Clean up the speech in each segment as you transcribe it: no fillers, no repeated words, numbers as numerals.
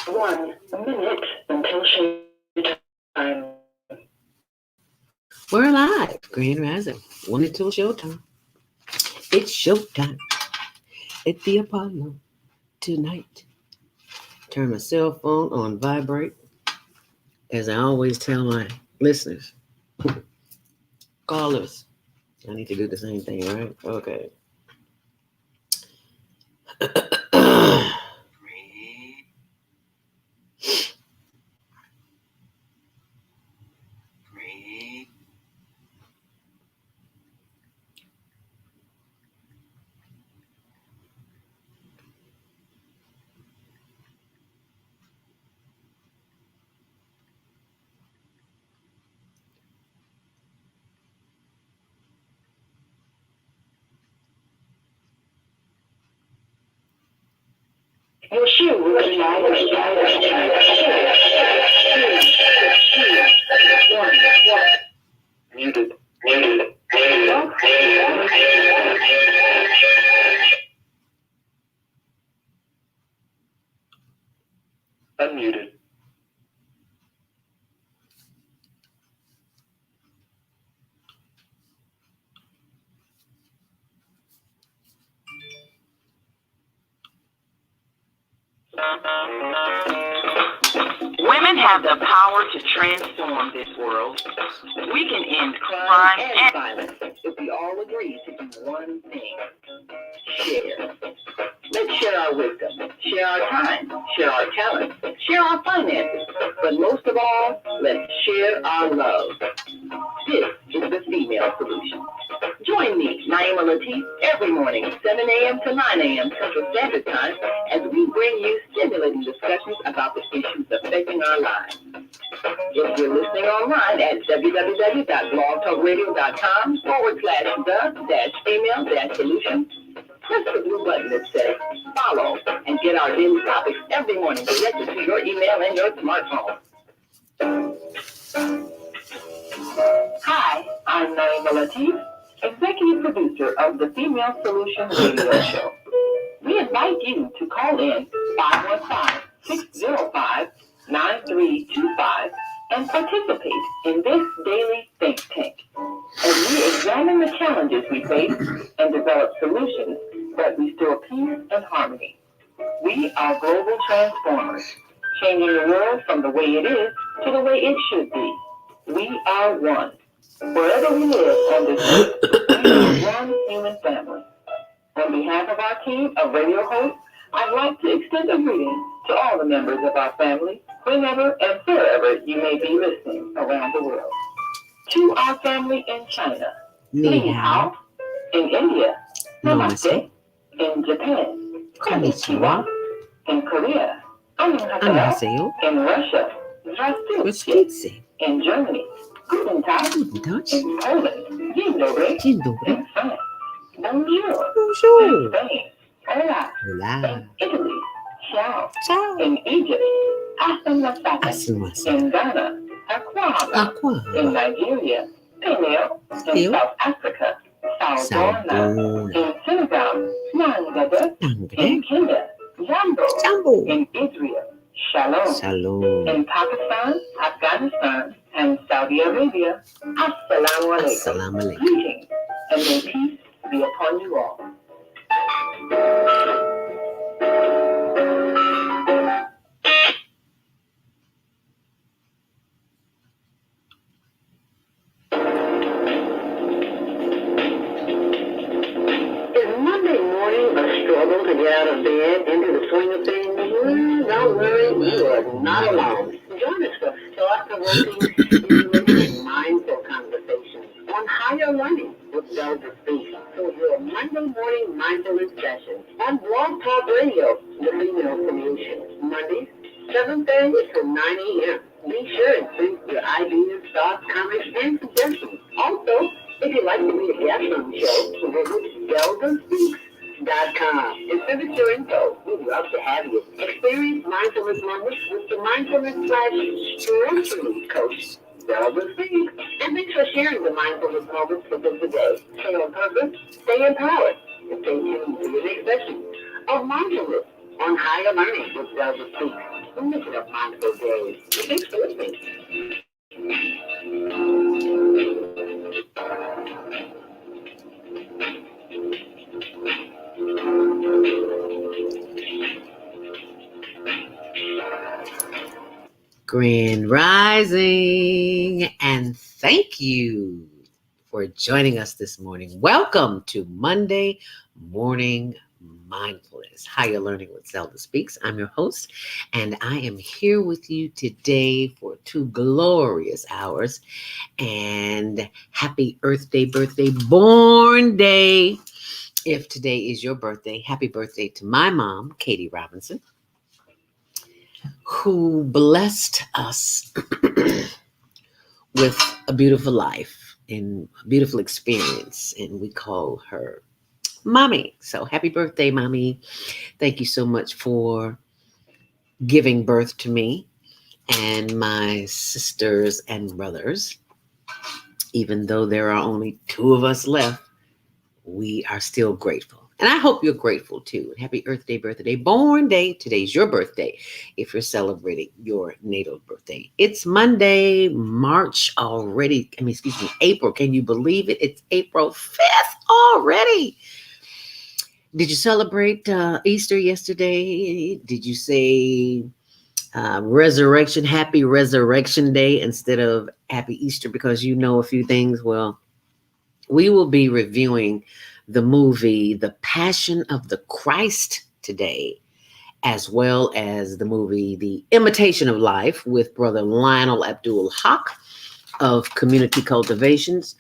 1 minute until showtime. We're live. Grand Rising. 1 until showtime. It's showtime at the Apollo tonight. Turn my cell phone on vibrate. As I always tell my listeners, callers, I need to do the same thing, right? Okay. Your shoe was muted. Unmuted. Women have the power to transform this world. We can end crime and violence if we all agree to do one thing: share. Let's share our wisdom, share our time, share our talent, share our finances, but most of all, let's share our love. This is the Female Solution. Join me, Naima Latif, every morning, 7 a.m. to 9 a.m. Central Standard Time, as we bring you stimulating discussions about the issues affecting our lives. If you're listening online at www.blogtalkradio.com/the-female-solution, press the blue button that says follow and get our daily topics every morning directly to your email and your smartphone. Hi, I'm Naima Latif, executive producer of the Female Solution radio show. We invite you to call in 515-605-9325 and participate in this daily think tank as we examine the challenges we face and develop solutions that restore peace and harmony. We are global transformers, changing the world from the way it is to the way it should be. We are one. Wherever we live on this earth, we are one human family. On behalf of our team of radio hosts, I'd like to extend a greeting to all the members of our family, whenever and wherever you may be listening around the world. To our family in China, Ni Hao. In India, Namaste. In Japan, Konnichiwa. In Korea, Annyeonghaseyo. In Russia, Здравствуйте. In Germany, Guten Tag. In Poland, Dzień dobry. In France, Bonjour. In Spain, Hola. In Italy, Ciao. In Egypt, Asamasaka. In Ghana, Aqua. In Nigeria, Penel. In South Africa, Saudona. In Senegal, Nangada. In Kenya, Jambo. In Israel, Shalom. In Pakistan, Afghanistan, and Saudi Arabia, Assalamu alaikum. Greetings, and may peace be upon you all. Is Monday morning a struggle to get out of bed into the swing of things? Don't worry, you are not alone. Join us for thought-provoking, stimulating, and mindful conversations on higher learning with Delta Speak. So your Monday morning mindfulness session on Blog Talk Radio, the Female Solution. Mondays, 7:30 to 9 a.m. Be sure and send your ideas, thoughts, comments, and suggestions. Also, if you'd like to be a guest on the show, visit DeltaSpeaks.com and send us your info. We'd love to have you. Experience mindfulness moments with the mindfulness/stress relief coach, Delta Speaks. And thanks for sharing the mindfulness moments with us today. Stay on purpose, stay empowered, and stay tuned for your next session of mindfulness on Higher Learning with Zelda Speaks. The Mission of Mindful Days. Thanks for listening. Grand Rising, and thank you for joining us this morning. Welcome to Monday Morning Mindfulness, Higher Learning with Zelda Speaks. I'm your host, and I am here with you today for 2 glorious hours. And happy Earth Day, birthday, born day. If today is your birthday, happy birthday to my mom, Katie Robinson, who blessed us with a beautiful life and a beautiful experience. And we call her Mommy. So happy birthday, Mommy. Thank you so much for giving birth to me and my sisters and brothers. Even though there are only 2 of us left, we are still grateful. And I hope you're grateful too. Happy Earth Day, birthday, born day. Today's your birthday if you're celebrating your natal birthday. It's Monday, March already. April. Can you believe it? It's April 5th already. Did you celebrate Easter yesterday? Did you say Resurrection, Happy Resurrection Day instead of Happy Easter because you know a few things? Well, we will be reviewing the movie The Passion of the Christ today, as well as the movie The Imitation of Life with Brother Lionel Abdul Haaque of Community Cultivations.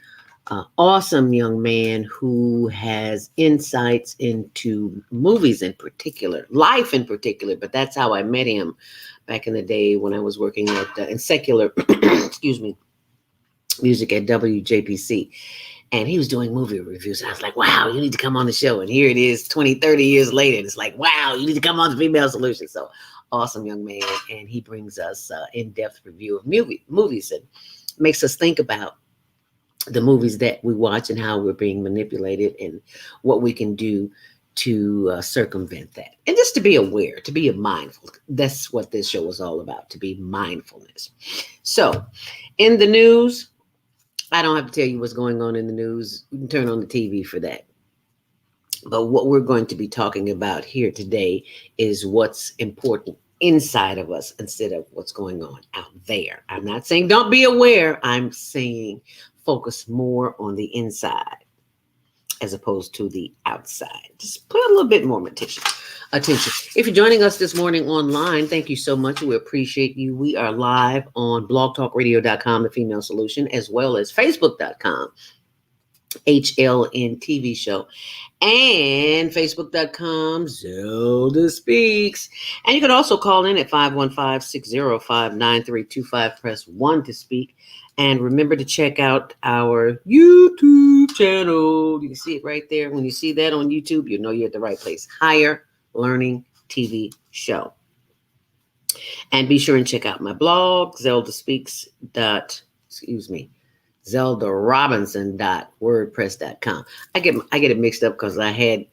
Awesome young man who has insights into movies in particular, life in particular, but that's how I met him back in the day when I was working in secular, music at WJPC. And he was doing movie reviews. And I was like, wow, you need to come on the show. And here it is 20, 30 years later. And it's like, wow, you need to come on the Female Solution. So awesome young man. And he brings us in-depth review of movies and makes us think about the movies that we watch and how we're being manipulated and what we can do to circumvent that. And just to be aware, to be mindful. That's what this show is all about, to be mindfulness. So in the news, I don't have to tell you what's going on in the news. You can turn on the TV for that. But what we're going to be talking about here today is what's important inside of us instead of what's going on out there. I'm not saying don't be aware. I'm saying focus more on the inside as opposed to the outside. Just put a little bit more attention. If you're joining us this morning online, thank you so much. We appreciate you. We are live on blogtalkradio.com, The Female Solution, as well as facebook.com, HLN TV show, and facebook.com, Zelda Speaks. And you can also call in at 515-605-9325. Press 1 to speak. And remember to check out our YouTube channel. You can see it right there. When you see that on YouTube, you know you're at the right place. Higher Learning TV show. And be sure and check out my blog, zeldarobinson.wordpress.com. I get it mixed up because I had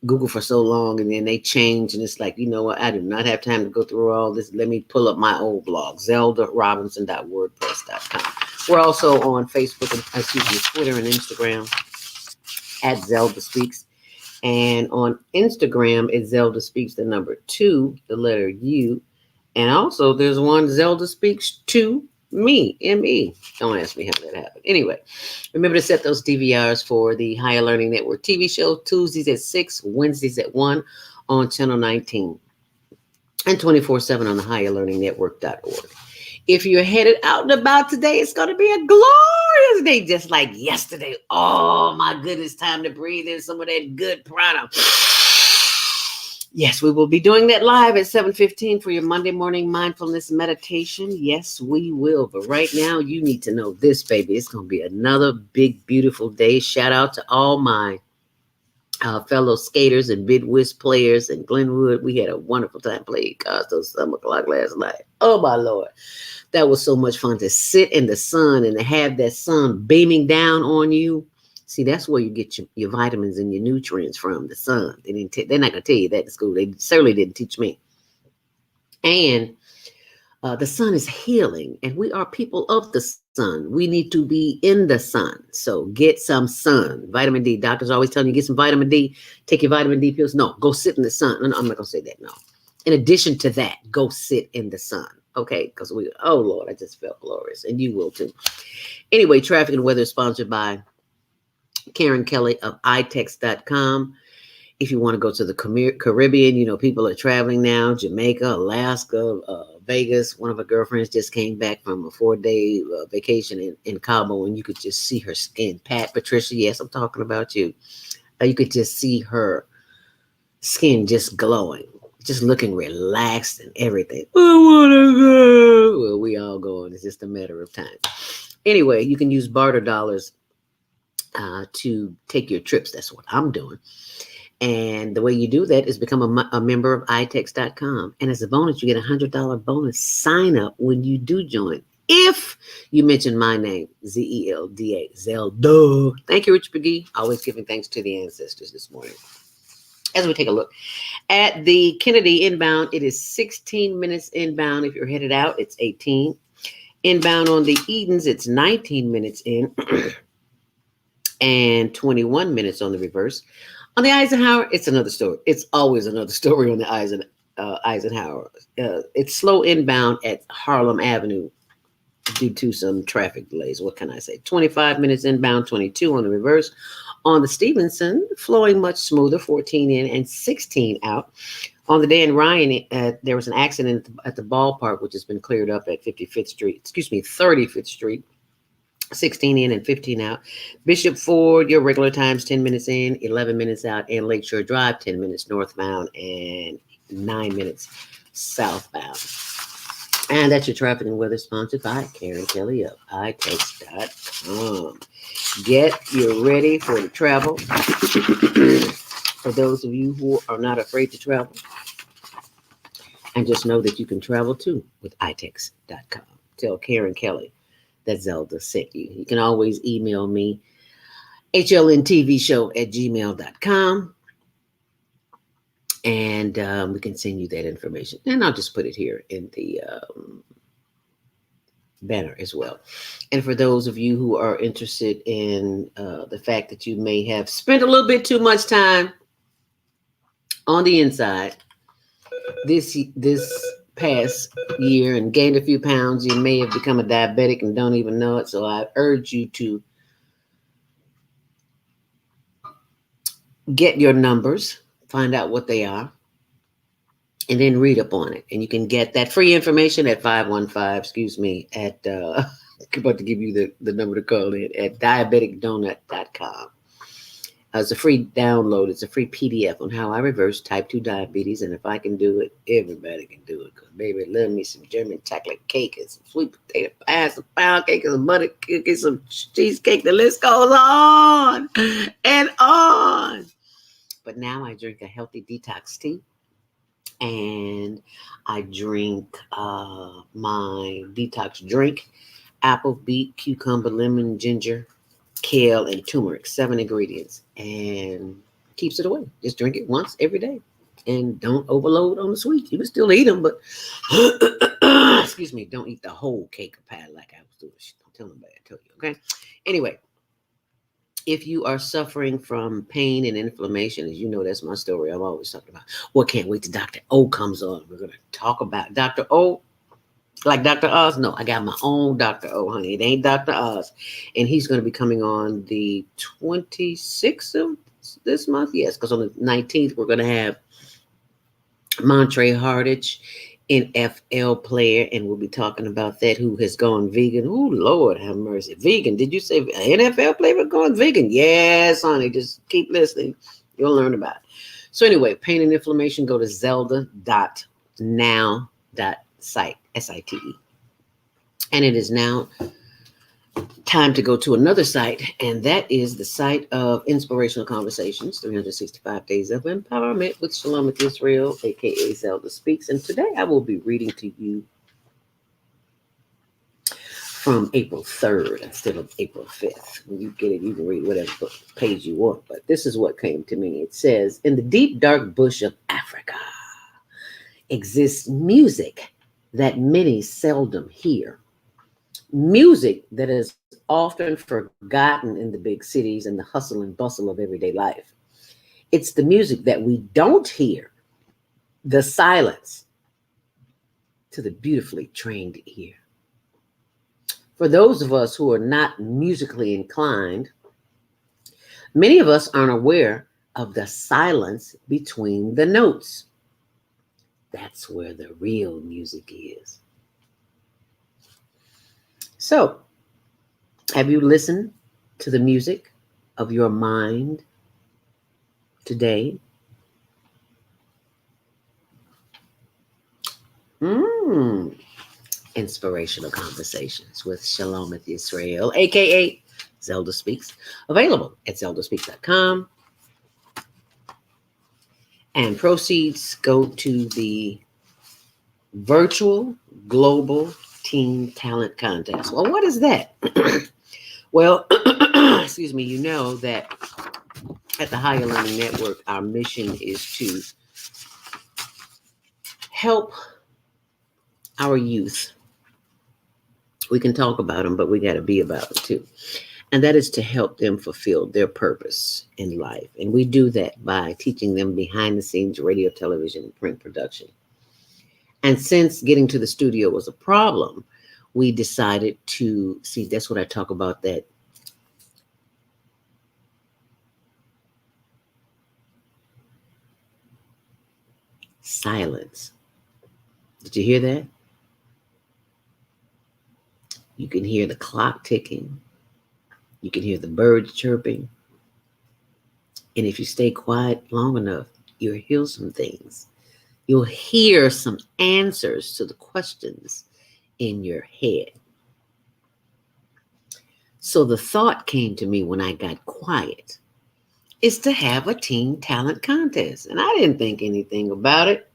Google for so long and then they changed and it's like, you know what? I do not have time to go through all this. Let me pull up my old blog, zeldarobinson.wordpress.com. We're also on Facebook and Twitter and Instagram at Zelda Speaks. And on Instagram, it's Zelda Speaks, the number 2, the letter U. And also there's one Zelda Speaks to me, M-E. Don't ask me how that happened. Anyway, remember to set those DVRs for the Higher Learning Network TV show, Tuesdays at 6, Wednesdays at 1 on Channel 19, and 24/7 on the higherlearningnetwork.org. If you're headed out and about today, it's going to be a glorious day, just like yesterday. Oh, my goodness, time to breathe in some of that good prana. Yes, we will be doing that live at 7:15 for your Monday morning mindfulness meditation. Yes, we will. But right now, you need to know this, baby. It's going to be another big, beautiful day. Shout out to all my fellow skaters and bid whist players in Glenwood. We had a wonderful time playing Costos Summer Clock last night. Oh, my Lord. That was so much fun to sit in the sun and to have that sun beaming down on you. See, that's where you get your vitamins and your nutrients from, the sun. They're not going to tell you that in school. They certainly didn't teach me. And the sun is healing, and we are people of the sun. We need to be in the sun. So get some sun. Vitamin D. Doctors always telling you get some vitamin D. Take your vitamin D pills. No, go sit in the sun. No, I'm not going to say that. No. In addition to that, go sit in the sun. Okay, because oh Lord, I just felt glorious, and you will too. Anyway, traffic and weather is sponsored by Karen Kelly of itex.com. If you want to go to the Caribbean, people are traveling now. Jamaica, Alaska, Vegas. One of her girlfriends just came back from a 4-day vacation in Cabo, and you could just see her skin. Patricia, yes, I'm talking about you. You could just see her skin just glowing, just looking relaxed and everything. I want to go. Well, we all going. It's just a matter of time. Anyway, you can use barter dollars to take your trips. That's what I'm doing. And the way you do that is become a member of itex.com. And as a bonus, you get $100 bonus sign up when you do join. If you mention my name, Zelda, Zelda. Thank you, Rich McGee. Always giving thanks to the ancestors this morning. As we take a look at the Kennedy inbound, it is 16 minutes inbound. If you're headed out, it's 18. Inbound on the Edens, it's 19 minutes in and 21 minutes on the reverse. On the Eisenhower, it's another story. It's always another story on the Eisenhower. It's slow inbound at Harlem Avenue due to some traffic delays. What can I say? 25 minutes inbound, 22 on the reverse. On the Stevenson, flowing much smoother, 14 in and 16 out. On the Dan Ryan, there was an accident at the ballpark, which has been cleared up at 35th Street. 16 in and 15 out. Bishop Ford, your regular times, 10 minutes in, 11 minutes out. And Lakeshore Drive, 10 minutes northbound and 9 minutes southbound. And that's your traffic and weather sponsored by Karen Kelly of itex.com. Get you ready for the travel. For those of you who are not afraid to travel. And just know that you can travel too with itex.com. Tell Karen Kelly that Zelda sent you. You can always email me, hlntvshow@gmail.com. And we can send you that information. And I'll just put it here in the banner as well. And for those of you who are interested in the fact that you may have spent a little bit too much time on the inside this past year and gained a few pounds, you may have become a diabetic and don't even know it. So I urge you to get your numbers, find out what they are, and then read up on it. And you can get that free information at 515, at I'm about to give you the number to call in at diabeticdonut.com. It's a free download. It's a free PDF on how I reverse type 2 diabetes. And if I can do it, everybody can do it. Because, baby, love me some German chocolate cake and some sweet potato pie, some pound cake, and some butter cookies, some cheesecake. The list goes on and on. But now I drink a healthy detox tea. And I drink my detox drink, apple, beet, cucumber, lemon, ginger, kale, and turmeric, 7 ingredients, and keeps it away. Just drink it once every day and don't overload on the sweets. You can still eat them, but excuse me, don't eat the whole cake or pie like I was doing. Don't tell nobody I told you, okay? Anyway, if you are suffering from pain and inflammation, as you know, that's my story. I'm always talking about. Well, can't wait till Dr. O comes on. We're going to talk about Dr. O. Like Dr. Oz? No, I got my own Dr. O, honey. It ain't Dr. Oz. And he's going to be coming on the 26th of this month. Yes, because on the 19th, we're going to have Montre Hardage, NFL player, and we'll be talking about that, who has gone vegan. Oh, Lord have mercy. Vegan. Did you say NFL player going vegan? Yes, honey. Just keep listening. You'll learn about it. So anyway, pain and inflammation, go to zelda.now.site. S-I-T-E. And it is now time to go to another site, and that is the site of Inspirational Conversations, 365 Days of Empowerment with Shalom Israel, aka Zelda Speaks. And today I will be reading to you from April 3rd instead of April 5th. When you get it, you can read whatever page you want. But this is what came to me. It says, in the deep, dark bush of Africa exists music that many seldom hear. Music that is often forgotten in the big cities and the hustle and bustle of everyday life. It's the music that we don't hear, the silence to the beautifully trained ear. For those of us who are not musically inclined, many of us aren't aware of the silence between the notes. That's where the real music is. So, have you listened to the music of your mind today? Inspirational Conversations with Shalometh Yisrael, aka Zelda Speaks, available at zeldaspeaks.com. And proceeds go to the virtual global teen talent contest. Well, what is that? Well, excuse me, you know that at the Higher Learning Network, our mission is to help our youth. We can talk about them, but we got to be about them too. And that is to help them fulfill their purpose in life. And we do that by teaching them behind the scenes radio, television, and print production. And since getting to the studio was a problem, we decided to see, that's what I talk about, that silence. Did you hear that? You can hear the clock ticking. You can hear the birds chirping. And if you stay quiet long enough, you'll hear some things. You'll hear some answers to the questions in your head. So the thought came to me when I got quiet is to have a teen talent contest. And I didn't think anything about it.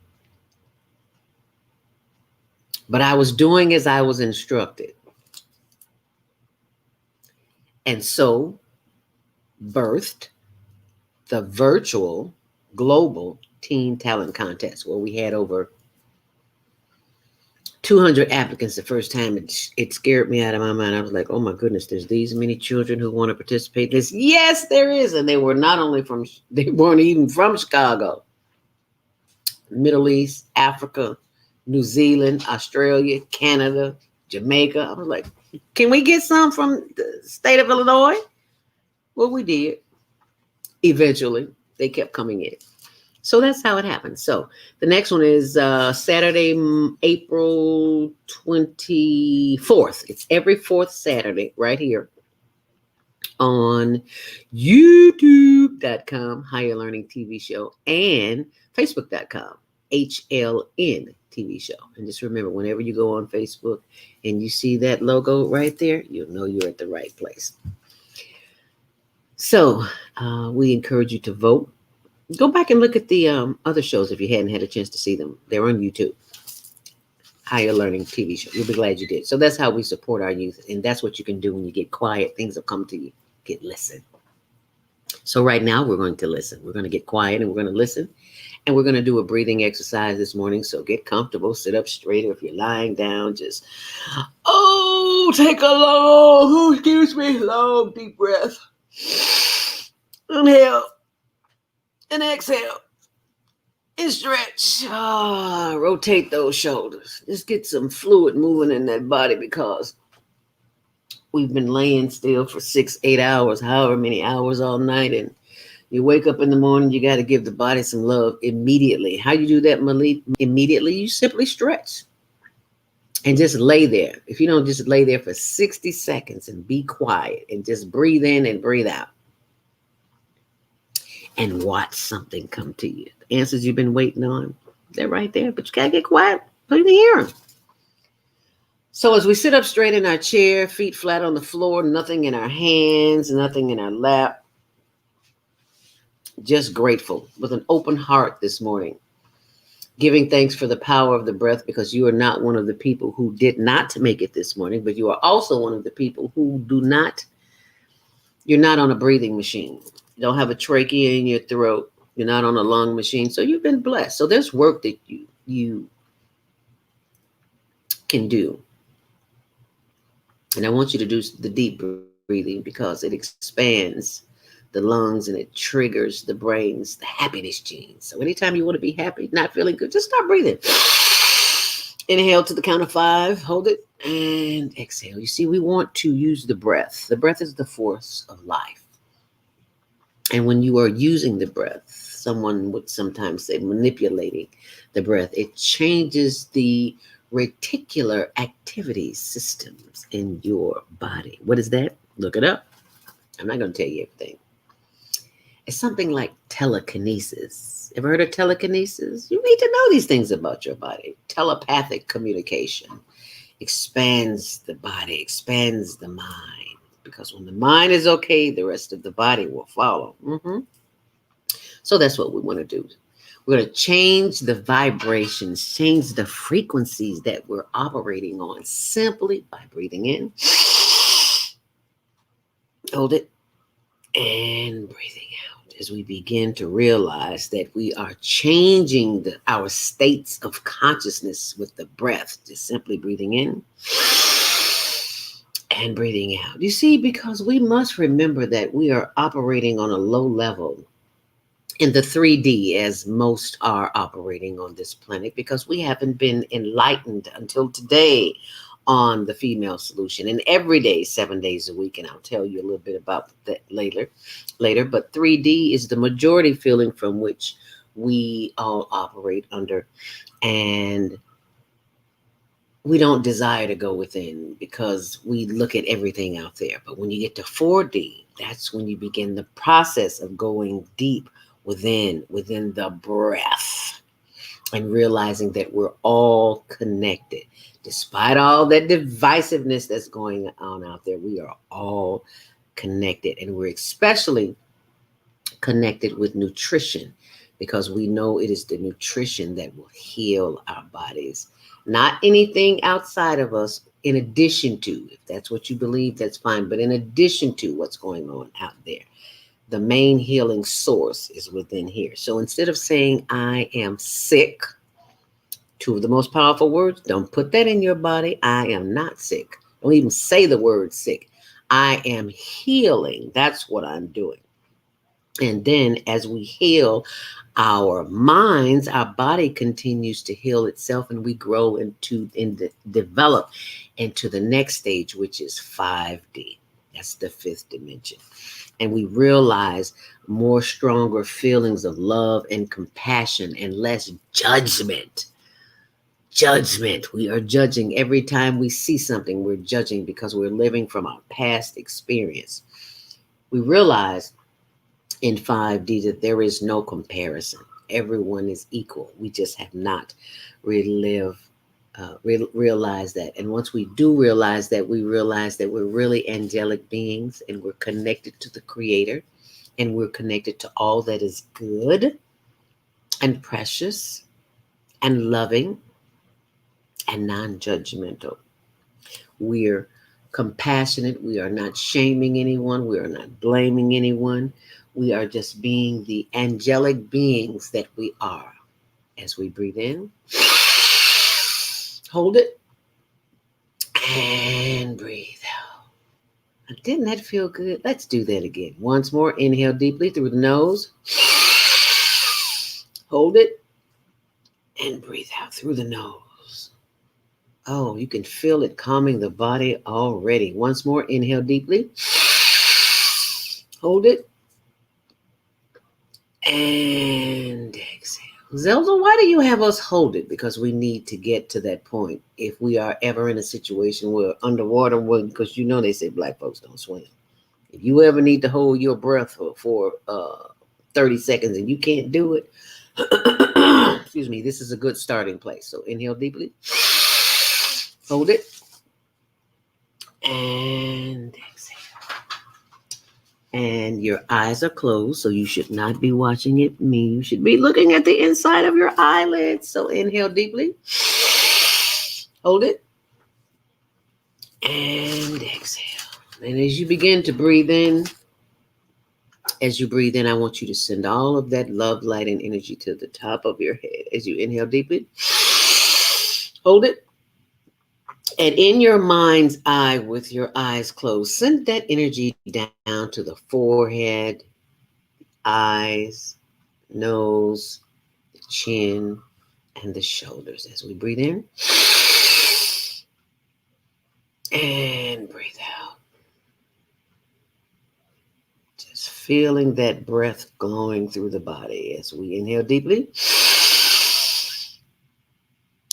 But I was doing as I was instructed. And so birthed the virtual global teen talent contest, where we had over 200 applicants the first time. It scared me out of my mind. I was like, oh my goodness, there's these many children who want to participate in this. Yes, there is. And they were not only from, they weren't even from Chicago. Middle East, Africa, New Zealand, Australia, Canada, Jamaica. I was like, can we get some from the state of Illinois? Well, we did. Eventually, they kept coming in. So that's how it happened. So the next one is Saturday, April 24th. It's every fourth Saturday right here on youtube.com, Higher Learning TV Show, and facebook.com, HLN TV Show. And just remember, whenever you go on Facebook and you see that logo right there, you'll know you're at the right place. So we encourage you to vote. Go back and look at the other shows if you hadn't had a chance to see them. They're on YouTube. Higher Learning TV Show. You'll be glad you did. So that's how we support our youth. And that's what you can do when you get quiet. Things will come to you. Listen. So right now we're going to listen. We're going to get quiet and we're going to listen. And we're going to do a breathing exercise this morning. So get comfortable. Sit up straight. Or if you're lying down, just, take a long deep breath. Inhale. And exhale. And stretch. Rotate those shoulders. Just get some fluid moving in that body, because we've been laying still for 6-8 hours, however many hours all night. And you wake up in the morning, you got to give the body some love immediately. How you do that, Malik? Immediately, you simply stretch. And just lay there. If you don't, just lay there for 60 seconds and be quiet and just breathe in and breathe out. And watch something come to you. The answers you've been waiting on, they're right there, but you gotta get quiet so you can hear them. So as we sit up straight in our chair, feet flat on the floor, nothing in our hands, nothing in our lap, just grateful with an open heart this morning. Giving thanks for the power of the breath, because you are not one of the people who did not make it this morning, but you are also one of the people who do not, you're not on a breathing machine. You don't have a trachea in your throat. You're not on a lung machine. So you've been blessed. So there's work that you can do. And I want you to do the deep breathing because it expands the lungs and it triggers the brain's the happiness genes. So anytime you want to be happy, not feeling good, just start breathing. Inhale to the count of 5, hold it, and exhale. You see, we want to use the breath. The breath is the force of life. And when you are using the breath, someone would sometimes say manipulating the breath, it changes the reticular activity systems in your body. What is that? Look it up. I'm not going to tell you everything. It's something like telekinesis. Ever heard of telekinesis? You need to know these things about your body. Telepathic communication expands the body, expands the mind. Because when the mind is okay, the rest of the body will follow. So that's what we want to do. We're going to change the vibrations, change the frequencies that we're operating on simply by breathing in, hold it, and breathing out as we begin to realize that we are changing our states of consciousness with the breath, just simply breathing in and breathing out. You see, because we must remember that we are operating on a low level in the 3D, as most are operating on this planet, because we haven't been enlightened until today on the female solution. And every day, 7 days a week, and I'll tell you a little bit about that later. But 3D is the majority feeling from which we all operate under. And we don't desire to go within because we look at everything out there. But when you get to 4D, that's when you begin the process of going deep within the breath, and realizing that we're all connected. Despite all that divisiveness that's going on out there, we are all connected. And we're especially connected with nutrition, because we know it is the nutrition that will heal our bodies. Not anything outside of us, in addition to, if that's what you believe, that's fine. But in addition to what's going on out there, the main healing source is within here. So instead of saying, I am sick, 2 of the most powerful words, don't put that in your body. I am not sick. Don't even say the word sick. I am healing. That's what I'm doing. And then as we heal our minds, our body continues to heal itself, and we grow develop into the next stage, which is 5D. That's the 5th dimension. And we realize more stronger feelings of love and compassion and less judgment. We are judging every time we see something. We're judging because we're living from our past experience. We realize in 5D that there is no comparison. Everyone is equal. We just have not realized that. And once we do realize that, we realize that we're really angelic beings, and we're connected to the Creator, and we're connected to all that is good and precious and loving and non-judgmental. We're compassionate. We are not shaming anyone. We are not blaming anyone. We are just being the angelic beings that we are. As we breathe in, hold it, and breathe out. Didn't that feel good? Let's do that again. Once more, inhale deeply through the nose. Hold it, and breathe out through the nose. Oh, you can feel it calming the body already. Once more, inhale deeply. Hold it, and exhale. Zelda, why do you have us hold it? Because we need to get to that point. If we are ever in a situation where underwater, because you know they say black folks don't swim. If you ever need to hold your breath for 30 seconds and you can't do it, excuse me, this is a good starting place. So inhale deeply, hold it, and exhale. And your eyes are closed, so you should not be watching it me. You should be looking at the inside of your eyelids. So inhale deeply. Hold it. And exhale. And as you begin to breathe in, as you breathe in, I want you to send all of that love, light, and energy to the top of your head. As you inhale deeply, hold it. And in your mind's eye, with your eyes closed, send that energy down to the forehead, eyes, nose, the chin, and the shoulders. As we breathe in and breathe out. Just feeling that breath going through the body as we inhale deeply.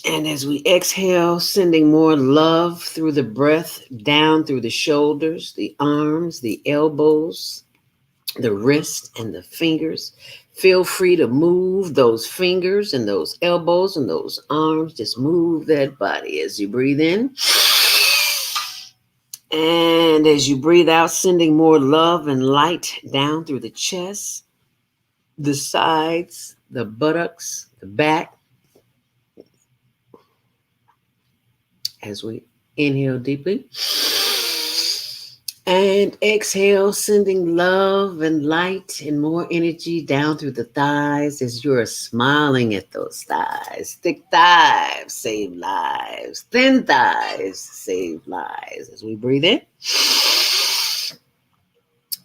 And as we exhale, sending more love through the breath, down through the shoulders, the arms, the elbows, the wrist, and the fingers. Feel free to move those fingers and those elbows and those arms. Just move that body as you breathe in. And as you breathe out, sending more love and light down through the chest, the sides, the buttocks, the back. As we inhale deeply. And exhale, sending love and light and more energy down through the thighs as you're smiling at those thighs. Thick thighs save lives. Thin thighs save lives. As we breathe in.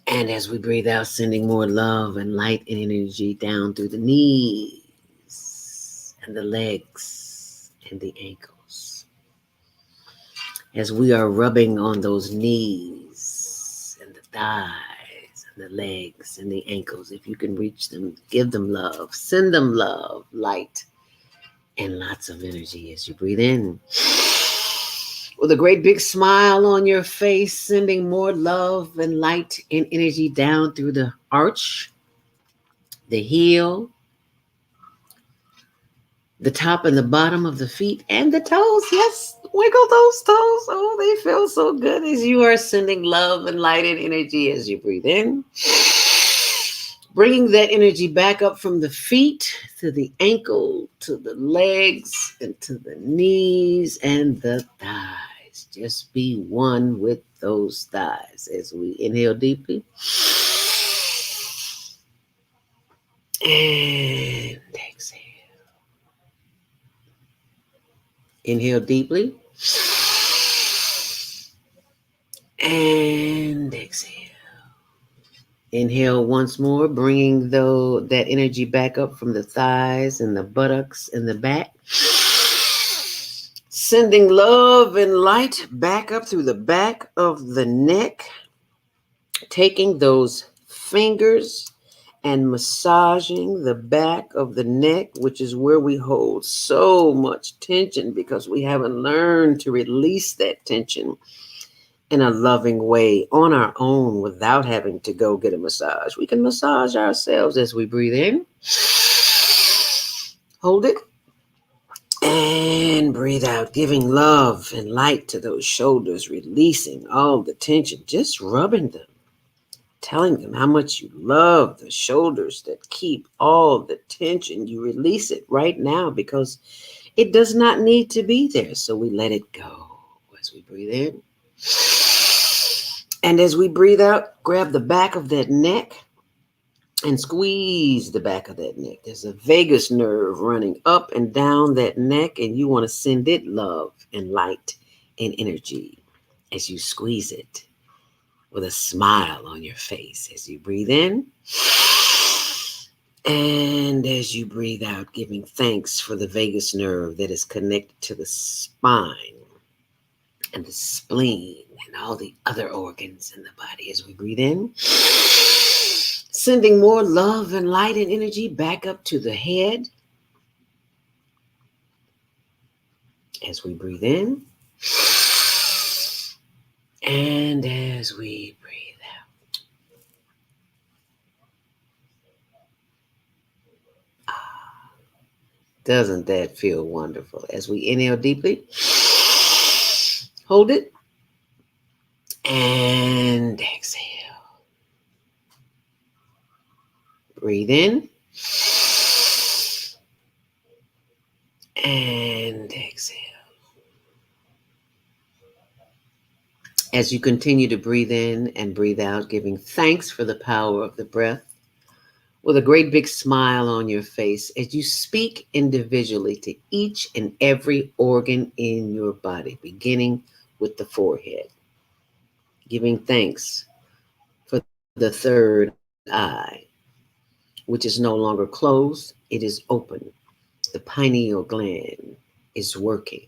And as we breathe out, sending more love and light and energy down through the knees and the legs and the ankles. As we are rubbing on those knees and the thighs and the legs and the ankles, if you can reach them, give them love, send them love, light, and lots of energy as you breathe in. With a great big smile on your face, sending more love and light and energy down through the arch, the heel, the top and the bottom of the feet and the toes. Yes, wiggle those toes. Oh, they feel so good as you are sending love and light and energy as you breathe in. Bringing that energy back up from the feet to the ankle, to the legs, and to the knees and the thighs. Just be one with those thighs as we inhale deeply. And exhale. Inhale deeply. And exhale. Inhale once more, bringing that energy back up from the thighs and the buttocks and the back. Sending love and light back up through the back of the neck. Taking those fingers and massaging the back of the neck, which is where we hold so much tension because we haven't learned to release that tension in a loving way on our own without having to go get a massage. We can massage ourselves as we breathe in. Hold it. And breathe out, giving love and light to those shoulders, releasing all the tension, just rubbing them. Telling them how much you love the shoulders that keep all the tension. You release it right now because it does not need to be there. So we let it go as we breathe in. And as we breathe out, grab the back of that neck and squeeze the back of that neck. There's a vagus nerve running up and down that neck, and you want to send it love and light and energy as you squeeze it. With a smile on your face as you breathe in. And as you breathe out, giving thanks for the vagus nerve that is connected to the spine and the spleen and all the other organs in the body as we breathe in. Sending more love and light and energy back up to the head as we breathe in. And as we breathe out. Doesn't that feel wonderful? As we inhale deeply, hold it, and exhale. Breathe in and exhale. As you continue to breathe in and breathe out, giving thanks for the power of the breath, with a great big smile on your face, as you speak individually to each and every organ in your body, beginning with the forehead, giving thanks for the third eye, which is no longer closed, it is open. The pineal gland is working.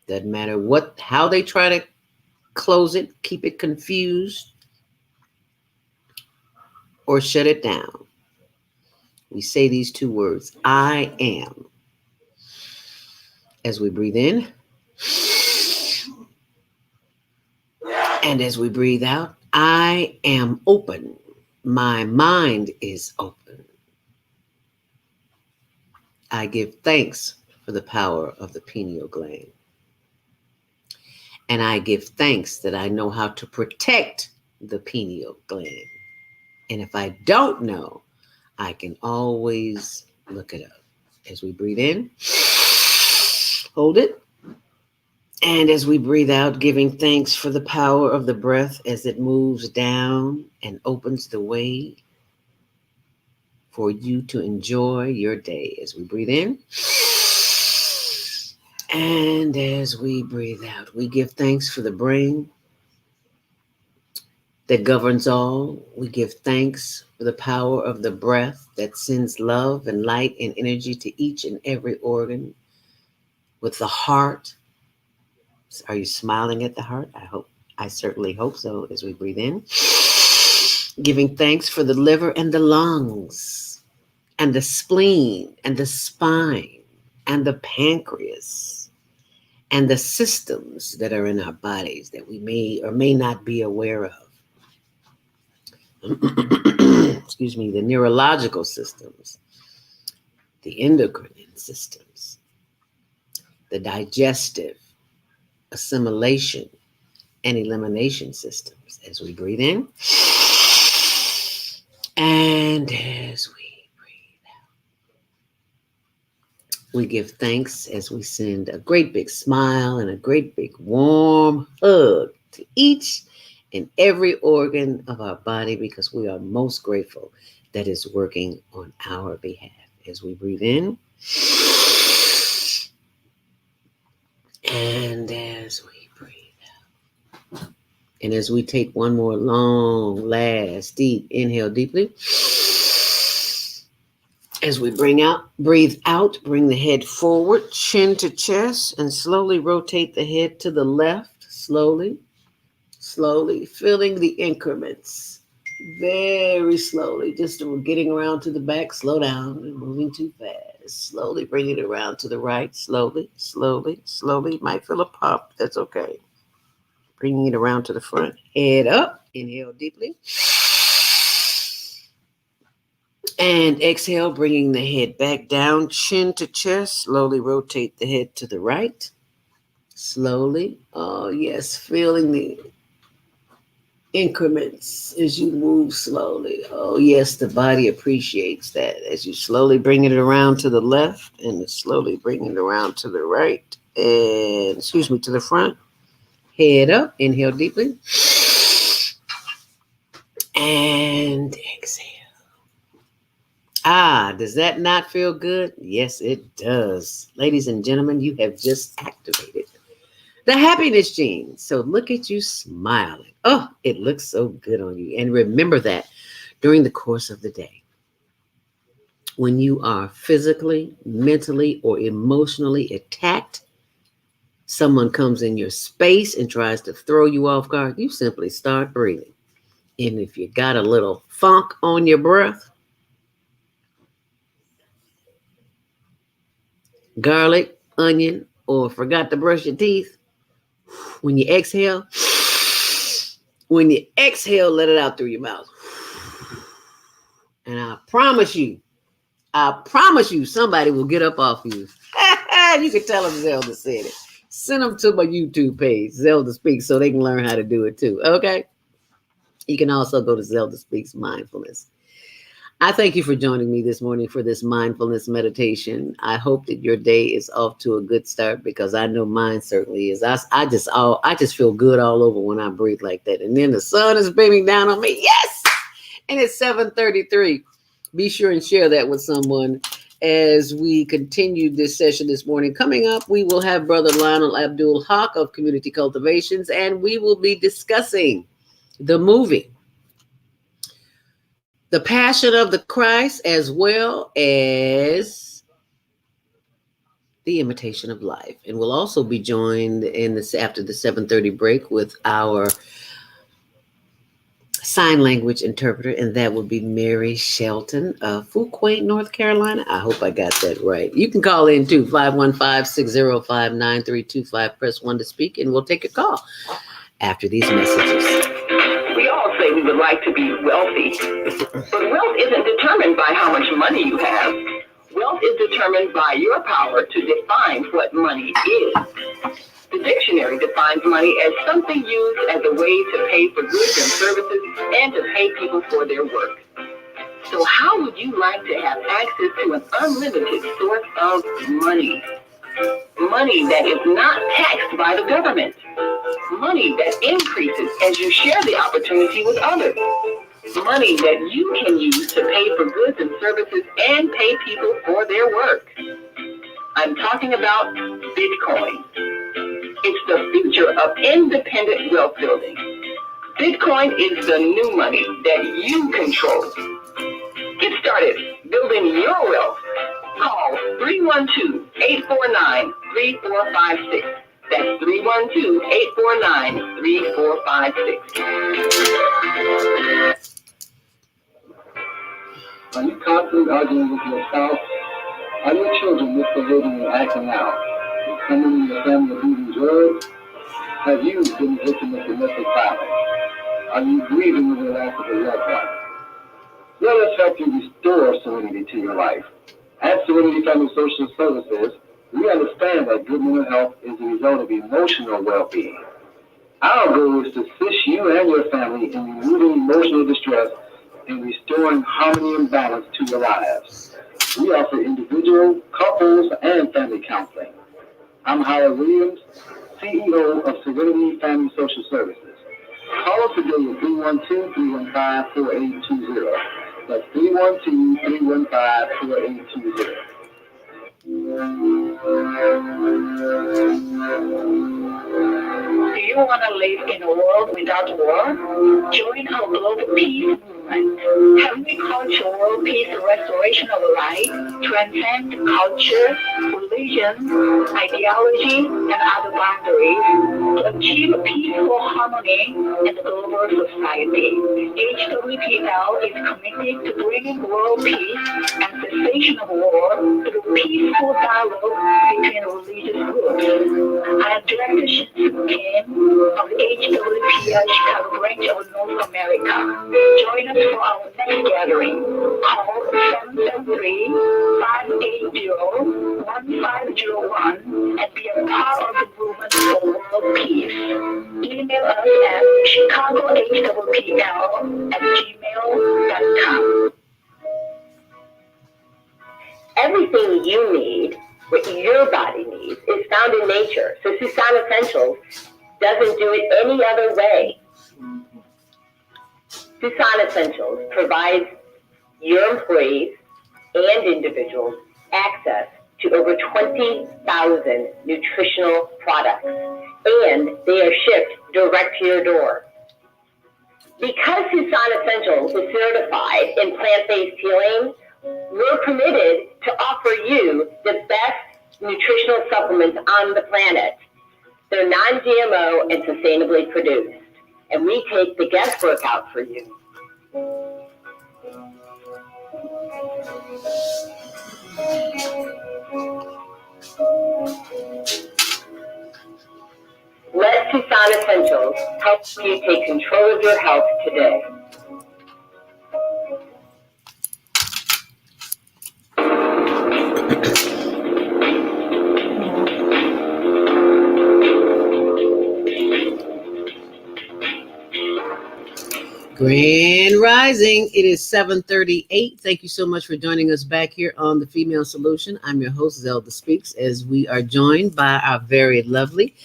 Doesn't matter how they try to close it, keep it confused, or shut it down. We say these two words, I am, as we breathe in. And as we breathe out, I am open. My mind is open. I give thanks for the power of the pineal gland. And I give thanks that I know how to protect the pineal gland. And if I don't know, I can always look it up. As we breathe in, hold it. And as we breathe out, giving thanks for the power of the breath as it moves down and opens the way for you to enjoy your day. As we breathe in and as we breathe out, we give thanks for the brain that governs all. We give thanks for the power of the breath that sends love and light and energy to each and every organ. With the heart, are you smiling at the heart? I certainly hope so. As we breathe in, giving thanks for the liver and the lungs and the spleen and the spine and the pancreas and the systems that are in our bodies that we may or may not be aware of. Excuse me, the neurological systems, the endocrine systems, the digestive, assimilation, and elimination systems. As we breathe in and as we breathe out, we give thanks as we send a great big smile and a great big warm hug to each and every organ of our body, because we are most grateful that it's working on our behalf. As we breathe in and as we breathe out. And as we take one more long, last, deep inhale deeply. As we breathe out, bring the head forward, chin to chest, and slowly rotate the head to the left, slowly, feeling the increments. Very slowly, just getting around to the back, slow down, and moving too fast. Slowly bring it around to the right, slowly. You might feel a pop, that's okay. Bringing it around to the front, head up, inhale deeply. And exhale, bringing the head back down, chin to chest. Slowly rotate the head to the right. Slowly. Oh, yes, feeling the increments as you move slowly. Oh, yes, the body appreciates that. As you slowly bring it around to the left and slowly bring it around to the right. And, to the front. Head up, inhale deeply. And exhale. Does that not feel good? Yes, it does. Ladies and gentlemen, you have just activated the happiness gene. So look at you smiling. Oh, it looks so good on you. And remember that during the course of the day, when you are physically, mentally, or emotionally attacked, someone comes in your space and tries to throw you off guard, you simply start breathing. And if you got a little funk on your breath, garlic, onion, or forgot to brush your teeth, when you exhale, let it out through your mouth. And I promise you, somebody will get up off you. You can tell them Zelda said it. Send them to my YouTube page, Zelda Speaks, so they can learn how to do it too, okay? You can also go to Zelda Speaks Mindfulness. I thank you for joining me this morning for this mindfulness meditation. I hope that your day is off to a good start because I know mine certainly is. I just feel good all over when I breathe like that. And then the sun is beaming down on me. Yes! And it's 7:33. Be sure and share that with someone as we continue this session this morning. Coming up, we will have Brother Lionel Abdul Haaque of Community Cultivations, and we will be discussing the movie The Passion of the Christ, as well as The Imitation of Life. And we'll also be joined in this after the 7:30 break with our sign language interpreter, and that would be Mary Shelton of Fuquay, North Carolina. I hope I got that right. You can call in too, 515-605-9325. Press 1 to speak, and we'll take your call after these messages. We all say we would like to be wealthy, but wealth isn't determined by how much money you have. Wealth is determined by your power to define what money is. The dictionary defines money as something used as a way to pay for goods and services and to pay people for their work. So how would you like to have access to an unlimited source of money? Money that is not taxed by the government. Money that increases as you share the opportunity with others. Money that you can use to pay for goods and services and pay people for their work. I'm talking about Bitcoin. It's the future of independent wealth building. Bitcoin is the new money that you control. Get started building your wealth. Call 312-849-3456. That's 312-849-3456. Are you constantly arguing with your spouse? Are your children misbehaving and acting out? Is someone in your family abusing drugs? Have you been a victim of domestic violence? Are you grieving over the loss of a loved one? Let us help you restore serenity to your life. At Serenity Family Social Services, we understand that good mental health is a result of emotional well-being. Our goal is to assist you and your family in removing emotional distress and restoring harmony and balance to your lives. We offer individual, couples, and family counseling. I'm Howard Williams, CEO of Serenity Family Social Services. Call us today at 312-315-4820. That's 312-315-4820. Do you want to live in a world without war? Join our global peace movement. Permaculture World Peace Restoration of Life transcends culture, religion, ideology, and other boundaries to achieve peaceful harmony in the global society. HWPL is committed to bringing world peace and cessation of war through peaceful dialogue between religious groups. I am Director Shin Kim of HWPL Chicago branch of North America. Join us for our next gathering. Call 773-580-1501 and be a part of the movement for world peace. Email us at chicagohwpl@gmail.com. Everything you need, what your body needs, is found in nature. So Susan Essentials doesn't do it any other way. Susan Essentials provides your employees and individuals access to over 20,000 nutritional products, and they are shipped direct to your door. Because Susan Essentials is certified in plant-based healing, we're permitted to offer you the best nutritional supplements on the planet. They're non-GMO and sustainably produced, and we take the guesswork out for you. Let Susan Essentials help you take control of your health today. Grand Rising. It is 7:38. Thank you so much for joining us back here on the Female Solution. I'm your host, Zelda Speaks, as we are joined by our very lovely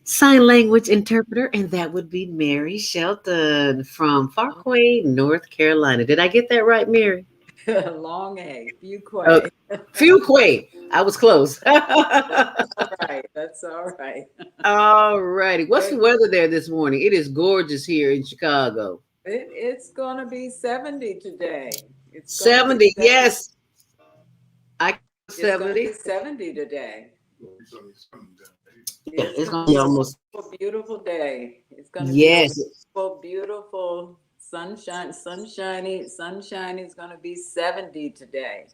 sign language interpreter, and that would be Mary Shelton from Haaque, North Carolina. Did I get that right, Mary? Long A, Okay. Fuquay. Fuquay. I was close. All right, that's all right. All righty. What's the weather there this morning? It is gorgeous here in Chicago. It's gonna be 70 today. It's gonna be 70. 70. Yes. I It's gonna 70. be 70 today. Yeah, It's it's gonna gonna be be almost. a beautiful day. It's gonna Yes. be a beautiful sunshine. Sunshiny is gonna be 70 today.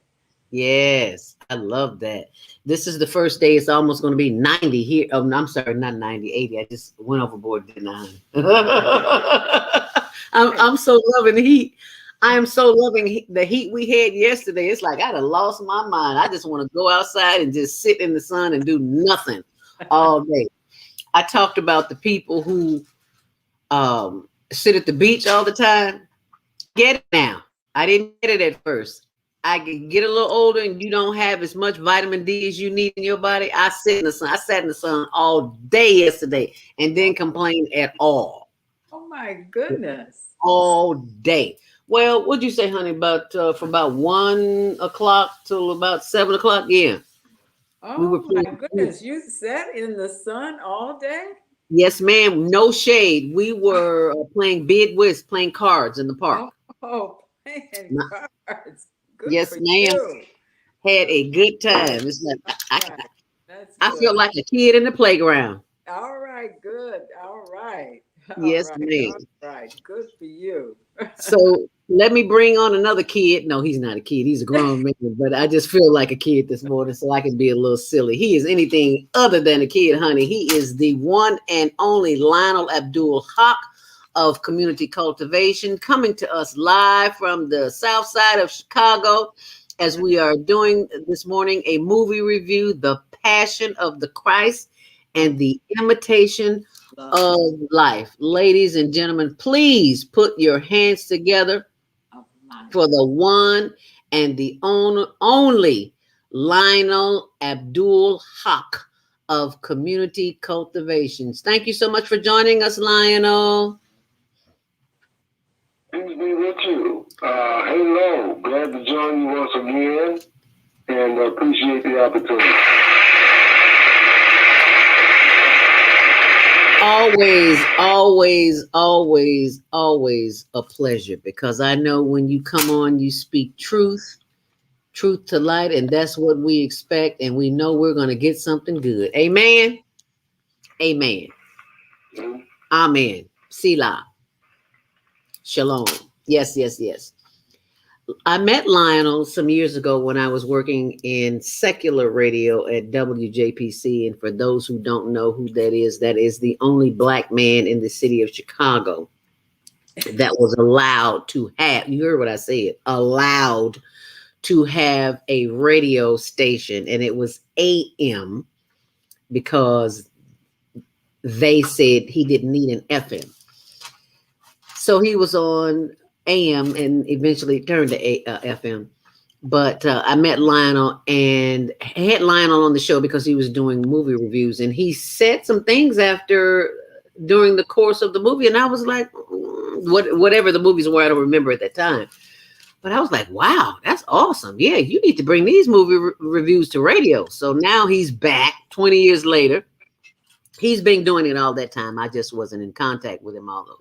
Yes. I love that. This is the first day. It's almost going to be 90 here. Oh, I'm sorry, not 90, 80. I just went overboard, didn't I? I'm so loving the heat. I am so loving the heat we had yesterday. It's like I done lost my mind. I just want to go outside and just sit in the sun and do nothing all day. I talked about the people who sit at the beach all the time. Get it now. I didn't get it at first. I can get a little older and you don't have as much vitamin D as you need in your body. I sit in the sun. I sat in the sun all day yesterday and didn't complain at all. Oh my goodness. All day. Well, what'd you say, honey? About from about 1 o'clock till about 7 o'clock? Yeah. Oh my goodness. You sat in the sun all day? Yes, ma'am. No shade. We were playing bid whist, playing cards in the park. Oh, playing cards. Good yes, for ma'am. You. Had a good time. It's like I Good. feel like a kid in the playground. All right, good. All right. Yes, right. ma'am. All right, good for you. So let me bring on another kid. No, he's not a kid. He's a grown man, but I just feel like a kid this morning, so I can be a little silly. He is anything other than a kid, honey. He is the one and only Lionel Abdul Haaque of Community Cultivation, coming to us live from the south side of Chicago as we are doing this morning a movie review, The Passion of the Christ and the Imitation of Life. Ladies and gentlemen, please put your hands together for the one and the only Lionel Abdul Haaque of Community Cultivations. Thank you so much for joining us, Lionel. Peace be with you. Hello. Glad to join you once again and appreciate the opportunity. Always a pleasure, because I know when you come on, you speak truth to light, and that's what we expect, and we know we're going to get something good. Amen. Amen. Mm-hmm. Amen. Selah. Shalom. Yes. I met Lionel some years ago when I was working in secular radio at WJPC. And for those who don't know who that is the only Black man in the city of Chicago that was allowed to have, you heard what I said, allowed to have a radio station. And it was AM because they said he didn't need an FM. So he was on AM and eventually turned to FM. But I met Lionel and had Lionel on the show because he was doing movie reviews. And he said some things during the course of the movie. And I was like, whatever the movies were, I don't remember at that time. But I was like, wow, that's awesome. Yeah, you need to bring these movie reviews to radio. So now he's back 20 years later. He's been doing it all that time. I just wasn't in contact with him all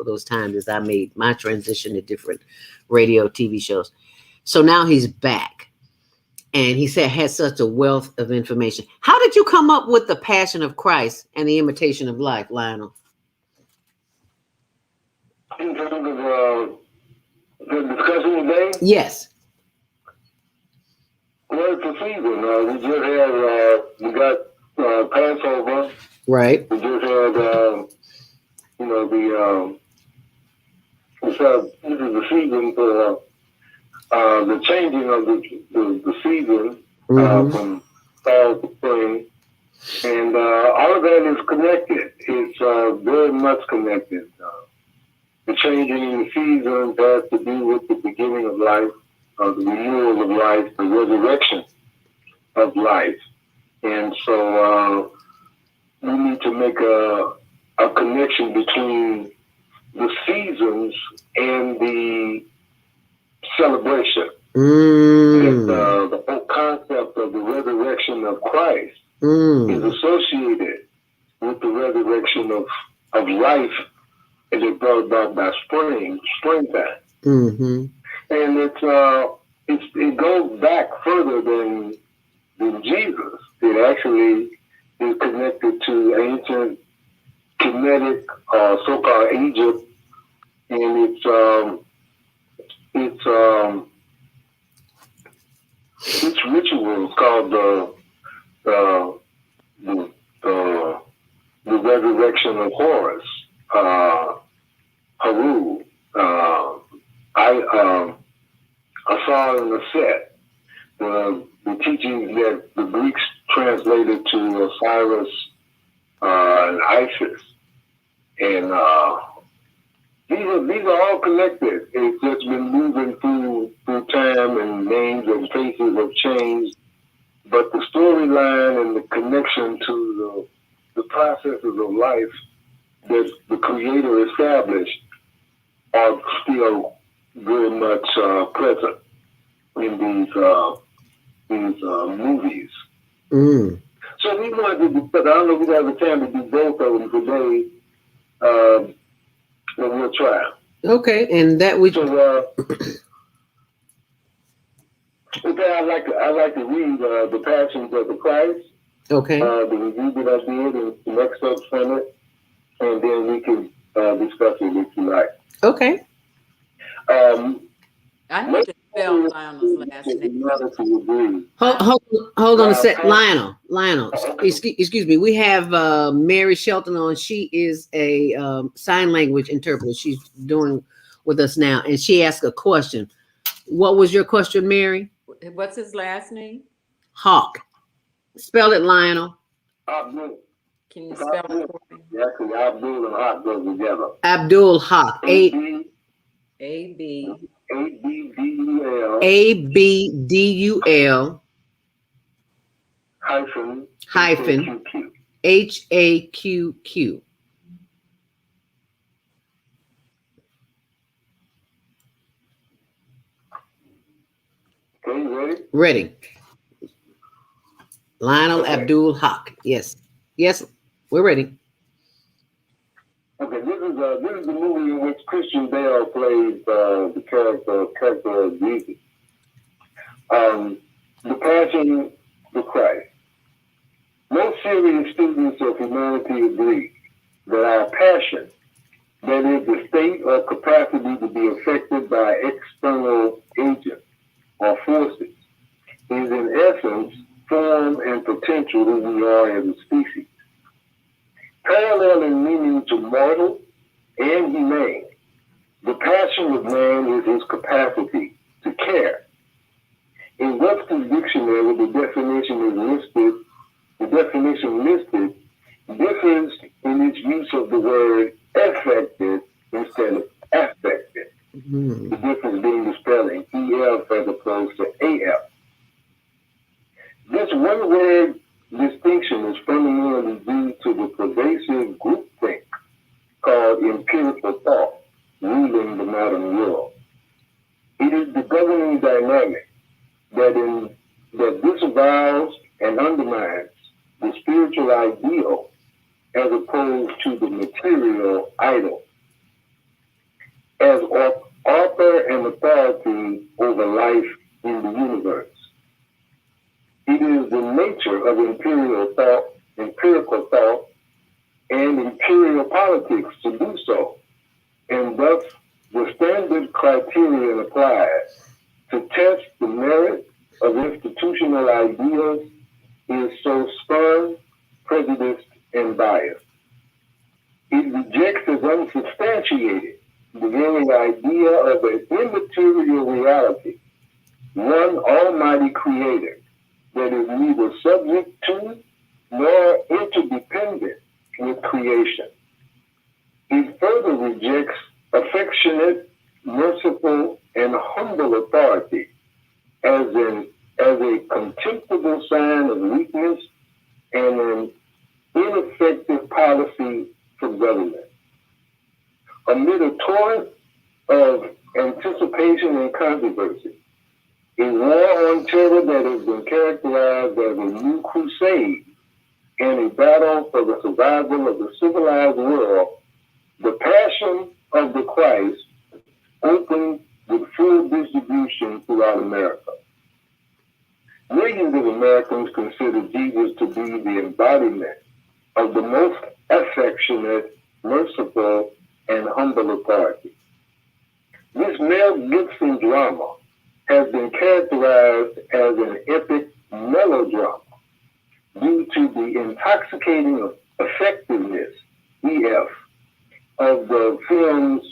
those times as I made my transition to different radio, TV shows. So now he's back. And he had such a wealth of information. How did you come up with the Passion of Christ and the Imitation of Life, Lionel? In terms of the discussion today? Yes. Well, it's a season. We got Passover. Right. We just had, this is the season for the changing of the season from fall to spring. And all of that is connected. It's very much connected. The changing in the seasons has to do with the beginning of life, the renewal of life, the resurrection of life. And so we need to make a connection between the seasons and the celebration. The whole concept of the resurrection of Christ is associated with the resurrection of life, and it's brought about by springtime. Mm-hmm. And it goes back further than Jesus. It actually is connected to ancient Kemetic, so-called Egypt, and its rituals called the resurrection of Horus, Haru, Asar and Aset, the teachings that the Greeks translated to Osiris and Isis, and these are all connected. It's just been moving through time, and names and faces have changed, but the storyline and the connection to the processes of life that the Creator established are still very much present in these movies. So we wanted to, but I don't know if we have the time to do both of them today, but we'll try. Okay, and that we. So, okay, I like to read the Passions of the Christ. Okay. The review that I did and some excerpts from it, and then we can discuss it if you like. Okay. I need to spell Lionel's last name. Hold on a sec, Lionel. Excuse me. We have Mary Shelton on. She is a sign language interpreter. She's doing with us now, and she asked a question. What was your question, Mary? What's his last name? Haaque. Spell it, Lionel. Abdul. Can you spell it for me? Yeah, because Abdul and Haaque go together. Abdul Haaque. Abdul hyphen HAQQ. Okay, you ready? Ready. Lionel Abdul Haaque. Yes, we're ready. Okay, this is the movie in which Christian Bale plays the character of Jesus. The Passion of Christ. Most serious students of humanity agree that our passion, that is the state or capacity to be affected by external agents or forces, is in essence form and potential who we are as a species. Parallel in meaning to mortal and humane, the passion of man is his capacity to care. In Webster's dictionary, the definition listed differs in its use of the word affected instead of affected. The difference being the spelling EF as opposed to AF. This one word distinction is fundamentally due to the pervasive groupthink called empirical thought ruling the modern world. It is the governing dynamic that disavows and undermines the spiritual ideal as opposed to the material idol. As author and authority over life in the universe, it is the nature of empirical thought, and imperial politics to do so, and thus the standard criterion applied to test the merit of institutional ideas is so spurned, prejudiced, and biased. It rejects as unsubstantiated the very idea of an immaterial reality, one almighty creator that is neither subject to nor interdependent with creation. It further rejects affected and an ineffective policy from government. Amid a torrent of anticipation and controversy, a war on terror that has been characterized as a new crusade and a battle for the survival of the civilized world, the Passion of the Christ opened with full distribution throughout America. Millions of Americans consider Jesus to be the embodiment of the most affectionate, merciful, and humble authority. This Mel Gibson drama has been characterized as an epic melodrama due to the intoxicating effectiveness, EF, of the film's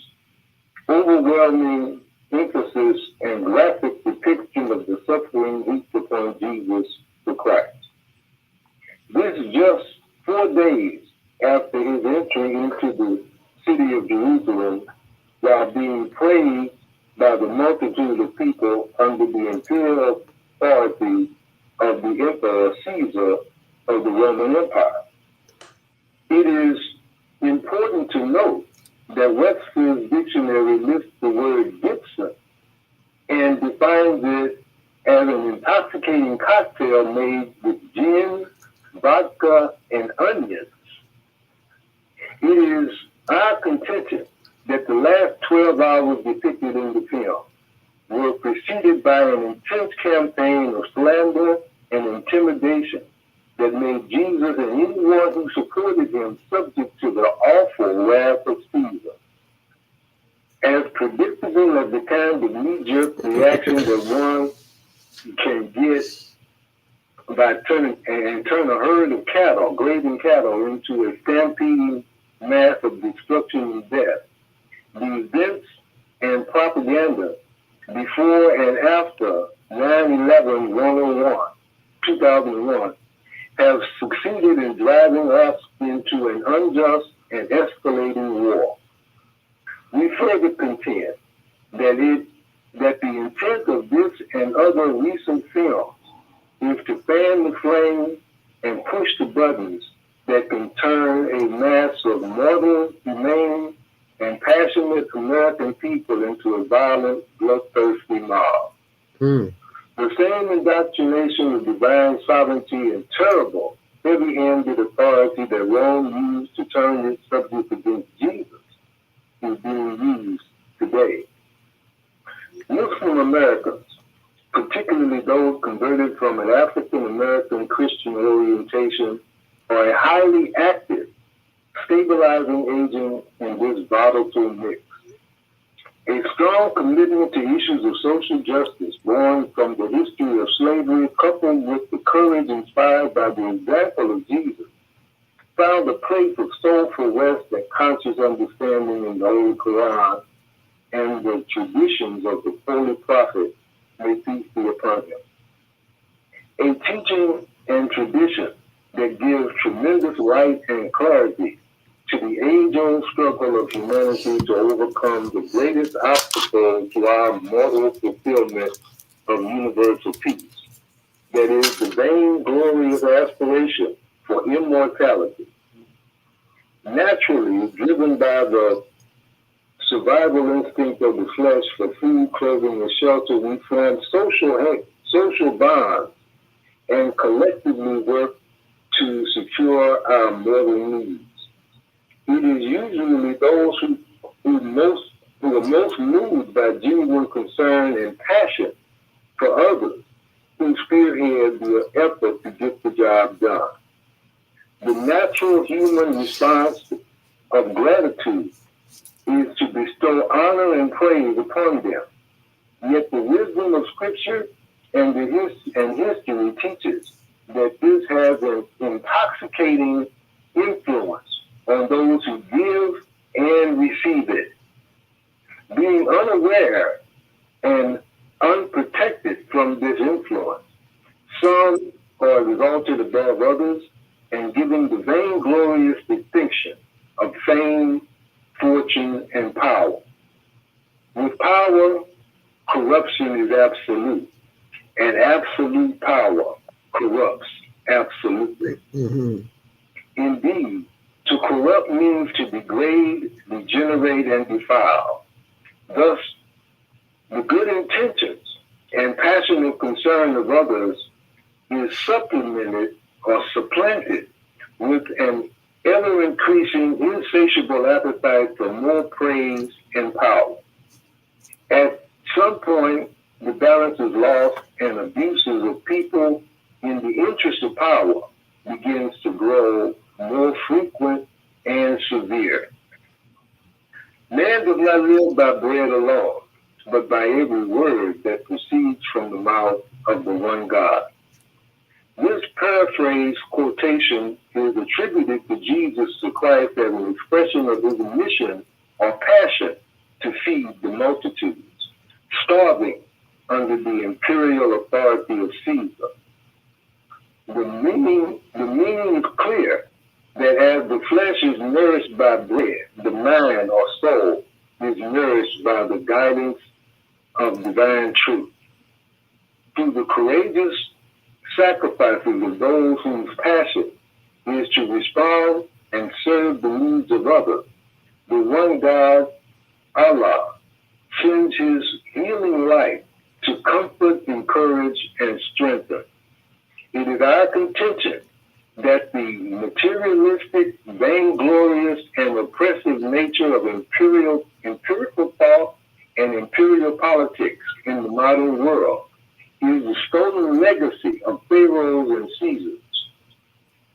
overwhelming emphasis and graphic depiction of the suffering heaped upon Jesus the Christ. This just 4 days after his entry into the city of Jerusalem while being praised by the multitude of people under the imperial authority of the Emperor Caesar of the Roman Empire. It is important to note that Webster's dictionary lists the word Gibson and defines it as an intoxicating cocktail made with gin, vodka, and onions. It is our contention that the last 12 hours depicted in the film were preceded by an intense campaign of slander and intimidation that made Jesus and anyone who supported him subject to the awful wrath of Caesar. As predictable as the kind of knee-jerk reaction that one can get by turn a herd of cattle, grazing cattle, into a stampeding mass of destruction and death. The events and propaganda before and after 9/11 2001 have succeeded in driving us into an unjust and escalating war. We further contend that the intent of this and other recent films is to fan the flame and push the buttons that can turn a mass of mortal, humane, and passionate American people into a violent, bloodthirsty mob. The same indoctrination of divine sovereignty and terrible, heavy-handed authority that Rome used to turn its subjects against Jesus is being used today. Muslim Americans, particularly those converted from an African-American Christian orientation, are a highly active, stabilizing agent in this volatile mix. A strong commitment to issues of social justice born from the history of slavery, coupled with the courage inspired by the example of Jesus, found a place of soulful rest and conscious understanding in the Holy Quran and the traditions of the Holy Prophet, may peace be upon him. A teaching and tradition that gives tremendous light and clarity to the age-old struggle of humanity to overcome the greatest obstacle to our mortal fulfillment of universal peace. That is the vain, glorious aspiration for immortality. Naturally, driven by the survival instinct of the flesh for food, clothing, and shelter, we form social bonds and collectively work to secure our mortal needs. It is usually those who are most moved by genuine concern and passion for others who spearhead the effort to get the job done. The natural human response of gratitude is to bestow honor and praise upon them. Yet the wisdom of Scripture and history teaches that this has an intoxicating influence on those who give and receive it. Being unaware and unprotected from this influence, some are exalted above others and given the vainglorious distinction of fame, fortune, and power. With power, corruption is absolute, and absolute power corrupts. Absolutely. Mm-hmm. Indeed, to corrupt means to degrade, degenerate, and defile. Thus, the good intentions and passionate concern of others is supplemented or supplanted with an ever increasing, insatiable appetite for more praise and power. At some point, the balance is lost, and abuses of people in the interest of power begins to grow more frequent and severe. Man does not live by bread alone, but by every word that proceeds from the mouth of the one God. This paraphrase quotation is attributed to Jesus to Christ as an expression of his mission or passion to feed the multitudes, starving under the imperial authority of Caesar. The meaning is clear that as the flesh is nourished by bread, the mind or soul is nourished by the guidance of divine truth. Through the courageous sacrifices of those whose passion is to respond and serve the needs of others, the one God, Allah, sends his healing light to comfort, encourage, and strengthen. It is our contention that the materialistic, vainglorious, and oppressive nature of empirical thought and imperial politics in the modern world is the stolen legacy of pharaohs and Caesars.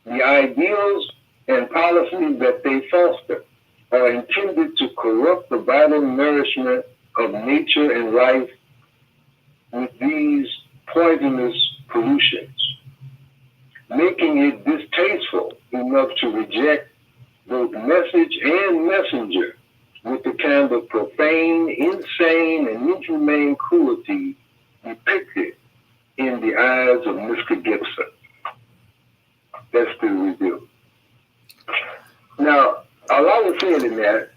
The ideals and policies that they foster are intended to corrupt the vital nourishment of nature and life with these poisonous pollutions, making it distasteful enough to reject both message and messenger with the kind of profane, insane, and inhumane cruelty depicted in the eyes of Mr. Gibson. That's the review. Now, a lot was said in that,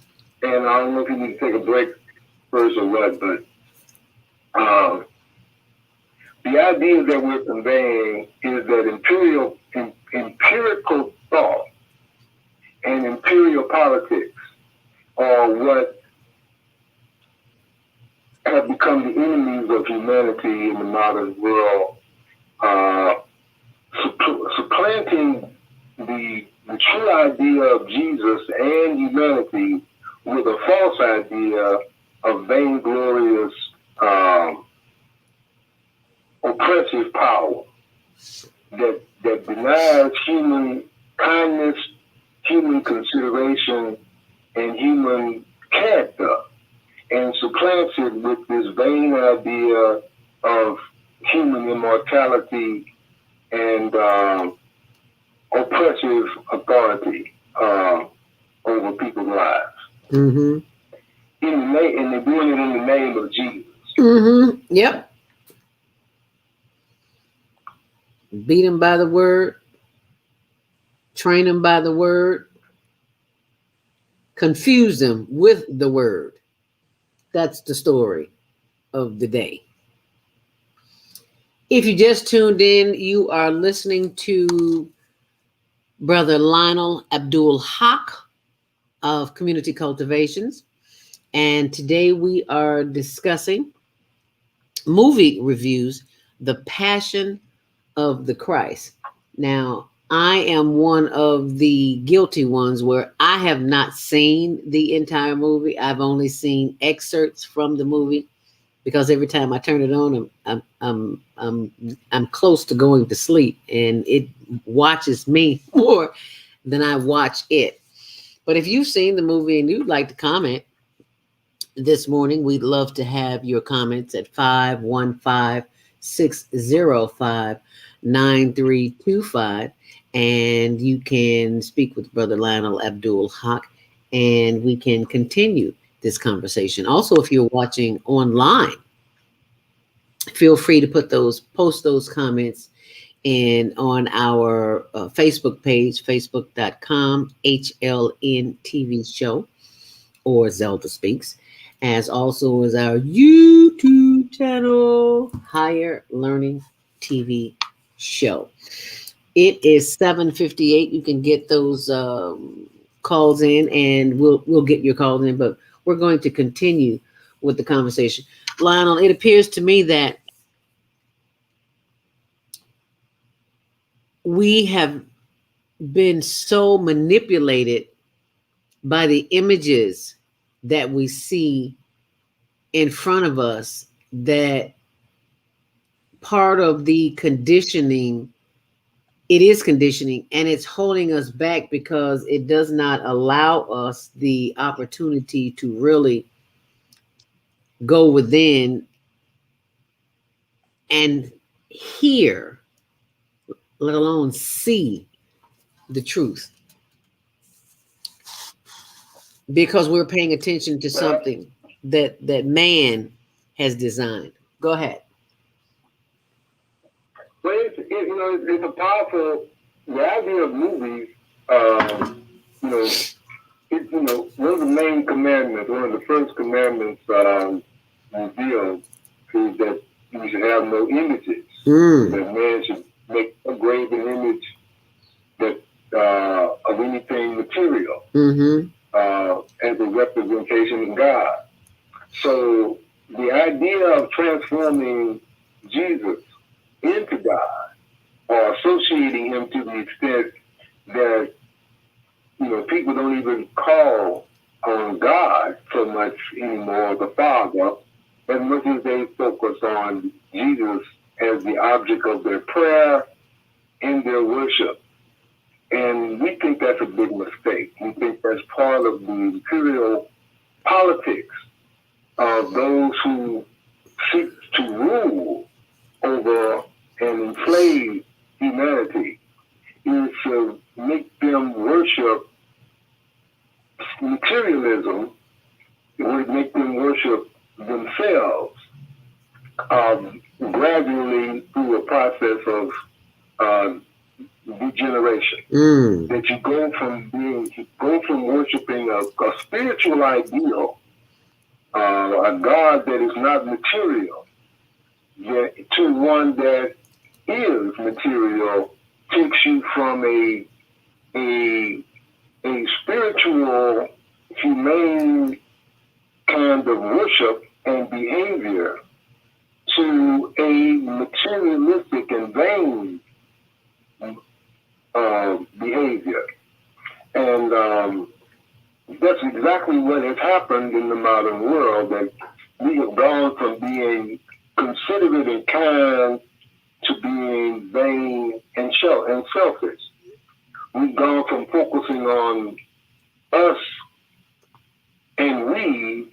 and I don't know if you need to take a break first or what, but the idea that we're conveying is that empirical thought and imperial politics are what have become the enemies of humanity in the modern world, supplanting the true idea of Jesus and humanity with a false idea of vainglorious, oppressive power that denies human kindness, human consideration, and human character, and supplants it with this vain idea of human immortality and oppressive authority over people's lives. Mm-hmm. And they're doing it in the name of Jesus. Mm-hmm. Yep. Beat them by the word, train them by the word, confuse them with the word. That's the story of the day. If you just tuned in, you are listening to Brother Lionel Abdul Haaque of Community Cultivations. And today we are discussing movie reviews, The Passion of the Christ. Now, I am one of the guilty ones where I have not seen the entire movie. I've only seen excerpts from the movie because every time I turn it on, I'm close to going to sleep, and it watches me more than I watch it. But if you've seen the movie and you'd like to comment this morning, we'd love to have your comments at 515-605-9325. And you can speak with Brother Lionel Abdul Haaque, and we can continue this conversation. Also, if you're watching online, feel free to post those comments in on our Facebook page, facebook.com, HLN TV show, or Zelda Speaks, as also as our YouTube channel, Higher Learning TV Show. It is 7:58. You can get those calls in, and we'll get your calls in. But we're going to continue with the conversation. Lionel, it appears to me that we have been so manipulated by the images that we see in front of us that part of the conditioning, it is conditioning, and it's holding us back because it does not allow us the opportunity to really go within and hear, let alone see the truth, because we're paying attention to something that man has designed. Go ahead. Well, it's a powerful. The idea of movies, you know, one of the main commandments, one of the first commandments revealed is that you should have no images. That man should make a graven image that of anything material as a representation of God. So the idea of transforming Jesus into God or associating him to the extent that people don't even call on God so much anymore, the Father, as much as they focus on Jesus as the object of their prayer and their worship. And we think that's a big mistake. We think that's part of the imperial politics of those who seek to rule over and enslave humanity, is to make them worship materialism. It would make them worship themselves gradually through a process of degeneration. That you go from worshiping a spiritual ideal, a God that is not material, to one that is material. Takes you from a spiritual, humane kind of worship and behavior to a materialistic and vain behavior. And that's exactly what has happened in the modern world, that we have gone from being considerate and kind to being vain and selfish. We've gone from focusing on us and we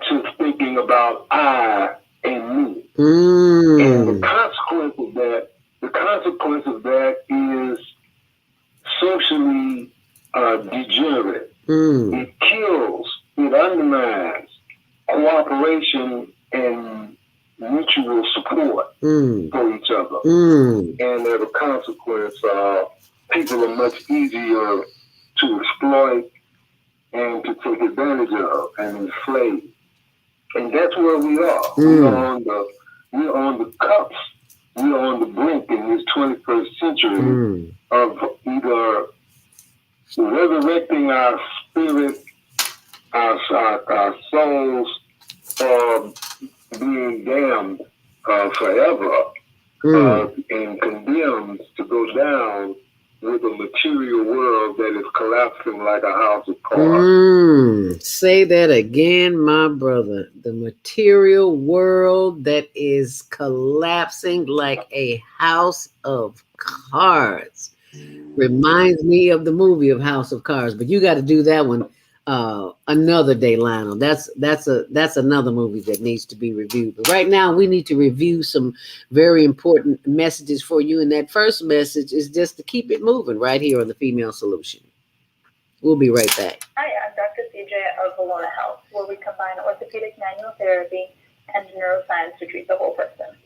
to thinking about I and me. And the consequence of that is socially degenerate. It kills, it undermines cooperation and mutual support for each other. And as a consequence, people are much easier to exploit and to take advantage of and enslave. And that's where we are. We're on the cups. We're on the brink in this 21st century of either resurrecting our spirit, our souls, or being damned forever and condemned to go down with a material world that is collapsing like a house of cards. Say that again, my brother. The material world that is collapsing like a house of cards. Reminds me of the movie of House of Cards, but you got to do that one another day, Lionel. That's another movie that needs to be reviewed. But right now, we need to review some very important messages for you. And that first message is just to keep it moving right here on the Female Solution. We'll be right back. Hi, I'm Dr. CJ of Valona Health, where we combine orthopedic manual therapy and neuroscience to treat the whole person.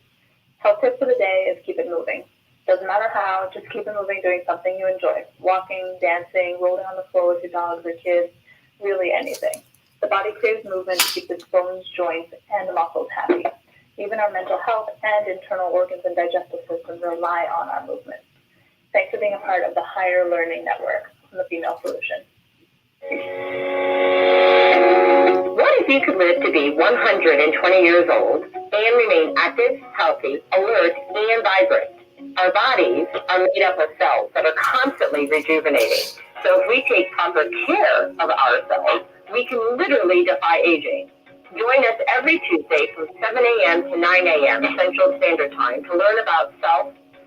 Health tip for the day is keep it moving. Doesn't matter how, just keep it moving doing something you enjoy. Walking, dancing, rolling on the floor with your dogs or kids, really anything. The body craves movement to keep its bones, joints, and muscles happy. Even our mental health and internal organs and digestive systems rely on our movement. Thanks for being a part of the Higher Learning Network on the Female Solution. What if you could live to be 120 years old and remain active, healthy, alert, and vibrant? Our bodies are made up of cells that are constantly rejuvenating. So if we take proper care of ourselves, we can literally defy aging. Join us every Tuesday from 7 a.m. to 9 a.m. Central Standard Time to learn about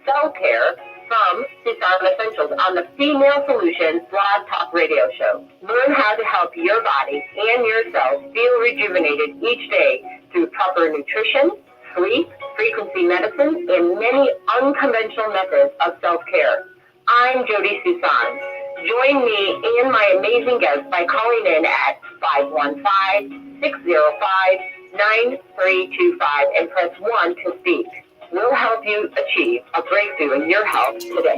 self-care from Susan Essentials on the Female Solutions Blog Talk Radio Show. Learn how to help your body and your cells feel rejuvenated each day through proper nutrition, sleep, frequency medicine, and many unconventional methods of self-care. I'm Jody Susan. Join me and my amazing guests by calling in at 515-605-9325 and press 1 to speak. We'll help you achieve a breakthrough in your health today.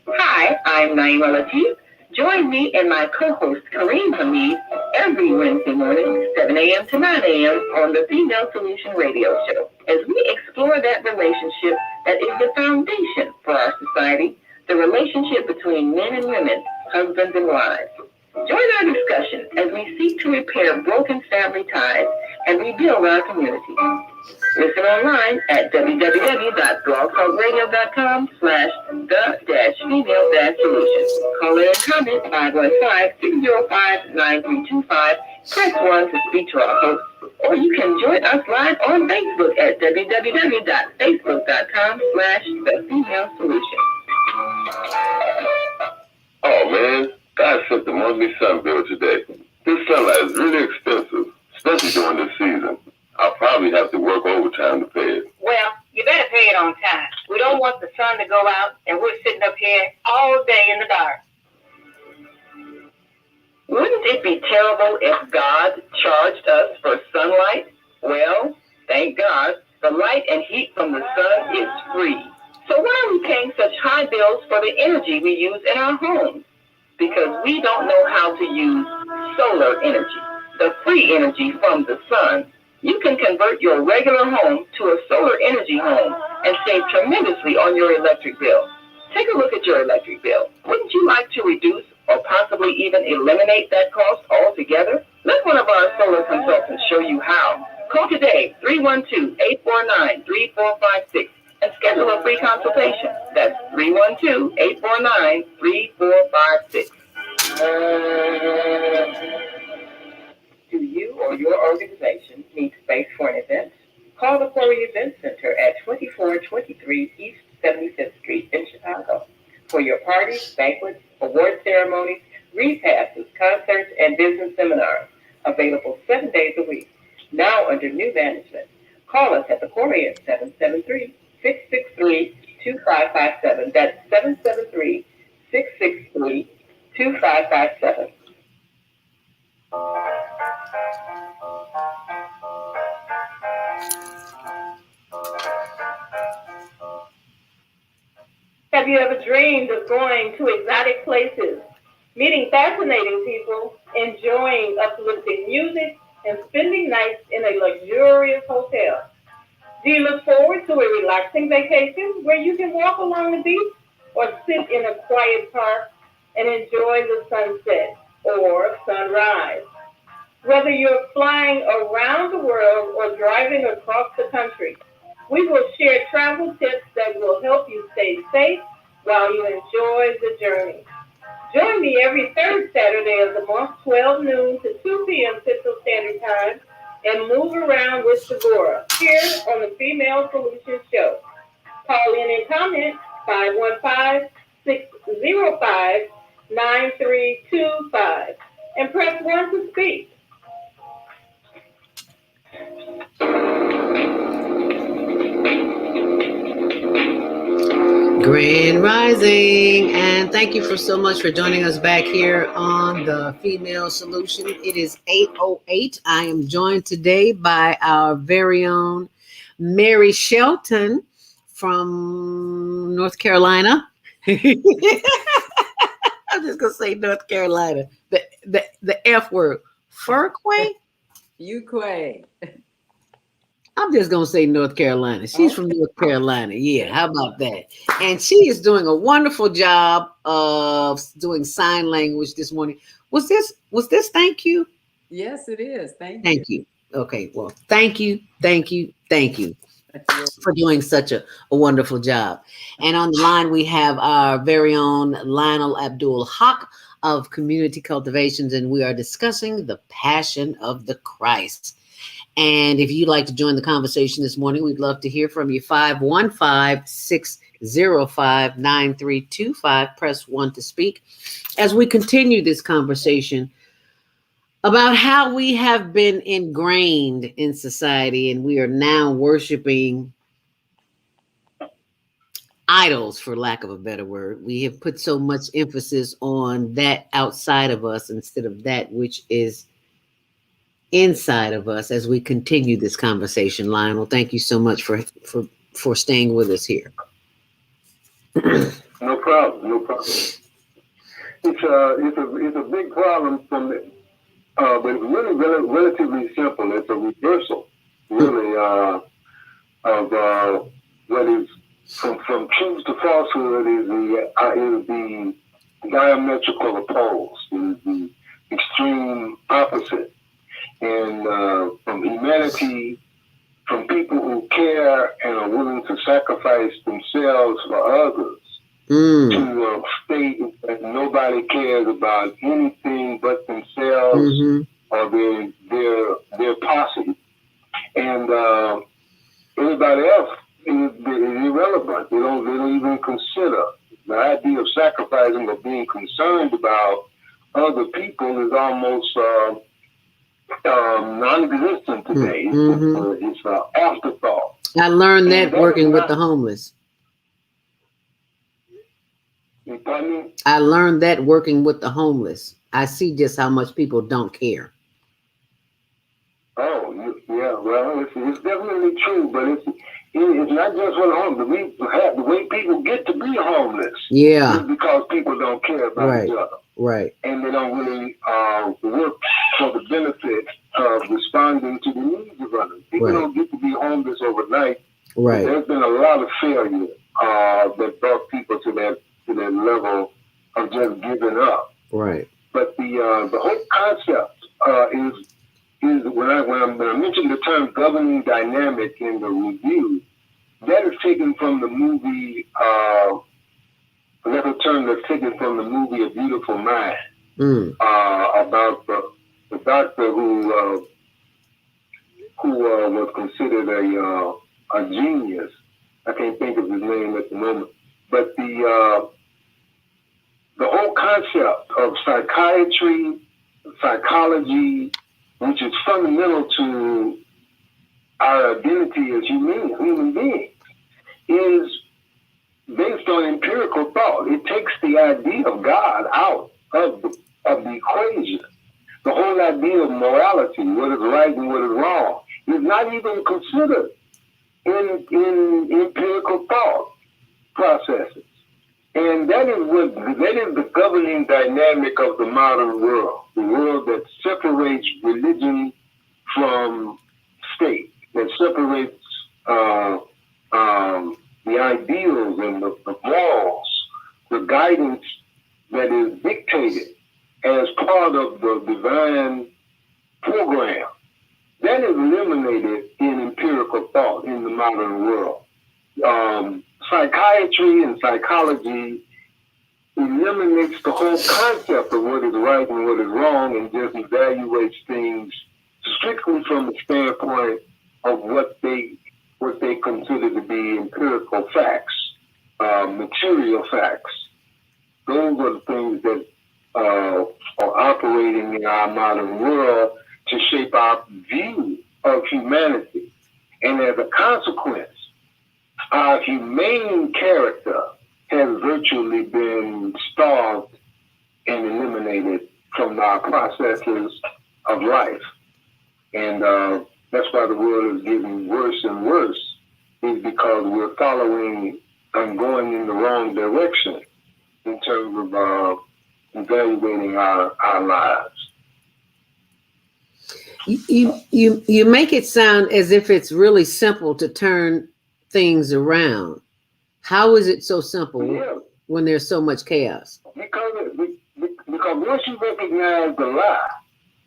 Hi, I'm Naima Latif. Join me and my co-host Kareem Hamid every Wednesday morning, 7 a.m. to 9 a.m. on the Female Solution Radio Show, as we explore that relationship that is the foundation for our society, the relationship between men and women, husbands and wives. Join our discussion as we seek to repair broken family ties and rebuild our community. Listen online at www.blogtalkradio.com/the-female-solution. Call in and comment 515-605-9325. Press 1 to speak to our host, or you can join us live on Facebook at www.facebook.com/the-female-solution. Oh man, God sent the monthly sun bill today. This sunlight is really expensive, especially during this season. I'll probably have to work overtime to pay it. Well, you better pay it on time. We don't want the sun to go out and we're sitting up here all day in the dark. Wouldn't it be terrible if God charged us for sunlight? Well, thank God, the light and heat from the sun is free. So why are we paying such high bills for the energy we use in our homes? Because we don't know how to use solar energy, the free energy from the sun. You can convert your regular home to a solar energy home and save tremendously on your electric bill. Take a look at your electric bill. Wouldn't you like to reduce or possibly even eliminate that cost altogether? Let one of our solar consultants show you how. Call today, 312-849-3456, and schedule a free consultation. That's 312-849-3456. Do you or your organization need space for an event? Call the Quarry Event Center at 2423 East 75th Street in Chicago for your parties, banquets, award ceremonies, repasses, concerts, and business seminars. Available 7 days a week. Now under new management. Call us at the Quarry at 773-663-2557. That's 773-663-2557. Have you ever dreamed of going to exotic places, meeting fascinating people, enjoying uplifting music, and spending nights in a luxurious hotel? Do you look forward to a relaxing vacation where you can walk along the beach or sit in a quiet park and enjoy the sunset or sunrise? Whether you're flying around the world or driving across the country, we will share travel tips that will help you stay safe while you enjoy the journey. Join me every third Saturday of the month, 12 noon to 2 p.m. Central Standard Time, and move around with Deborah here on the Female Solution Show. Call in and comment 515-605-9325 and press 1 to speak. Grand Rising, and thank you for so much for joining us back here on the Female Solution. It is 8:08. I am joined today by our very own Mary Shelton from North Carolina. I'm just gonna say North Carolina. The F word. Furquay? Haaque. I'm just gonna say North Carolina. She's from North Carolina. Yeah, how about that? And she is doing a wonderful job of doing sign language this morning. Was this thank you? Yes, it is. Thank you. Thank you. Okay, well, thank you That's your for doing such a wonderful job. And on the line we have our very own Lionel Abdul Haaque of Community Cultivations, and we are discussing the Passion of the Christ. And if you'd like to join the conversation this morning, we'd love to hear from you. 515-605-9325. Press 1 to speak. As we continue this conversation about how we have been ingrained in society and we are now worshiping idols, for lack of a better word. We have put so much emphasis on that outside of us instead of that which is inside of us as we continue this conversation. Lionel, thank you so much for staying with us here. No problem. No problem. It's a big problem but it's really relatively simple. It's a reversal, really, of what is from truth to falsehood is the diametrical opposed, is the extreme opposite. And from humanity, from people who care and are willing to sacrifice themselves for others, to a state that nobody cares about anything but themselves or their posse, and everybody else is irrelevant. They don't even consider the idea of sacrificing or being concerned about other people is almost non-existent today. It's an afterthought. I learned that working with the homeless. I learned that working with the homeless. I see just how much people don't care. Oh, yeah. Well, it's definitely true, but it's not just for the homeless. The way people get to be homeless is because people don't care about each other. Right. And they don't really work for the benefit of responding to the needs of others. People don't get to be homeless overnight. Right. There's been a lot of failure that brought people to that level of just giving up. Right. But the whole concept is when I mentioned the term governing dynamic in the review, that is taken from the movie. Another term that's taken from the movie A Beautiful Mind, about the doctor who was considered a genius. I can't think of his name at the moment, but the whole concept of psychology, which is fundamental to our identity as human beings, is based on empirical thought. It takes the idea of God out of the equation. The whole idea of morality, what is right and what is wrong, is not even considered in empirical thought processes. And that is the governing dynamic of the modern world, the world that separates religion from state, that separates the ideals and the morals, the guidance that is dictated as part of the divine program. That is eliminated in empirical thought in the modern world. Psychiatry and psychology eliminates the whole concept of what is right and what is wrong and just evaluates things strictly from the standpoint of what they consider to be empirical facts, material facts. Those are the things that are operating in our modern world to shape our view of humanity. And as a consequence, our humane character has virtually been starved and eliminated from our processes of life. And that's why the world is getting worse and worse, is because we're following and going in the wrong direction in terms of evaluating our lives. You make it sound as if it's really simple to turn things around. How is it so simple Yeah, when there's so much chaos? because once you recognize the lie,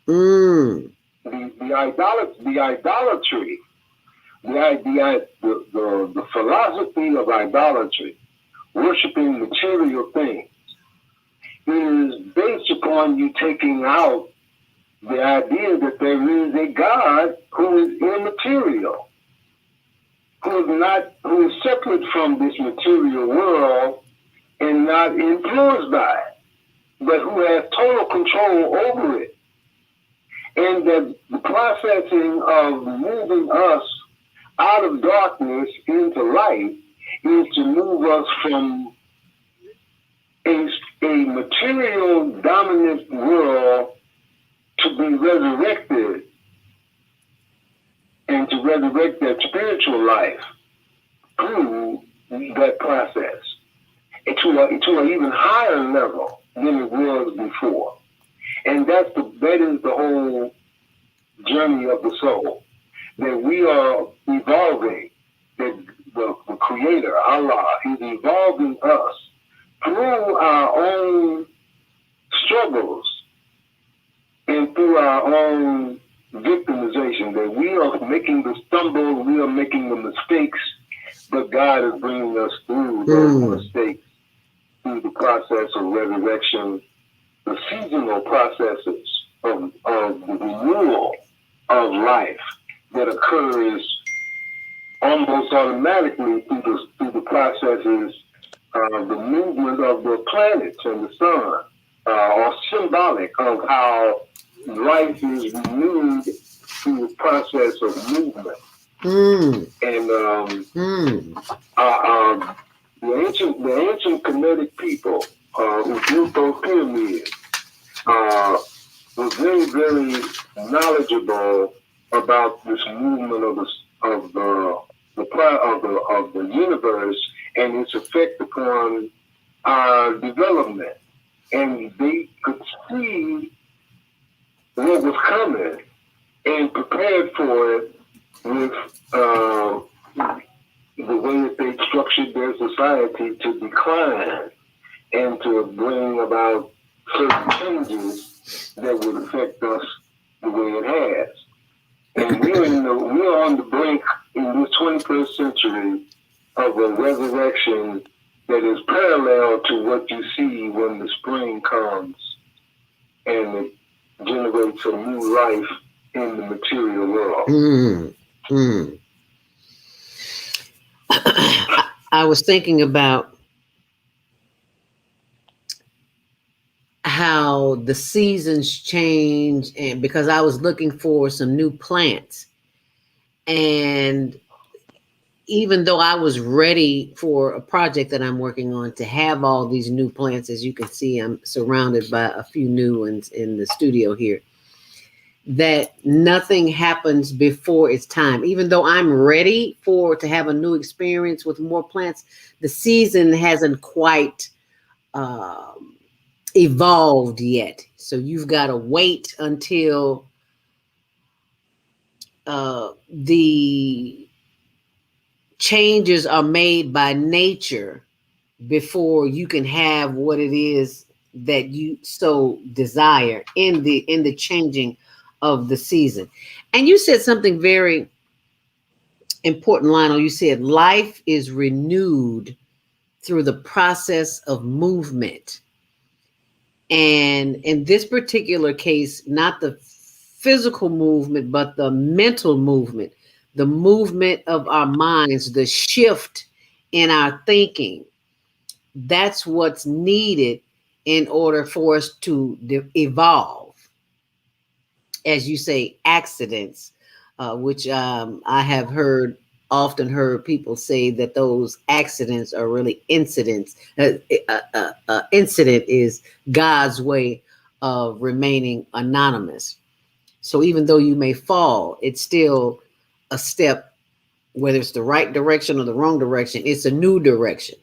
Mm. the idolatry, the philosophy of idolatry, worshiping material things, is based upon you taking out the idea that there is a God who is immaterial, who is separate from this material world and not influenced by it, but who has total control over it. And that the processing of moving us out of darkness into light is to move us from a material dominant world to be resurrected and to resurrect that spiritual life through that process to an even higher level than it was before. And that is the whole journey of the soul, that we are evolving, that the Creator, Allah, is evolving us through our own struggles and through our own victimization, that we are making the stumble, we are making the mistakes, but God is bringing us through those mistakes through the process of resurrection, the seasonal processes of the renewal of life that occurs almost automatically through the processes of the movement of the planets and the sun, are symbolic of how life is renewed through the process of movement. And the ancient Kemetic people who built those pyramids were very, very knowledgeable about this movement of the universe and its effect upon our development. And they could see what was coming and prepared for it with the way that they structured their society to decline and to bring about certain changes that would affect us the way it has. And we're on the brink in this 21st century of a resurrection that is parallel to what you see when the spring comes and it generates a new life in the material world. I was thinking about how the seasons change, and because I was looking for some new plants, and even though I was ready for a project that I'm working on to have all these new plants, as you can see, I'm surrounded by a few new ones in the studio here, that nothing happens before it's time. Even though I'm ready to have a new experience with more plants, the season hasn't quite evolved yet. So you've got to wait until the changes are made by nature before you can have what it is that you so desire in the changing of the season. And you said something very important, Lionel. You said life is renewed through the process of movement. And in this particular case, not the physical movement, but the mental movement, the movement of our minds, the shift in our thinking. That's what's needed in order for us to evolve. As you say, accidents, which I have often heard people say that those accidents are really incidents. Incident is God's way of remaining anonymous. So even though you may fall, it's still a step, whether it's the right direction or the wrong direction, it's a new direction.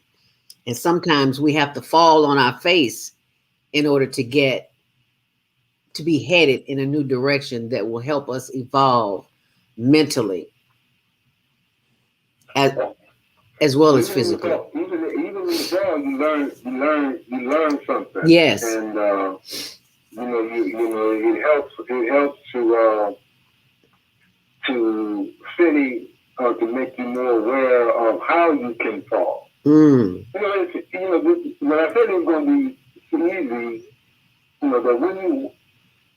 And sometimes we have to fall on our face in order to get to be headed in a new direction that will help us evolve mentally as well as physically. Even in the job, you learn something. Yes. And it helps to steady to make you more aware of how you can fall. Mm. When I said it's going to be easy, but when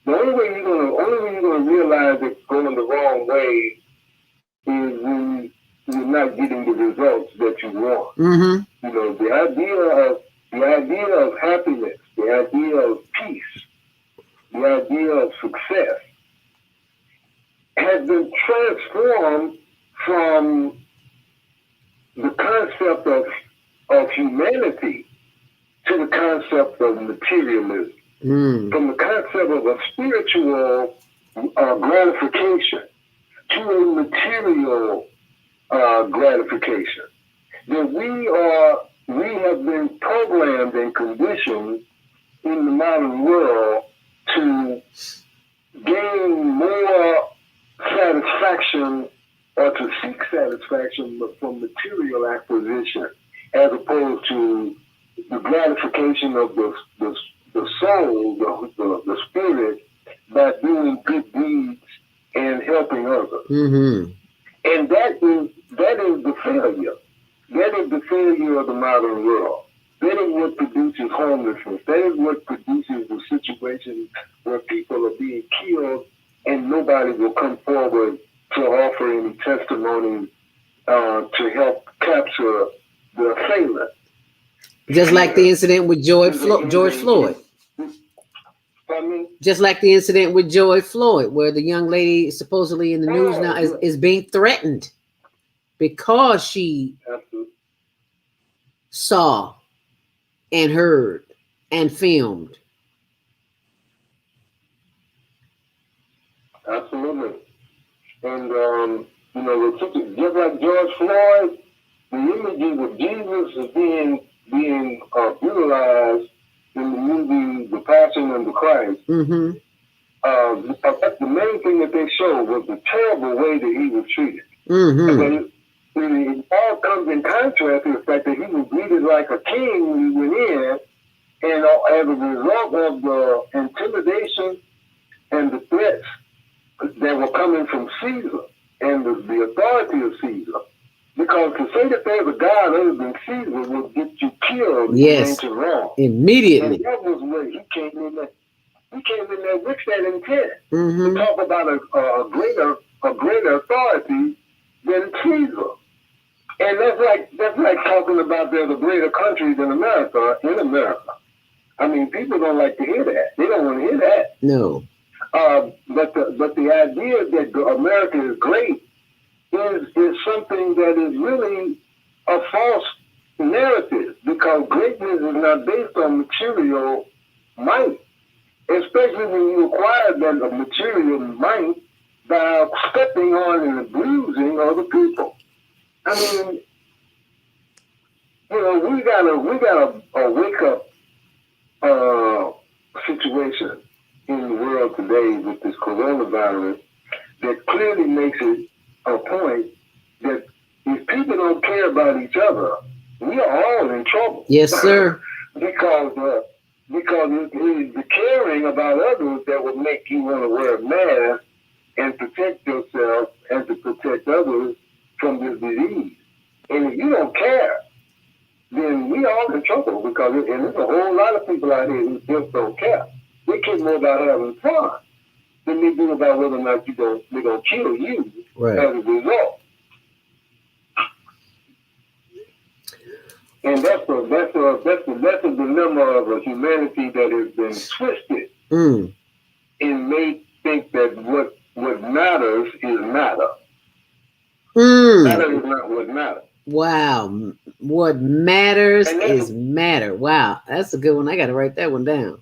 the only way you're gonna realize it's going the wrong way is when you're not getting the results that you want. Mm-hmm. The idea of happiness, the idea of peace, the idea of success has been transformed from the concept of humanity to the concept of materialism. From the concept of a spiritual gratification to a material gratification. That we have been programmed and conditioned in the modern world to gain more satisfaction or to seek satisfaction from material acquisition as opposed to the gratification of the soul, the spirit, by doing good deeds and helping others. Mm-hmm. And that is the failure. That is the failure of the modern world. That is what produces homelessness. That is what produces the situation where people are being killed and nobody will come forward to offer any testimony to help capture the assailant. Just like the incident with George Floyd. Just like the incident with George Floyd, where the young lady supposedly in the news now is being threatened because she saw and heard and filmed. Absolutely. And, just like George Floyd, the images of Jesus is being utilized in the movie The Passion of the Christ. Mm-hmm. The main thing that they showed was the terrible way that he was treated. Mm-hmm. It all comes in contrast to the fact that he was greeted like a king when he went in, and as a result of the intimidation and the threats that were coming from Caesar and the authority of Caesar. Because to say that there's a God other than Caesar would get you killed in ancient Rome. Immediately. And that was where he came in there. He came in there with that intent to talk about a greater authority than Caesar. And that's like talking about there's a greater country than America in America. I mean, people don't like to hear that. They don't want to hear that. No. But the idea that America is great is something that is really a false narrative, because greatness is not based on material might, especially when you acquire that material might by stepping on and abusing other people. I mean, we got a wake up situation in the world today with this coronavirus that clearly makes it a point that if people don't care about each other, we are all in trouble. Yes, sir. because it's the caring about others that will make you want to wear a mask and protect yourself and to protect others from this disease. And if you don't care, then we are all in trouble, because there's a whole lot of people out here who just don't care. They care more about having fun than they do about whether or not they're gonna kill you as a result. And that's the dilemma of a humanity that has been twisted and made think that what matters is matter. Matter is not what matters. Wow. What matters is matter. Wow. That's a good one. I got to write that one down.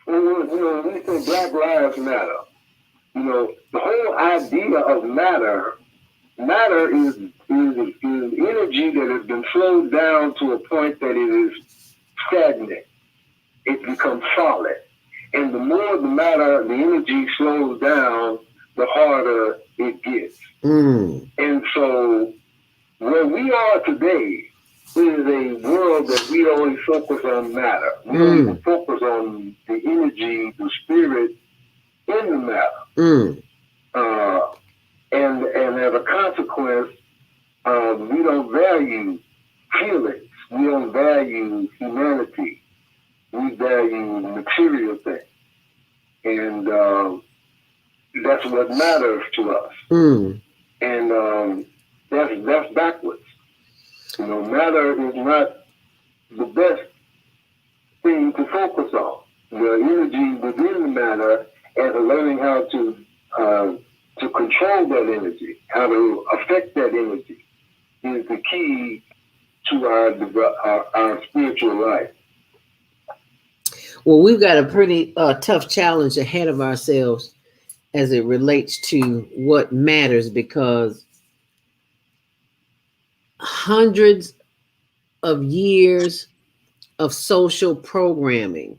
When we say Black Lives Matter, the whole idea of matter is energy that has been slowed down to a point that it is stagnant. it becomes solid. And the more the matter, the energy slows down, the harder it gets. And so where we are today is a world that we always focus on matter. We don't even focus on the energy, the spirit in the matter. And as a consequence, we don't value feelings. We don't value humanity. We value material things. And that's what matters to us. And that's backwards. You know, matter is not the best thing to focus on. The energy within the matter and learning how to control that energy, how to affect that energy, is the key to our spiritual life. Well, we've got a pretty tough challenge ahead of ourselves as it relates to what matters, because hundreds of years of social programming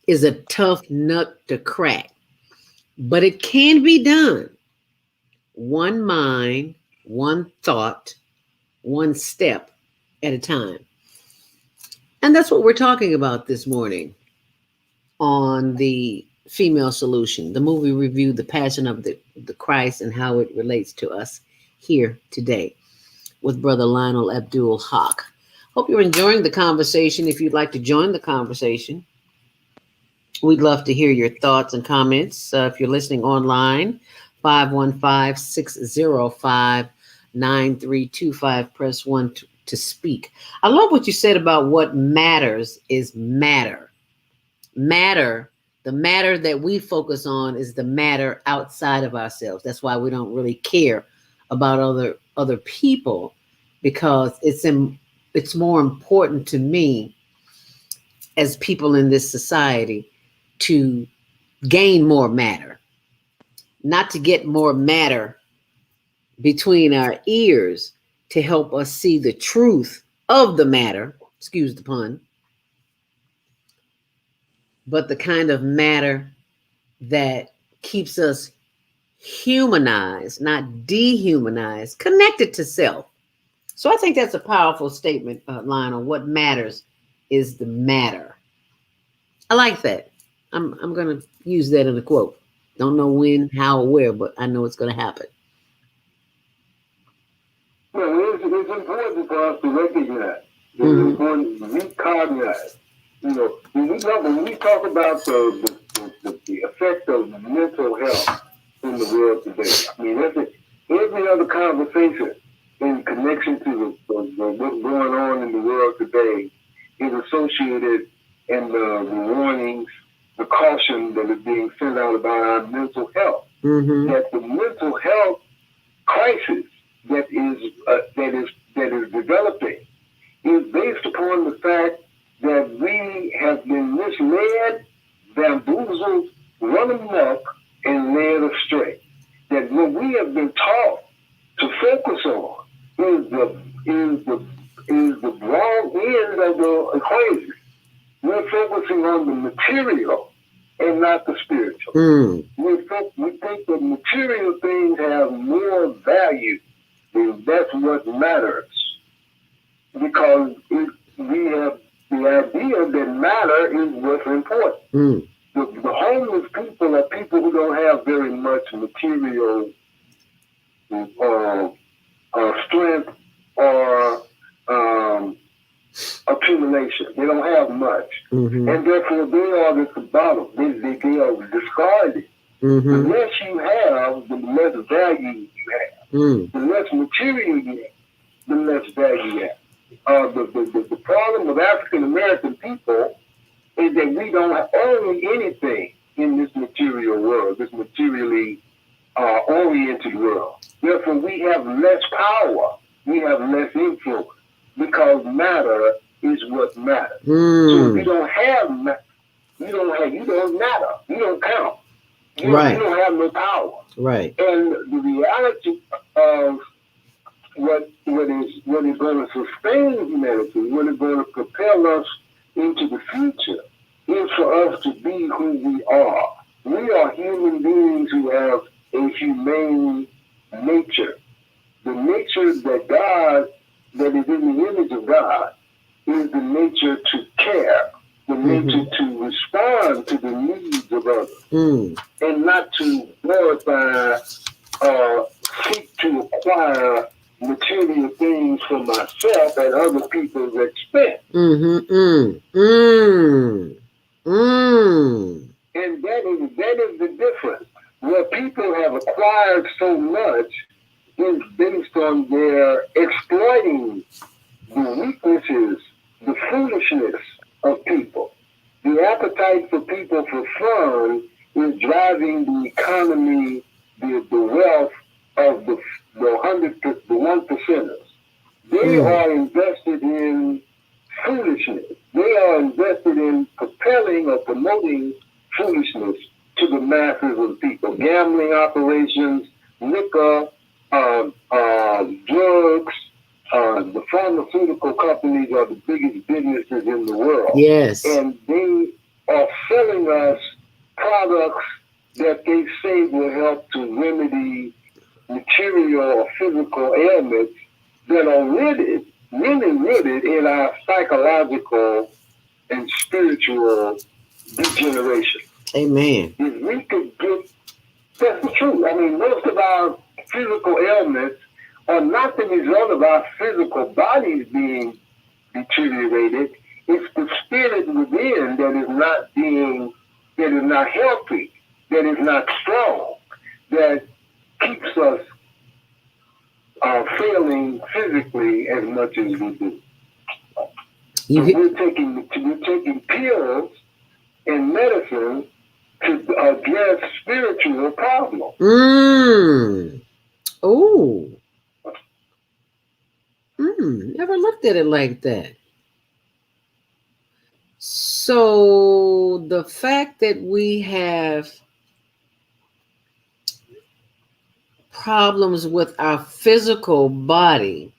is a tough nut to crack, but it can be done. One mind, one thought, one step at a time. And that's what we're talking about this morning on the Female Solution, the movie review, The Passion of the Christ, and how it relates to us here today with Brother Lionel Abdul Haaque. Hope you're enjoying the conversation. If you'd like to join the conversation, we'd love to hear your thoughts and comments. If you're listening online, 515-605-9325, press 1 to speak. I love what you said about what matters is matter. Matter, the matter that we focus on is the matter outside of ourselves. That's why we don't really care about other people, because it's more important to me as people in this society to gain more matter, not to get more matter between our ears to help us see the truth of the matter, excuse the pun, but the kind of matter that keeps us humanized, not dehumanized, connected to self. So I think that's a powerful statement, Lionel. What matters is the matter. I like that. I'm going to use that in a quote. Don't know when, how, or where, but I know it's going to happen. Well, it's important for us to recognize. It's important to recognize. You know, when we talk about the effect of mental health in the world today, I mean, every other conversation in connection to what's going on in the world today is associated in the warnings, the caution that is being sent out about our mental health. That the mental health crisis that is developing is based upon the fact that we have been misled, bamboozled, run amok, and led astray. That what we have been taught to focus on is the wrong end of the equation. We're focusing on the material and not the spiritual. We think that material things have more value, and that's what matters. Because we have the idea that matter is what's important. The homeless people are people who don't have very much material strength or accumulation. They don't have much. And therefore they are at the bottom. They are discarded. The less you have, the less value you have. The less material you have, the less value you have. The problem with African American people is that we don't own anything in this material world, this materially oriented world. Therefore, we have less power, we have less influence, because matter is what matters. So if you don't have you don't matter, you don't count. You don't have no power. Right. And the reality of what is going to sustain humanity, what is going to propel us into the future is for us to be who we are. We are human beings who have a humane nature. The nature that God, that is in the image of God, is the nature to care, the nature to respond to the needs of others, and not to glorify or seek to acquire material things for myself at other people's expense. And that is the difference. Where people have acquired so much is based on their exploiting the weaknesses, the foolishness of people. The appetite for people for fun is driving the economy, the wealth of the 1 percenters. They are invested in foolishness. They are invested in propelling or promoting foolishness to the masses of people. Gambling operations, liquor, drugs. The pharmaceutical companies are the biggest businesses in the world. Yes. And they are selling us products that they say will help to remedy material or physical ailments that are really rooted in our psychological and spiritual degeneration. Amen. If we could get, that's the truth. I mean, most of our physical ailments are not the result of our physical bodies being deteriorated. It's the spirit within that is not healthy, that is not strong, that keeps us failing physically as much as we do. We're taking pills and medicine to address spiritual problems. Oh. Never looked at it like that. So the fact that we have problems with our physical body,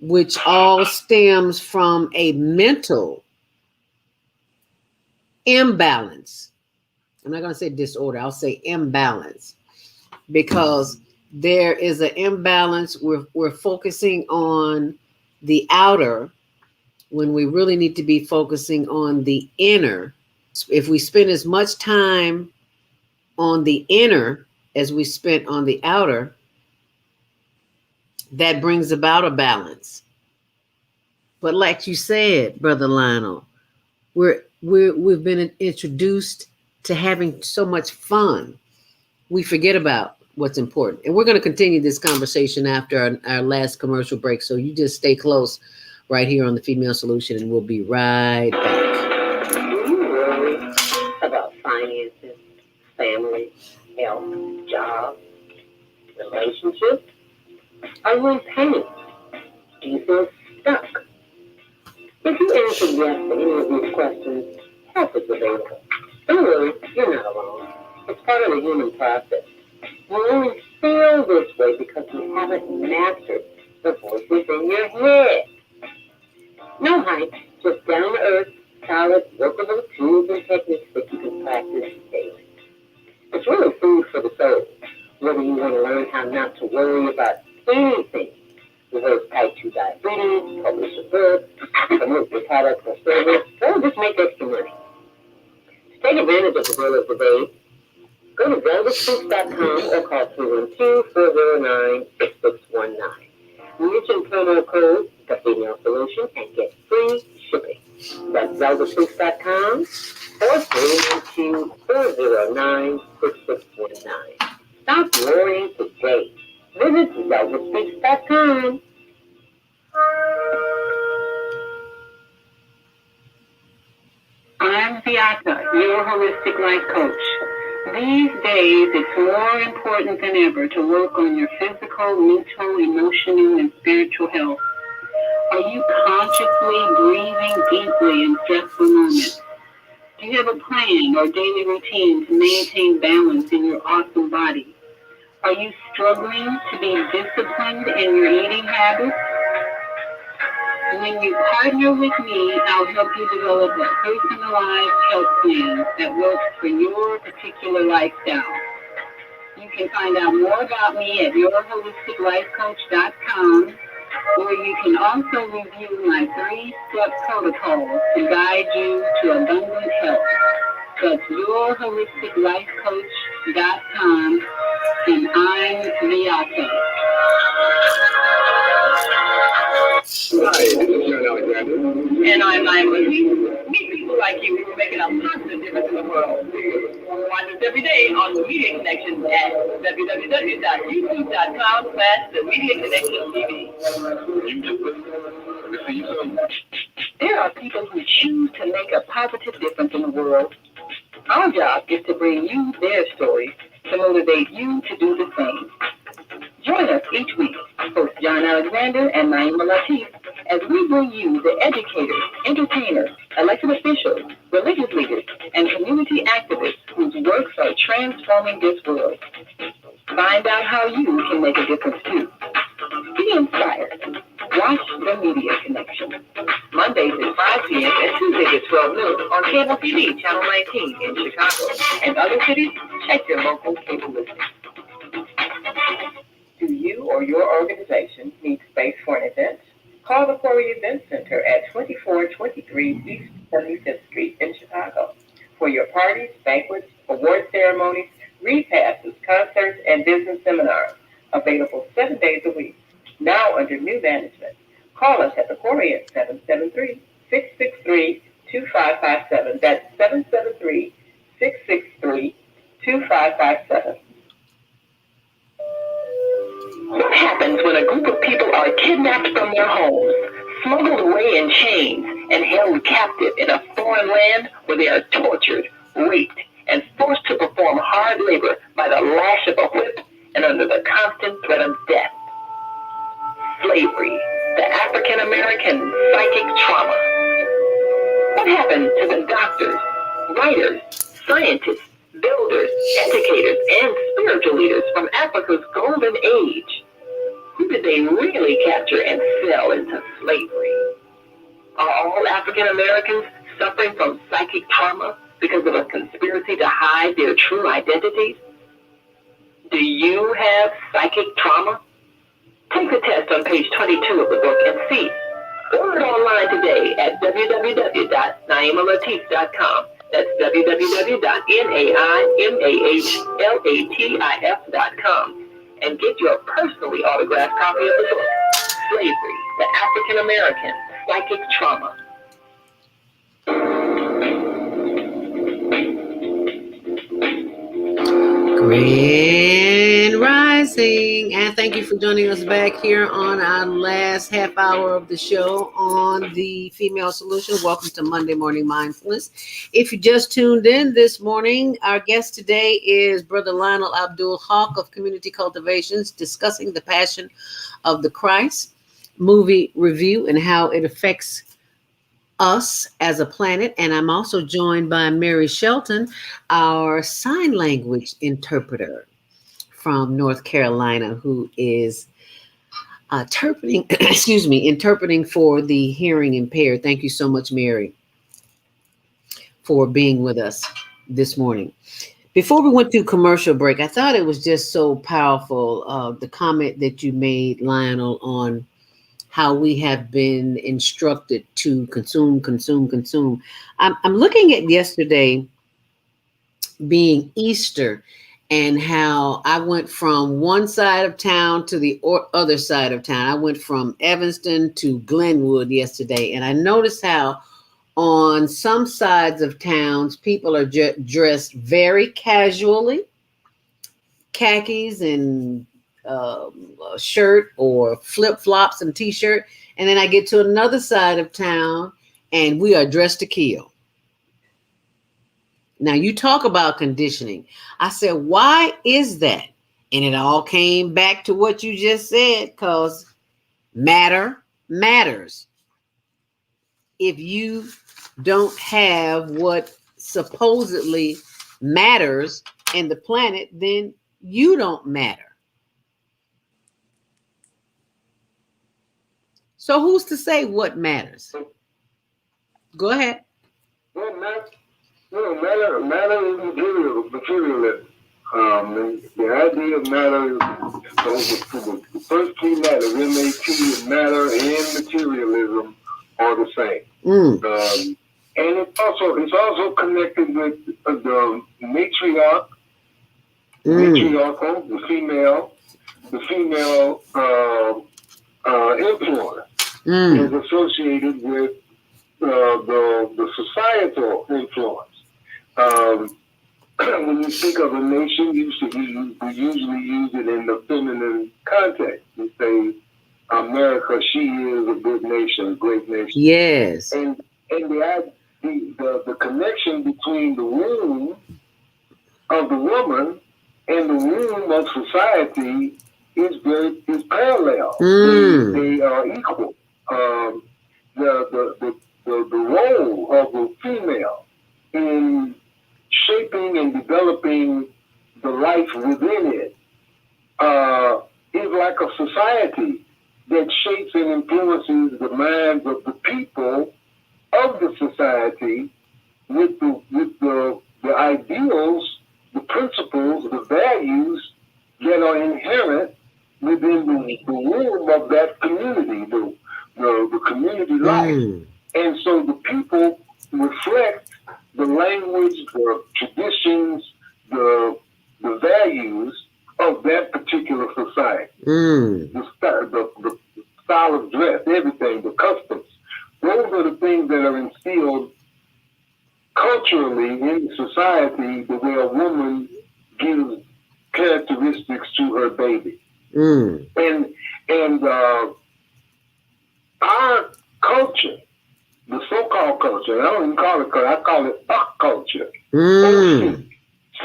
which all stems from a mental imbalance. I'm not going to say disorder, I'll say imbalance, because there is an imbalance. We're focusing on the outer when we really need to be focusing on the inner. If we spend as much time on the inner as we spent on the outer, that brings about a balance. But like you said, Brother Lionel, we've been introduced to having so much fun. We forget about what's important. And we're going to continue this conversation after our last commercial break. So you just stay close right here on the Female Solution, and we'll be right back. Do you worry about finances, family, health, job, relationships? Are you in pain? Do you feel stuck? If you answer yes to any of these questions, help is available. Don't worry, you're not alone. It's part of the human process. You only feel this way because you haven't mastered the voices in your head. No hype, just down-to-earth, solid, workable tools and techniques that you can practice daily. It's really food for the soul, whether you want to learn how not to worry about anything, reverse type 2 diabetes, publish a book, promote your product or service, or just make extra money. To take advantage of the deal of the day, go to velvetfruits.com or call 312-409-6619. Mention promo code The Female Solution and get free shipping. That's velvetfruits.com or 312-409-6619. Stop worrying today. Visit velvetfruits.com. I'm Haaque, your holistic life coach. These days, it's more important than ever to work on your physical, mental, emotional, and spiritual health. Are you consciously breathing deeply in stressful moments? Do you have a plan or daily routine to maintain balance in your awesome body? Are you struggling to be disciplined in your eating habits? When you partner with me, I'll help you develop a personalized health plan that works for your particular lifestyle. You can find out more about me at yourholisticlifecoach.com, where you can also review my 3-step protocol to guide you to abundant health. That's yourholisticlifecoach.com, and I'm Haaque. Hi, this is John Alexander. And I'm Lionel. Meet people like you who are making a positive difference in the world. Find us every day on The Media Connection at www.youtube.com/TheMediaConnectionTV. You just listen. Let me see you soon. There are people who choose to make a positive difference in the world. Our job is to bring you their stories to motivate you to do the same. Join us each week, host John Alexander and Naima Latif, as we bring you the educators, entertainers, elected officials, religious leaders, and community activists whose works are transforming this world. Find out how you can make a difference too. Be inspired. Watch The Media Connection. Mondays at 5 p.m. and Tuesdays at 12 noon on Cable TV, Channel 19 in Chicago. And other cities, check your local cable listing. Do you or your organization need space for an event? Call the Quarry Event Center at 2423 East 75th Street in Chicago for your parties, banquets, award ceremonies, repasses, concerts, and business seminars. Available 7 days a week. Now under new management. Call us at the Quarry at 773-663-2557. That's 773-663-2557. What happens when a group of people are kidnapped from their homes, smuggled away in chains, and held captive in a foreign land where they are tortured, raped, and forced to perform hard labor by the lash of a whip and under the constant threat of death? Slavery, the African American psychic trauma. What happened to the doctors, writers, scientists, builders, educators, and spiritual leaders from Africa's golden age? Who did they really capture and sell into slavery? Are all African Americans suffering from psychic trauma because of a conspiracy to hide their true identities? Do you have psychic trauma? Take the test on page 22 of the book and see. Order it online today at www.naimalatif.com. That's www.naimalatif.com. And get your personally autographed copy of the book, Slavery, the African American Psychic Trauma. Grand Rising, and thank you for joining us back here on our last half hour of the show on the Female Solution. Welcome to Monday Morning Mindfulness. If you just tuned in this morning, our guest today is Brother Lionel Abdul Haaque of Community Cultivations, discussing the Passion of the Christ movie review and how it affects us as a planet. And I'm also joined by Mary Shelton, our sign language interpreter from North Carolina, who is interpreting for the hearing impaired. Thank you so much, Mary, for being with us this morning. Before we went to commercial break, I thought it was just so powerful, the comment that you made, Lionel, on how we have been instructed to consume. I'm looking at yesterday being Easter and how I went from one side of town to the other side of town. I went from Evanston to Glenwood yesterday, and I noticed how on some sides of towns, people are dressed very casually, khakis and a shirt or flip-flops and t-shirt. And then I get to another side of town and we are dressed to kill. Now you talk about conditioning. I said, why is that? And it all came back to what you just said, because matter matters. If you don't have what supposedly matters in the planet, then you don't matter. So who's to say what matters? Go ahead. Well, matter is materialism. And the idea of matter is the first two letters, M-A-T, matter and materialism are the same. And it's also connected with the matriarch, matriarchal, the female influence is associated with the societal influence. When you speak of a nation, we usually use it in the feminine context. We say, America, she is a good nation, a great nation. Yes. And the connection between the womb of the woman and the womb of society is parallel. They are equal. The role of the female in shaping and developing the life within it is like a society that shapes and influences the minds of the people of the society with the ideals, the principles, the values that are inherent within the womb of that community, the community life. And so the people reflect the language, the traditions, the values of that particular society. The style of dress, everything, the customs. Those are the things that are instilled culturally in society, the way a woman gives characteristics to her baby. And our culture, the so-called culture, I don't even call it culture, I call it culture.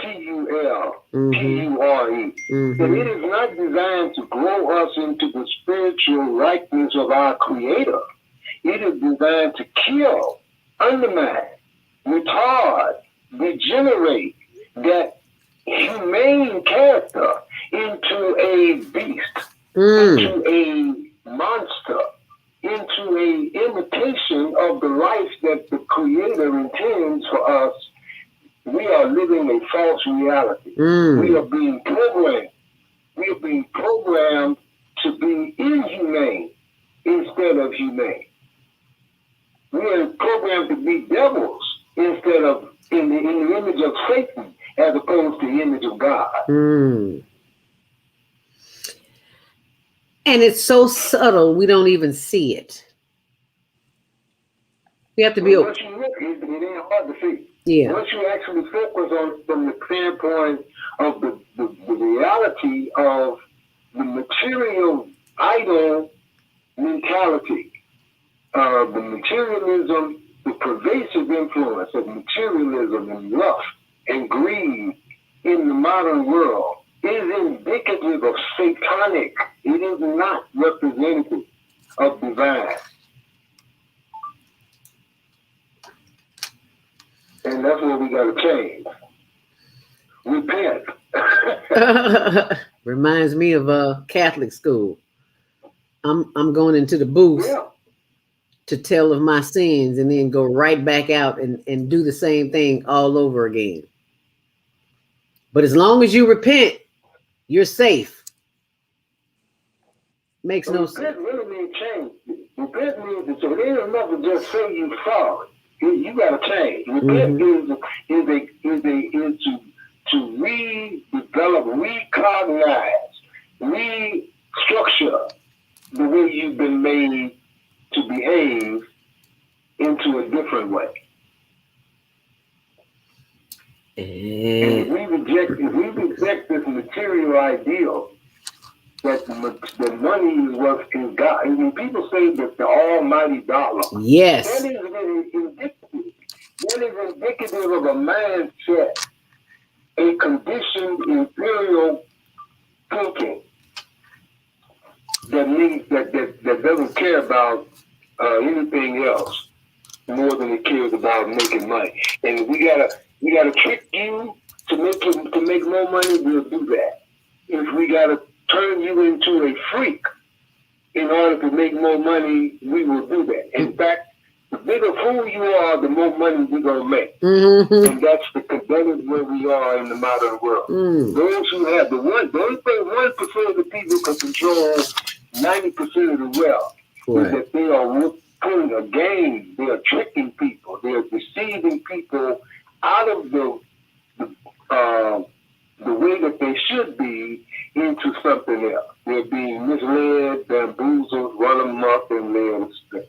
C-U-L-T-U-R-E. That it is not designed to grow us into the spiritual likeness of our Creator. It is designed to kill, undermine, retard, degenerate that humane character into a beast, into a monster, into a imitation of the life that the Creator intends for us. We are living a false reality. We are being programmed. We are being programmed to be inhumane instead of humane. We are programmed to be devils instead of in the image of Satan as opposed to the image of God. And it's so subtle, we don't even see it. We have to be. Once you look, it ain't hard to see. Yeah. Once you actually focus on from the standpoint of the reality of the material idol mentality, the materialism, the pervasive influence of materialism and lust and greed in the modern world is indicative of satanic. It is not representative of divine. And that's what we got to change. Repent. Reminds me of a Catholic school. I'm going into the booth to tell of my sins and then go right back out and do the same thing all over again. But as long as you repent, you're safe. Makes no sense. Repent really means change. Repent means so it ain't enough to just say you sorry. You got to change. Repent is to redevelop, recognize, restructure the way you've been made to behave into a different way. And if we reject this material ideal that the money is what is God. I mean, people say that the almighty dollar. Yes. That is indicative of a mindset, a conditioned imperial thinking that doesn't care about anything else more than it cares about making money. And we gotta trick you to make more money. We'll do that. If we gotta turn you into a freak in order to make more money, we will do that. In fact, the bigger fool you are, the more money we're going to make. Mm-hmm. And that's that is where we are in the modern world. Mm. Those who have the only thing 1% of the people can control 90% of the wealth is that they are playing a game. They are tricking people. They are deceiving people out of the way that they should be into something else. They're being misled, bamboozled, run amok, and led astray.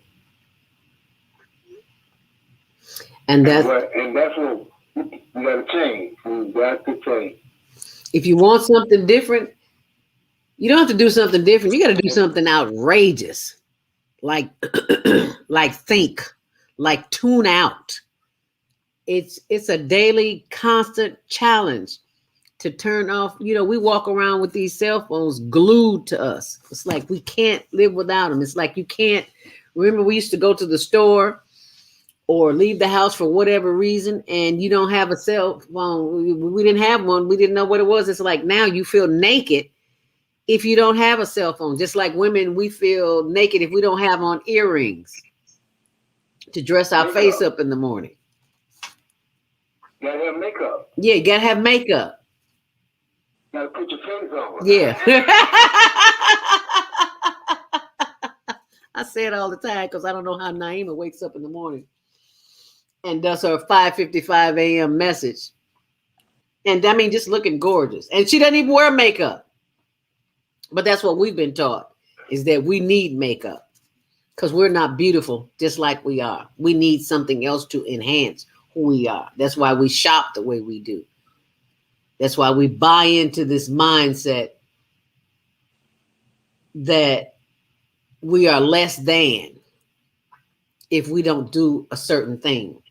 And that's what we got to change. We got to change. If you want something different, you don't have to do something different. You got to do something outrageous, like like think, like tune out. It's a daily, constant challenge to turn off. You know, we walk around with these cell phones glued to us. It's like we can't live without them. It's like you can't. Remember, we used to go to the store or leave the house for whatever reason, and you don't have a cell phone. We didn't have one. We didn't know what it was. It's like now you feel naked if you don't have a cell phone. Just like women, we feel naked if we don't have on earrings to dress our face up in the morning. You gotta have makeup. Yeah, you gotta have makeup. You gotta put your face on. Yeah. I say it all the time because I don't know how Naima wakes up in the morning and does her 5:55 a.m. message. And I mean, just looking gorgeous. And she doesn't even wear makeup. But that's what we've been taught, is that we need makeup because we're not beautiful just like we are. We need something else to enhance who we are. That's why we shop the way we do. That's why we buy into this mindset that we are less than if we don't do a certain thing.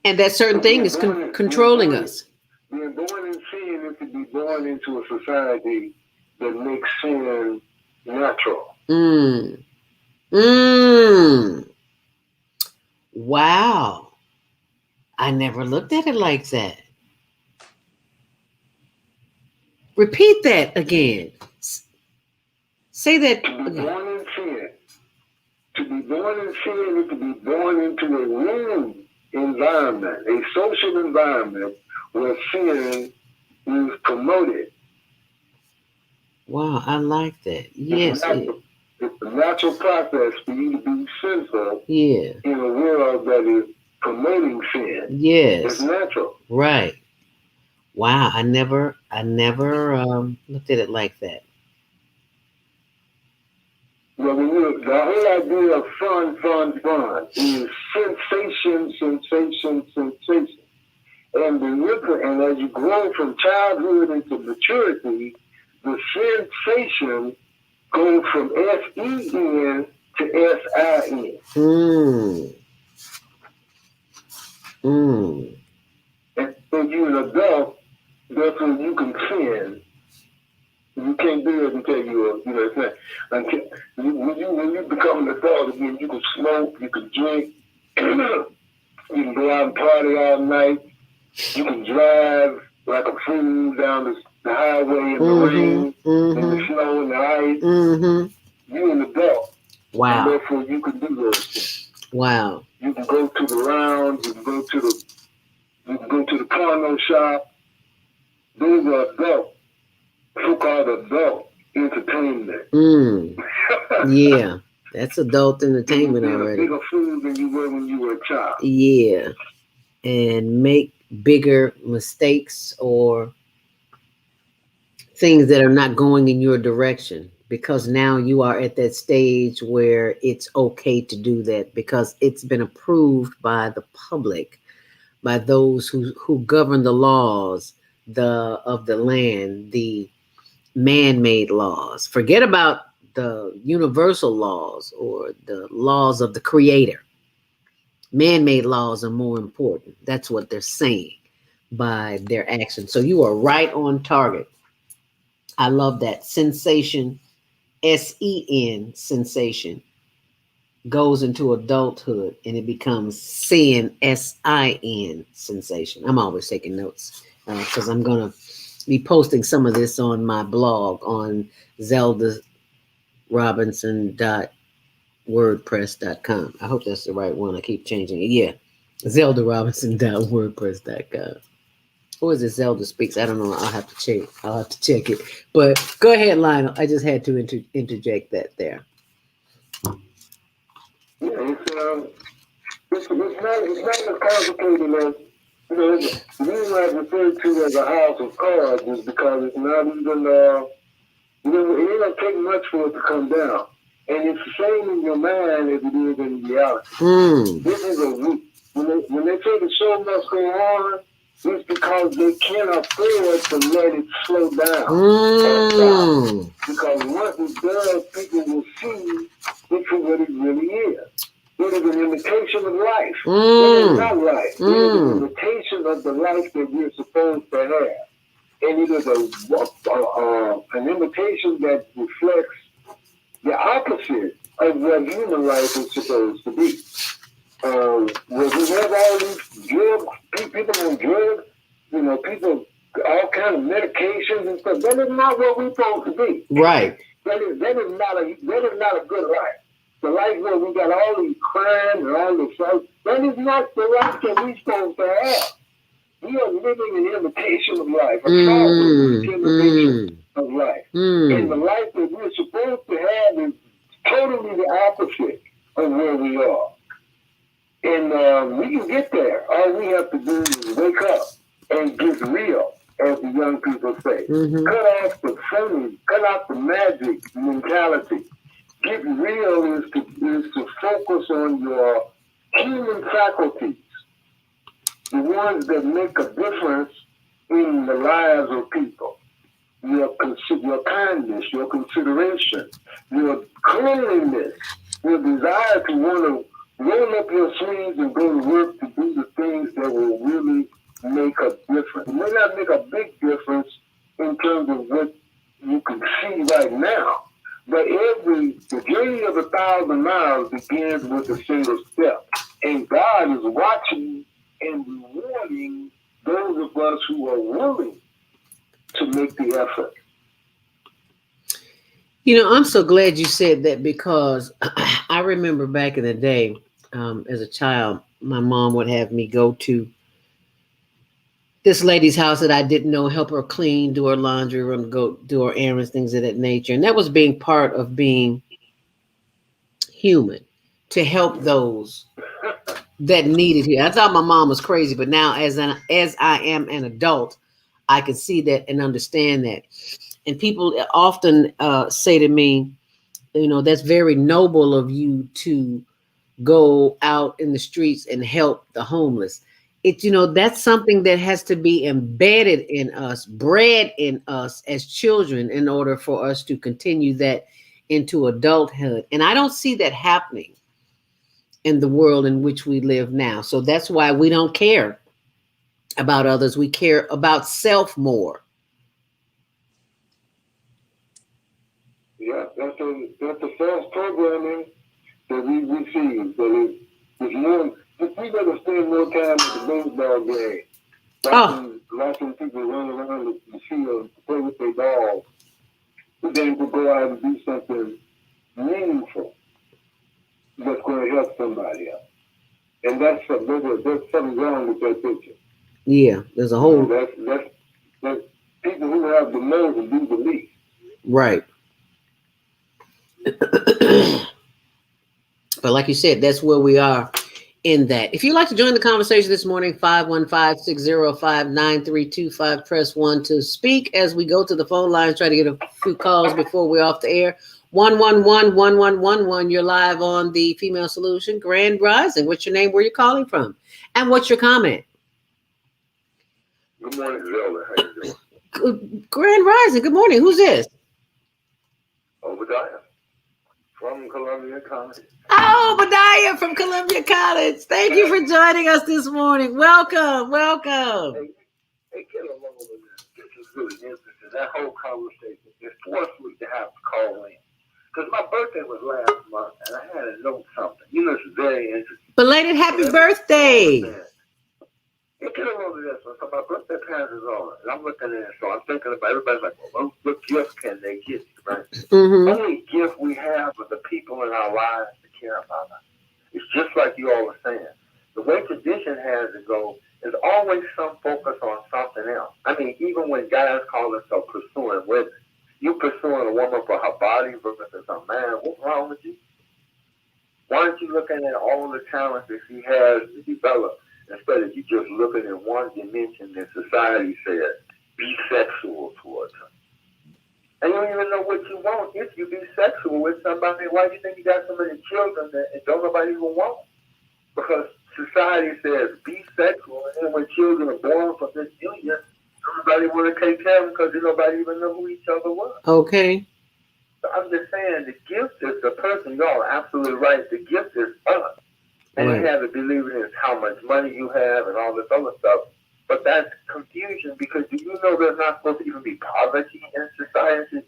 And that certain thing is controlling us. Being born in sin is to be born into a society that makes sin natural. Wow. I never looked at it like that. Repeat that again. Say that To be again. born in sin. To be born in sin is to be born into a room environment, a social environment where sin is promoted. Wow, I like that. Yes. It's a natural process for you to be sinful. Yeah. In a world that is promoting sin. Yes. It's natural. Right. Wow, I never looked at it like that. Well, the whole idea of fun is sensation. And as you grow from childhood into maturity, the sensation goes from SEN to SIN. And when you're an adult, that's when you can sin. You can't do it until it's not. When you become an adult again, you can smoke, you can drink, you can go out and party all night, you can drive like a fool down the highway in the rain, in the snow, and the ice. You're an adult. Wow. And therefore you can do those things. Wow. You can go to the lounge, you can go to the porno shop. Those are adult. So-called adult entertainment. Yeah, that's adult entertainment already. Bigger fool than you were when you were a child. Yeah, and make bigger mistakes or things that are not going in your direction, because now you are at that stage where it's okay to do that because it's been approved by the public, by those who govern the laws of the land, the man-made laws. Forget about the universal laws or the laws of the creator. Man-made laws are more important. That's what they're saying by their actions. So you are right on target. I love that. Sensation, SEN, sensation, goes into adulthood and it becomes sin, SIN, sensation. I'm always taking notes because I'm going to be posting some of this on my blog on zeldarobinson.wordpress.com. I hope that's the right one. I keep changing it. Yeah, zeldarobinson.wordpress.com. Or is it Zelda Speaks? I don't know. I'll have to check. It. But go ahead, Lionel. I just had to interject that there. Yeah, it's not as complicated as, you know, the reason I refer to it as a house of cards is because it's not even, you know, it don't take much for it to come down. And it's the same in your mind as it is in reality. This is when they say the show must go on, it's because they can't afford to let it slow down. Because once it does, people will see it for what it really is. It is an imitation of life. It is not life. It is an imitation of the life that we're supposed to have. And it is an imitation that reflects the opposite of what human life is supposed to be. Where we have all these drugs, people on drugs, you know, people, all kind of medications and stuff. That is not what we're supposed to be. Right. That is not a good life. The life where we got all these crimes and all this stuff, that is not the life that we're supposed to have. We are living an imitation of life, a imitation of life. And the life that we're supposed to have is totally the opposite of where we are. And we can get there. All we have to do is wake up and get real, as the young people say. Cut off the funny, cut off the magic mentality. Get real is to focus on your human faculties, the ones that make a difference in the lives of people. Your kindness, your consideration, your cleanliness, your desire to want to roll up your sleeves and go to work to do the things that will really make a difference. It may not make a big difference in terms of what you can see right now, but the journey of 1,000 miles begins with a single step. And God is watching and rewarding those of us who are willing to make the effort. You know, I'm so glad you said that because I remember back in the day, as a child, my mom would have me go to this lady's house that I didn't know, help her clean, do her laundry, or go do her errands, things of that nature. And that was being part of being human, to help those that needed it. I thought my mom was crazy, but now as I am an adult, I can see that and understand that. And people often say to me, you know, that's very noble of you to go out in the streets and help the homeless. You know, that's something that has to be embedded in us, bred in us as children in order for us to continue that into adulthood. And I don't see that happening in the world in which we live now. So that's why we don't care about others. We care about self more. Yeah, that's the false programming that we receive. That is more. We better spend more time at the baseball game, watching people run around the field, play with their balls, then to go out and do something meaningful that's going to help somebody else. And there's something wrong with that picture. Yeah, there's a whole. That's people who have the most and do the least. Right. But like you said, that's where we are in that. If you'd like to join the conversation this morning, 515-605-9325, press 1 to speak as we go to the phone lines, try to get a few calls before we're off the air. 111-1111. You're live on the Female Solution. Grand Rising. What's your name? Where you calling from? And what's your comment? Good morning, Zelda. How you doing? Grand Rising. Good morning. Who's this? Obadiah from Columbia College. Oh, Obadiah from Columbia College. Thank you for joining us this morning. Welcome. Hey, get along with this. This is really interesting. That whole conversation. It forced me to have to call in. Because my birthday was last month, and I had to know something. You know, it's very interesting. Belated happy birthday. Hey, get along with this one. my birthday parents is on, and I'm looking at it, so I'm thinking about everybody's like, well, what gift can they get you, right? Mm-hmm. Only gift we have are the people in our lives that care about us. It's just like you all were saying. The way tradition has it go, there's always some focus on something else. I mean, even when guys call themselves pursuing women, you pursuing a woman for her body versus a man, what's wrong with you? Why aren't you looking at all the talents that she has to develop instead of you just looking at one dimension that society says, be sexual towards her? And you don't even know what you want if you be sexual with somebody. Why do you think you got so many children that don't nobody even want? Because society says be sexual, and then when children are born from this union, nobody want to take care of them because nobody even know who each other was. Okay. So I'm just saying the gift is the person. Y'all are absolutely right. The gift is us. And Right. they have it believing it's how much money you have and all this other stuff. But that's confusion because do you know there's not supposed to even be poverty in society?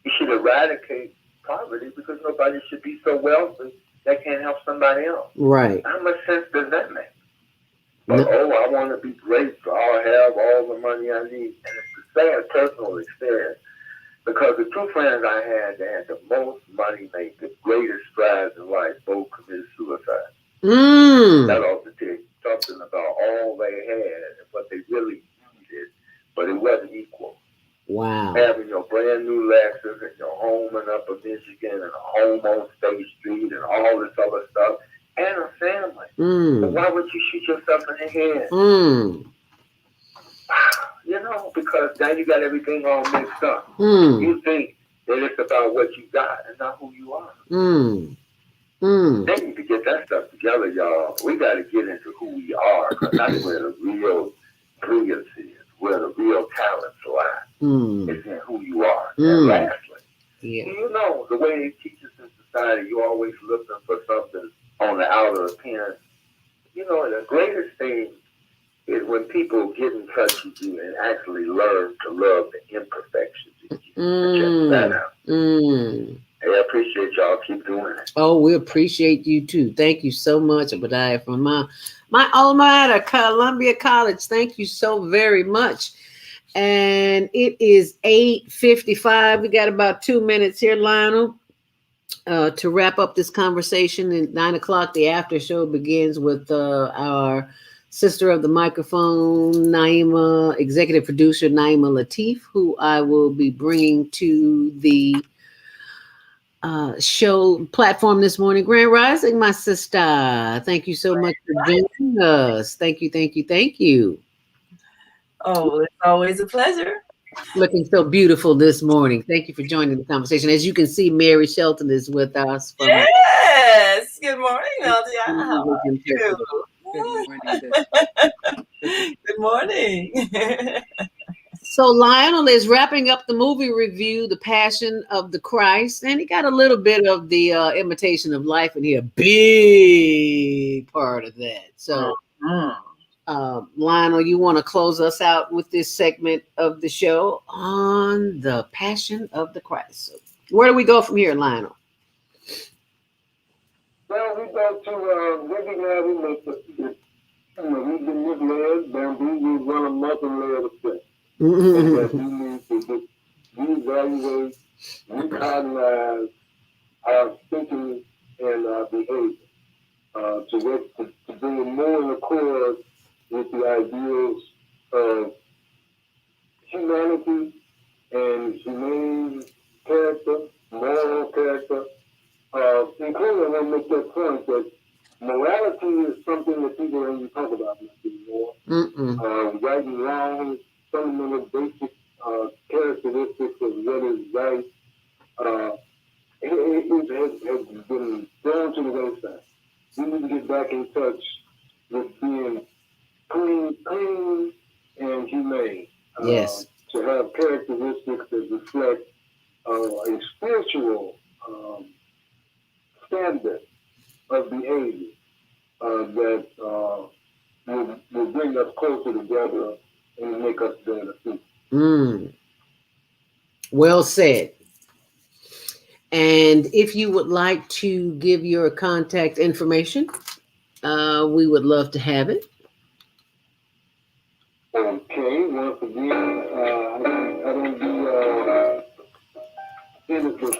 You should eradicate poverty because nobody should be so wealthy that can't help somebody else. Right. How much sense does that make? But, No. I want to be great, so I'll have all the money I need. And it's the sad personal experience because the two friends I had that had the most money, made the greatest strides in life, both committed suicide. That ought to tell you something about all they had and what they really needed, but it wasn't equal. Wow. Having your brand new Lexus and your home in Upper Michigan and a home on State Street and all this other stuff and a family. But why would you shoot yourself in the head? You know, because now you got everything all mixed up. You think that it's about what you got and not who you are. They need to get that stuff together, y'all. We got to get into who we are because that's where the real brilliance is, where the real talents lie. It's in who you are. And lastly, do you know the way they teach us in society, you always looking for something on the outer appearance. You know, the greatest thing is when people get in touch with you and actually learn to love the imperfections in you. Check that out. Hey, I appreciate y'all. Keep doing it. Oh, we appreciate you too. Thank you so much, Obadiah, from my alma mater, Columbia College. Thank you so very much. And it is 8:55. We got about 2 minutes here, Lionel, to wrap up this conversation. At 9 o'clock, the after show begins with our sister of the microphone, Naima, executive producer Naima Latif, who I will be bringing to the show platform this morning. Grand Rising, my sister. Thank you so much for joining us. Thank you, thank you, thank you. Oh, it's always a pleasure. Looking so beautiful this morning. Thank you for joining the conversation. As you can see, Mary Shelton is with us. Yes. Good morning, Nadia. How are you? Good morning. Good morning. So Lionel is wrapping up the movie review, The Passion of the Christ, and he got a little bit of the Imitation of Life in here, big part of that. So, Lionel, you want to close us out with this segment of the show on The Passion of the Christ. So where do we go from here, Lionel? Well, we go to Living Heaven. We've been misled, bamboo, we run a multi-layered effect. And that we need to reevaluate, recognize our thinking and our behavior to bring it more in accord with the ideals of humanity and humane character, moral character, including I want to make that point that morality is something that people don't even talk about much anymore. Right and wrong, fundamental basic characteristics of what is right, it has been thrown to the wayside. We need to get back in touch with being clean and humane. Yes. To have characteristics that reflect a spiritual standard of behavior that will bring us closer together and make us better people. Well said. And if you would like to give your contact information, we would love to have it.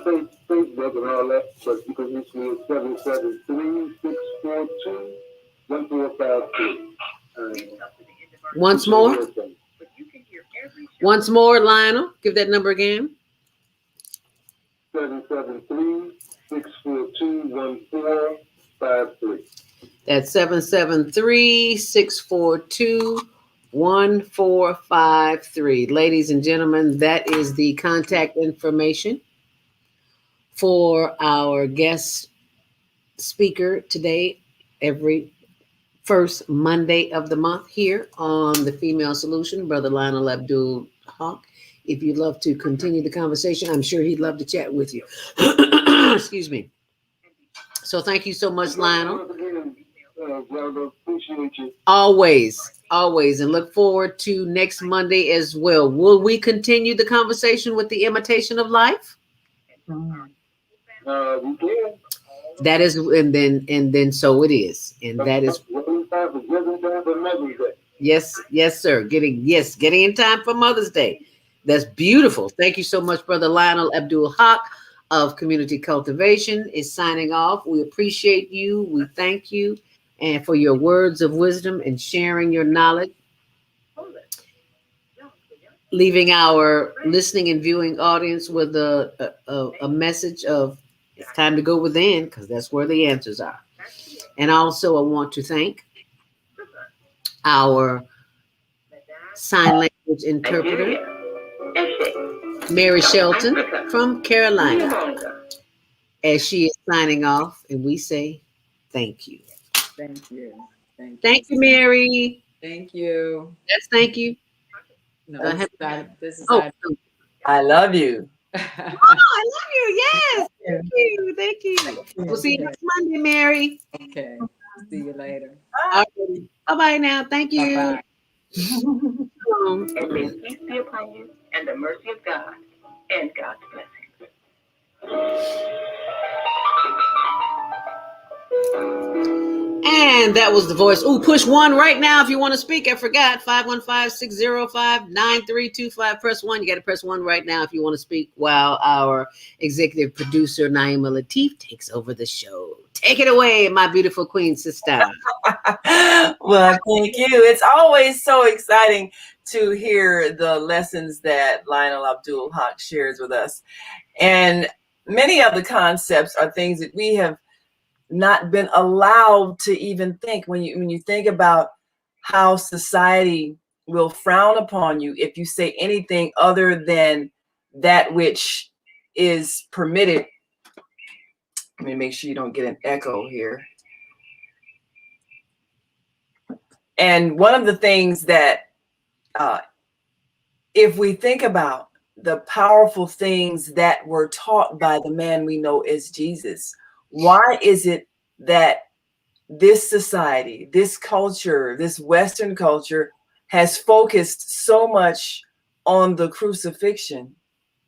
Facebook and all that, but you can reach me at 773-642-1453. Once more. Once more, Lionel. Give that number again. 773-642-1453. That's 773-642-1453. Ladies and gentlemen, that is the contact information for our guest speaker today, every first Monday of the month here on the Female Solution, Brother Lionel Abdul Haaque. If you'd love to continue the conversation, I'm sure he'd love to chat with you. Excuse me. So thank you so much, Lionel. Appreciate you. Always, always, and look forward to next Monday as well. Will we continue the conversation with the imitation of life? We can. That is, and then so it is, and that is. Yes, sir. Getting in time for Mother's Day. That's beautiful. Thank you so much, Brother Lionel Abdul Haaque of Community Cultivation is signing off. We appreciate you. We thank you, and for your words of wisdom and sharing your knowledge. Leaving our listening and viewing audience with a message of it's time to go within, because that's where the answers are. And also, I want to thank our sign language interpreter, Mary Shelton from Carolina, as she is signing off, and we say thank you. Thank you. Thank you, Mary. Thank you. Yes, thank you. No, this is I love you. Oh, I love you. Yes. Thank you. We'll see you next Monday, Mary. Okay. See you later. Bye-bye now. Thank you. Bye-bye. And may peace be upon you and the mercy of God and God's blessings. And that was the voice. Ooh, push 1 right now if you want to speak. I forgot. 515-605-9325. Press 1. You got to press 1 right now if you want to speak while our executive producer, Naima Latif, takes over the show. Take it away, my beautiful queen sister. Well, thank you. It's always so exciting to hear the lessons that Lionel Abdul Haaque shares with us. And many of the concepts are things that we have not been allowed to even think. When you think about how society will frown upon you if you say anything other than that which is permitted. Let me make sure you don't get an echo here. And one of the things that, if we think about the powerful things that were taught by the man we know as Jesus, why is it that this society, this culture, this Western culture has focused so much on the crucifixion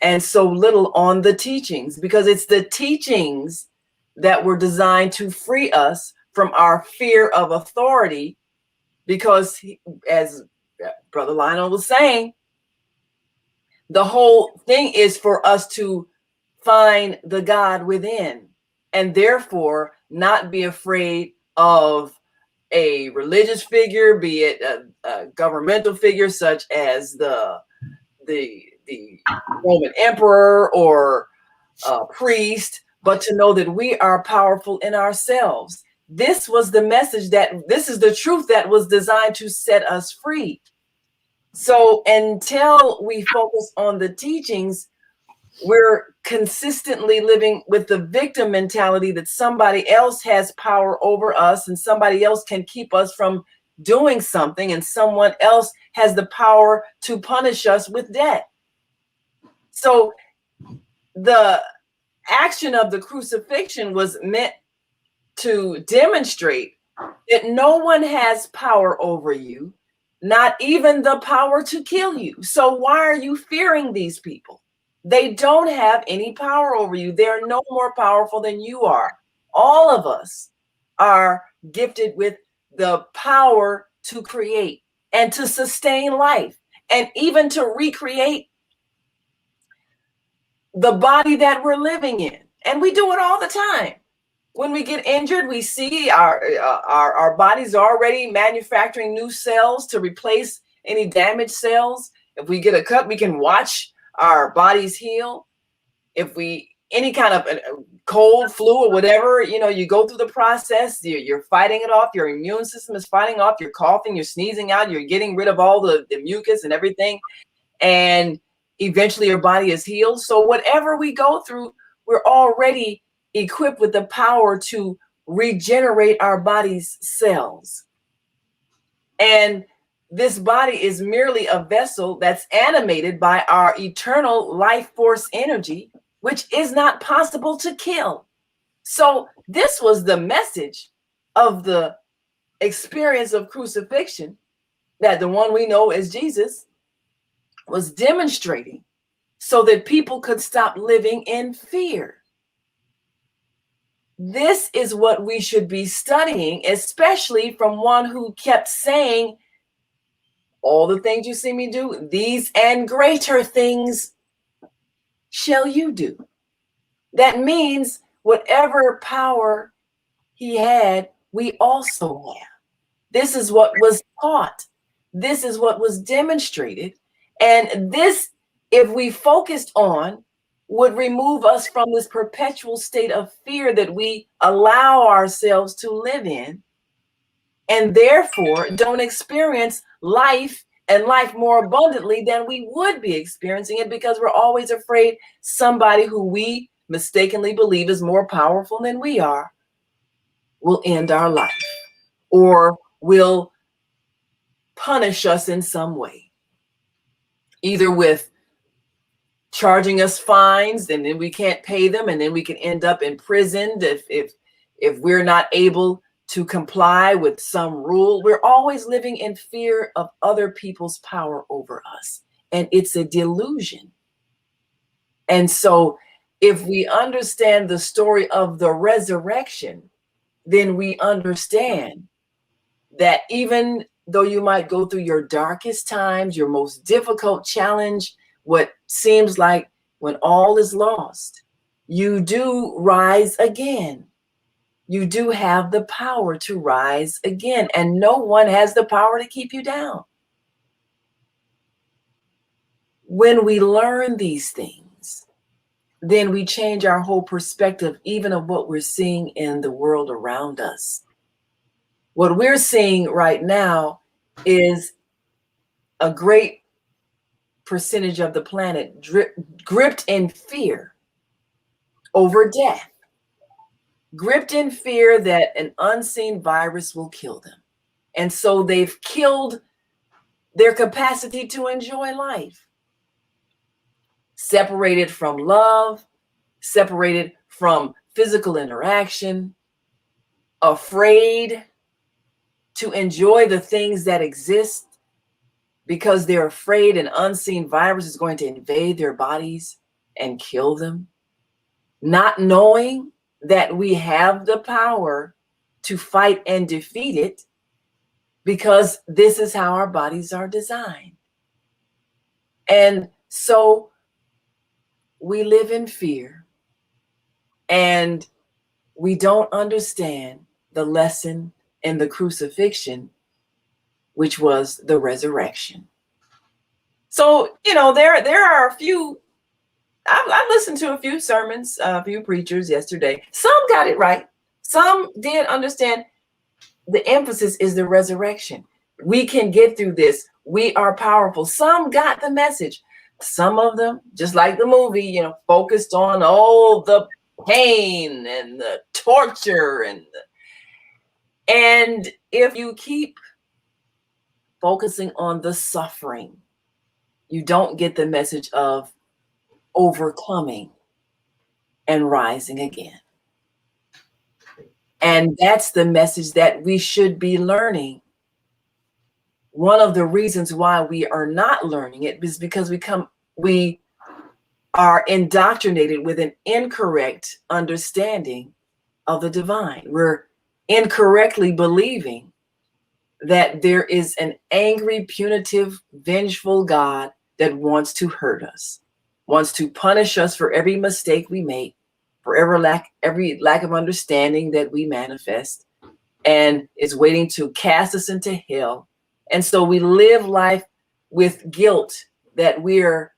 and so little on the teachings? Because it's the teachings that were designed to free us from our fear of authority. Because as Brother Lionel was saying, the whole thing is for us to find the God within, and therefore not be afraid of a religious figure, be it a governmental figure such as the Roman emperor or a priest, but to know that we are powerful in ourselves. This was the message this is the truth that was designed to set us free. So until we focus on the teachings, we're consistently living with the victim mentality that somebody else has power over us and somebody else can keep us from doing something, and someone else has the power to punish us with death. So the action of the crucifixion was meant to demonstrate that no one has power over you, not even the power to kill you. So why are you fearing these people? They don't have any power over you. They're no more powerful than you are. All of us are gifted with the power to create and to sustain life and even to recreate the body that we're living in. And we do it all the time. When we get injured, we see our bodies already manufacturing new cells to replace any damaged cells. If we get a cut, we can watch our bodies heal. If we, any kind of cold, flu, or whatever, you go through the process, you're fighting it off, your immune system is fighting off, you're coughing, you're sneezing out, you're getting rid of all the mucus and everything. And eventually your body is healed. So whatever we go through, we're already equipped with the power to regenerate our body's cells. And this body is merely a vessel that's animated by our eternal life force energy, which is not possible to kill. So this was the message of the experience of crucifixion, that the one we know as Jesus was demonstrating, so that people could stop living in fear. This is what we should be studying, especially from one who kept saying, all the things you see me do, these and greater things shall you do. That means whatever power he had, we also have. This is what was taught. This is what was demonstrated. And this, if we focused on, would remove us from this perpetual state of fear that we allow ourselves to live in, and therefore don't experience life and life more abundantly than we would be experiencing it, because we're always afraid somebody who we mistakenly believe is more powerful than we are will end our life or will punish us in some way, either with charging us fines and then we can't pay them, and then we can end up imprisoned if we're not able to comply with some rule. We're always living in fear of other people's power over us, and it's a delusion. And so if we understand the story of the resurrection, then we understand that even though you might go through your darkest times, your most difficult challenge, what seems like when all is lost, you do rise again. You do have the power to rise again, and no one has the power to keep you down. When we learn these things, then we change our whole perspective, even of what we're seeing in the world around us. What we're seeing right now is a great percentage of the planet gripped in fear over death, gripped in fear that an unseen virus will kill them. And so they've killed their capacity to enjoy life, separated from love, separated from physical interaction, afraid to enjoy the things that exist because they're afraid an unseen virus is going to invade their bodies and kill them, not knowing that we have the power to fight and defeat it, because this is how our bodies are designed. And so we live in fear, and we don't understand the lesson in the crucifixion, which was the resurrection. So, there are a few, I listened to a few sermons, a few preachers yesterday. Some got it right. Some did understand the emphasis is the resurrection. We can get through this. We are powerful. Some got the message. Some of them, just like the movie, focused on all the pain and the torture. And if you keep focusing on the suffering, you don't get the message of overcoming and rising again. And that's the message that we should be learning. One of the reasons why we are not learning it is because we are indoctrinated with an incorrect understanding of the divine. We're incorrectly believing that there is an angry, punitive, vengeful God that wants to hurt us. wants to punish us for every mistake we make, for every lack of understanding that we manifest, and is waiting to cast us into hell. And so we live life with guilt that we're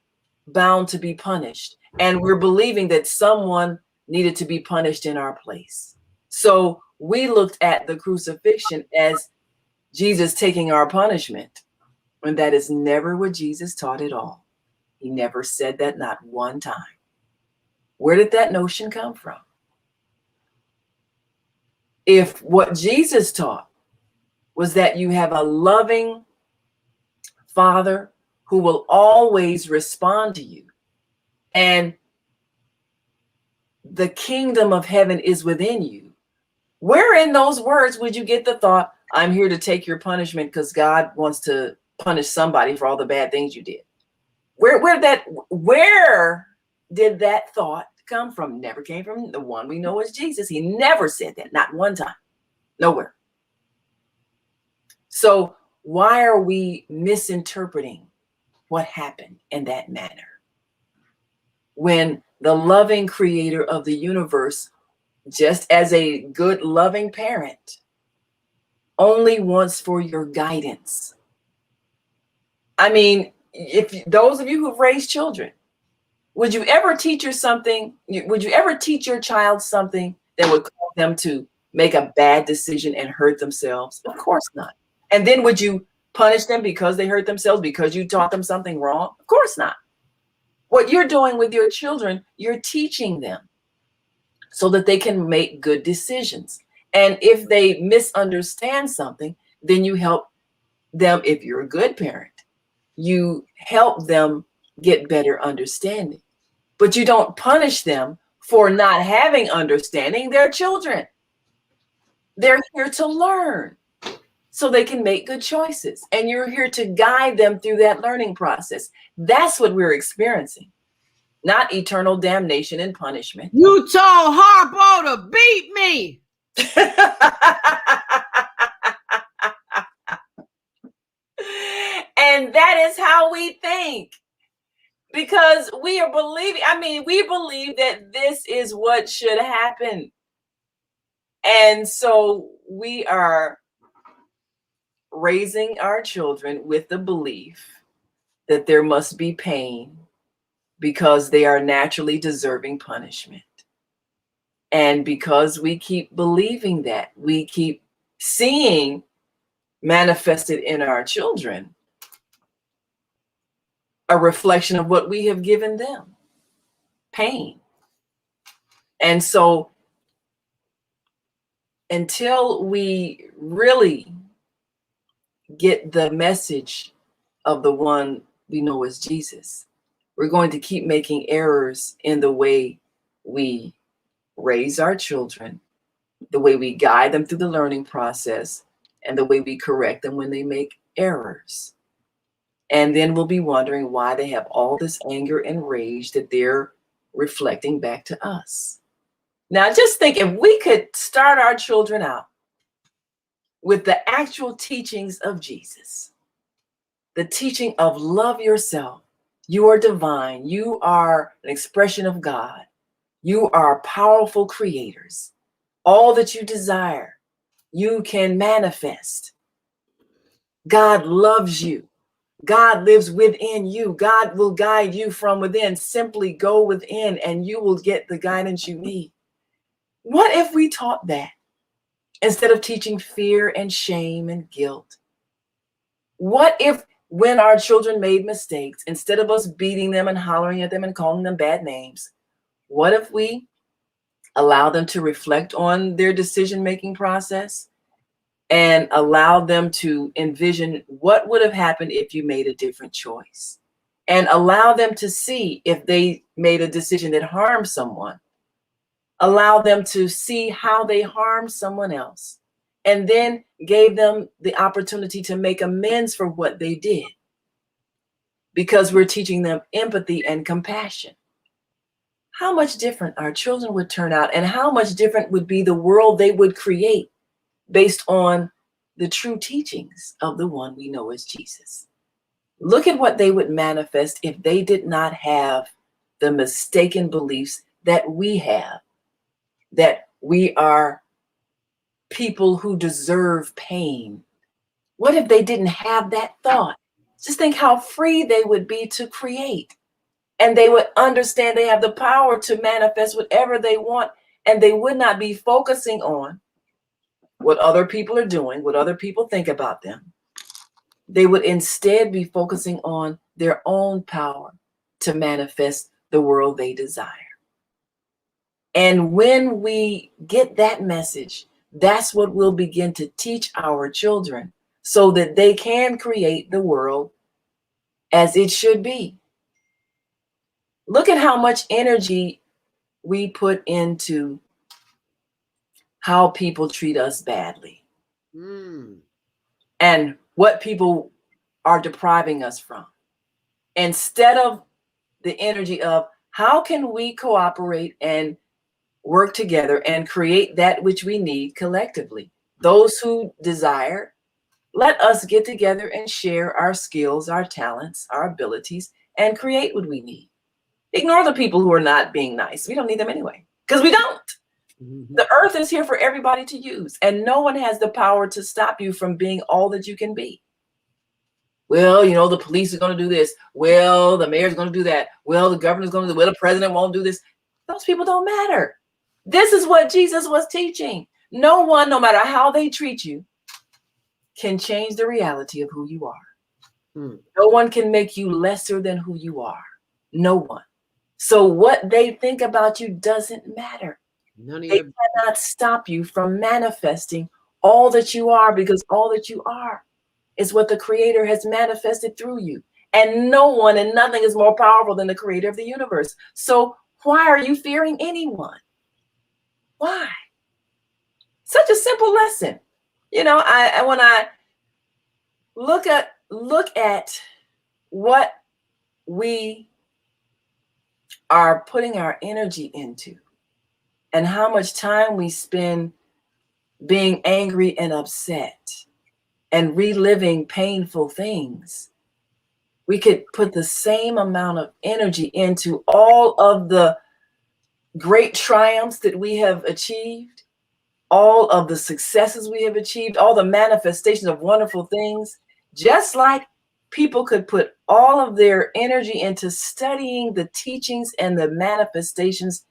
bound to be punished. And we're believing that someone needed to be punished in our place. So we looked at the crucifixion as Jesus taking our punishment, and that is never what Jesus taught at all. He never said that, not one time. Where did that notion come from? If what Jesus taught was that you have a loving Father who will always respond to you, and the kingdom of heaven is within you, where in those words would you get the thought, I'm here to take your punishment because God wants to punish somebody for all the bad things you did? Where did that thought come from? Never came from the one we know as Jesus. He never said that, not one time, nowhere. So why are we misinterpreting what happened in that manner, when the loving creator of the universe, just as a good loving parent, only wants for your guidance? I mean, if those of you who've raised children, would you ever teach your child something that would cause them to make a bad decision and hurt themselves? Of course not. And then would you punish them because they hurt themselves, because you taught them something wrong? Of course not. What you're doing with your children, you're teaching them so that they can make good decisions. And if they misunderstand something, then you help them. If you're a good parent, you help them get better understanding. But you don't punish them for not having understanding. They're children. They're here to learn so they can make good choices. And you're here to guide them through that learning process. That's what we're experiencing, not eternal damnation and punishment. You told Harpo to beat me. And that is how we think, because we are believing, we believe that this is what should happen. And so we are raising our children with the belief that there must be pain because they are naturally deserving punishment. And because we keep believing that, we keep seeing manifested in our children a reflection of what we have given them, pain. And so until we really get the message of the one we know as Jesus, we're going to keep making errors in the way we raise our children, the way we guide them through the learning process, and the way we correct them when they make errors. And then we'll be wondering why they have all this anger and rage that they're reflecting back to us. Now, just think, if we could start our children out with the actual teachings of Jesus, the teaching of love yourself. You are divine. You are an expression of God. You are powerful creators. All that you desire, you can manifest. God loves you. God lives within you. God will guide you from within. Simply go within and you will get the guidance you need. What if we taught that instead of teaching fear and shame and guilt? What if when our children made mistakes, instead of us beating them and hollering at them and calling them bad names, what if we allow them to reflect on their decision-making process and allow them to envision what would have happened if you made a different choice, and allow them to see if they made a decision that harmed someone, allow them to see how they harmed someone else, and then gave them the opportunity to make amends for what they did, because we're teaching them empathy and compassion. How much different our children would turn out, and how much different would be the world they would create based on the true teachings of the one we know as Jesus. Look at what they would manifest if they did not have the mistaken beliefs that we have, that we are people who deserve pain. What if they didn't have that thought? Just think how free they would be to create. And they would understand they have the power to manifest whatever they want. And they would not be focusing on what other people are doing, what other people think about them. They would instead be focusing on their own power to manifest the world they desire. And when we get that message, that's what we'll begin to teach our children so that they can create the world as it should be. Look at how much energy we put into how people treat us badly and what people are depriving us from, instead of the energy of how can we cooperate and work together and create that which we need collectively. Those who desire, let us get together and share our skills, our talents, our abilities, and create what we need. Ignore the people who are not being nice. We don't need them anyway, because we don't. The earth is here for everybody to use, and no one has the power to stop you from being all that you can be. Well, you know, the police are going to do this. Well, the mayor's going to do that. Well, the governor's going to do, well, the president won't do this. Those people don't matter. This is what Jesus was teaching. No one, no matter how they treat you, can change the reality of who you are. No one can make you lesser than who you are. No one. So what they think about you doesn't matter. They cannot stop you from manifesting all that you are, because all that you are is what the Creator has manifested through you. And no one and nothing is more powerful than the Creator of the universe. So why are you fearing anyone? Why? Such a simple lesson. You know, when I look at what we are putting our energy into and how much time we spend being angry and upset and reliving painful things, we could put the same amount of energy into all of the great triumphs that we have achieved, all of the successes we have achieved, all the manifestations of wonderful things, just like people could put all of their energy into studying the teachings and the manifestations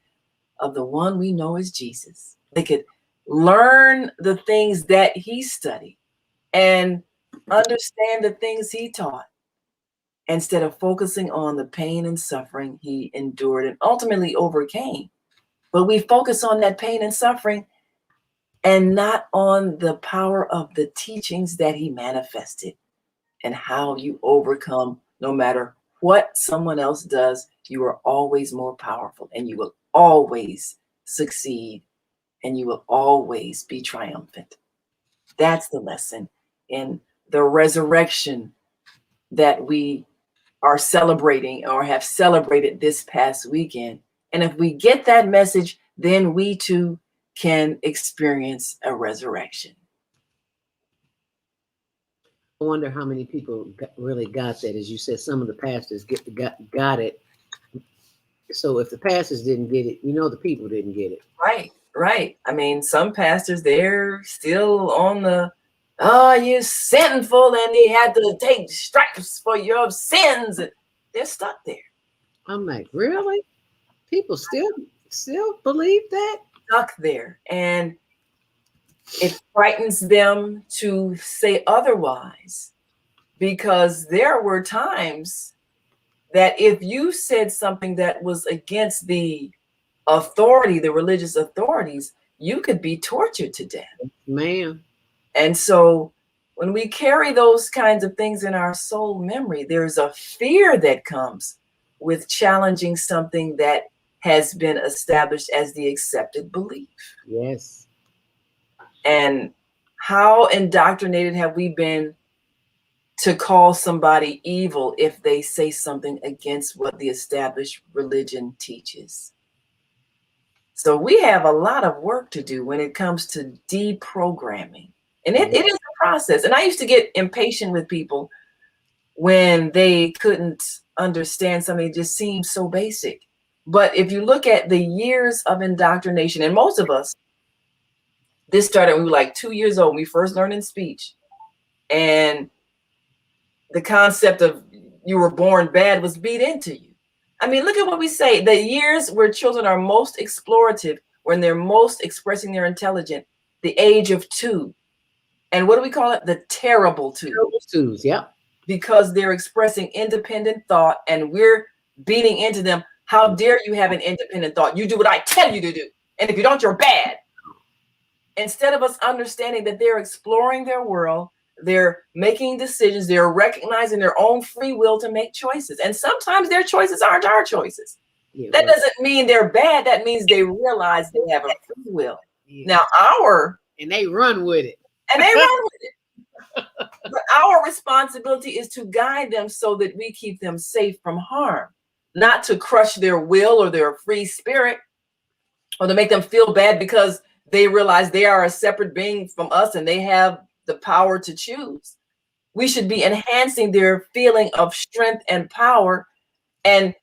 of the one we know as Jesus. They could learn the things that he studied and understand the things he taught, instead of focusing on the pain and suffering he endured and ultimately overcame. But we focus on that pain and suffering and not on the power of the teachings that he manifested and how you overcome. No matter what someone else does, you are always more powerful, and you will always succeed, and you will always be triumphant. That's the lesson in the resurrection that we are celebrating or have celebrated this past weekend. And if we get that message, then we too can experience a resurrection. I wonder how many people really got that. As you said, some of the pastors got it. So if the pastors didn't get it, you know, the people didn't get it. Right. I mean, some pastors, they're still on the, oh, you're sinful and he had to take stripes for your sins. They're stuck there. I'm like, really? People still believe that? Stuck there. And it frightens them to say otherwise, because there were times that if you said something that was against the authority, the religious authorities, you could be tortured to death. Man. And so when we carry those kinds of things in our soul memory, there's a fear that comes with challenging something that has been established as the accepted belief. Yes. And how indoctrinated have we been to call somebody evil if they say something against what the established religion teaches? So we have a lot of work to do when it comes to deprogramming. And it is a process. And I used to get impatient with people when they couldn't understand something that just seemed so basic. But if you look at the years of indoctrination, and most of us, this started when we were like 2 years old, when we first learned in speech. And the concept of you were born bad was beat into you. I mean, look at what we say. The years where children are most explorative, when they're most expressing their intelligence, the age of 2. And what do we call it? The terrible 2. Terrible twos, yep. Because they're expressing independent thought, and we're beating into them. How dare you have an independent thought? You do what I tell you to do. And if you don't, you're bad. Instead of us understanding that they're exploring their world, they're making decisions, they're recognizing their own free will to make choices. And sometimes their choices aren't our choices. Yeah, That right. doesn't mean they're bad. That means they realize they have a free will. Yeah. Now And they run with it. and they run with it. But our responsibility is to guide them so that we keep them safe from harm, not to crush their will or their free spirit, or to make them feel bad because they realize they are a separate being from us and they have the power to choose. We should be enhancing their feeling of strength and power, and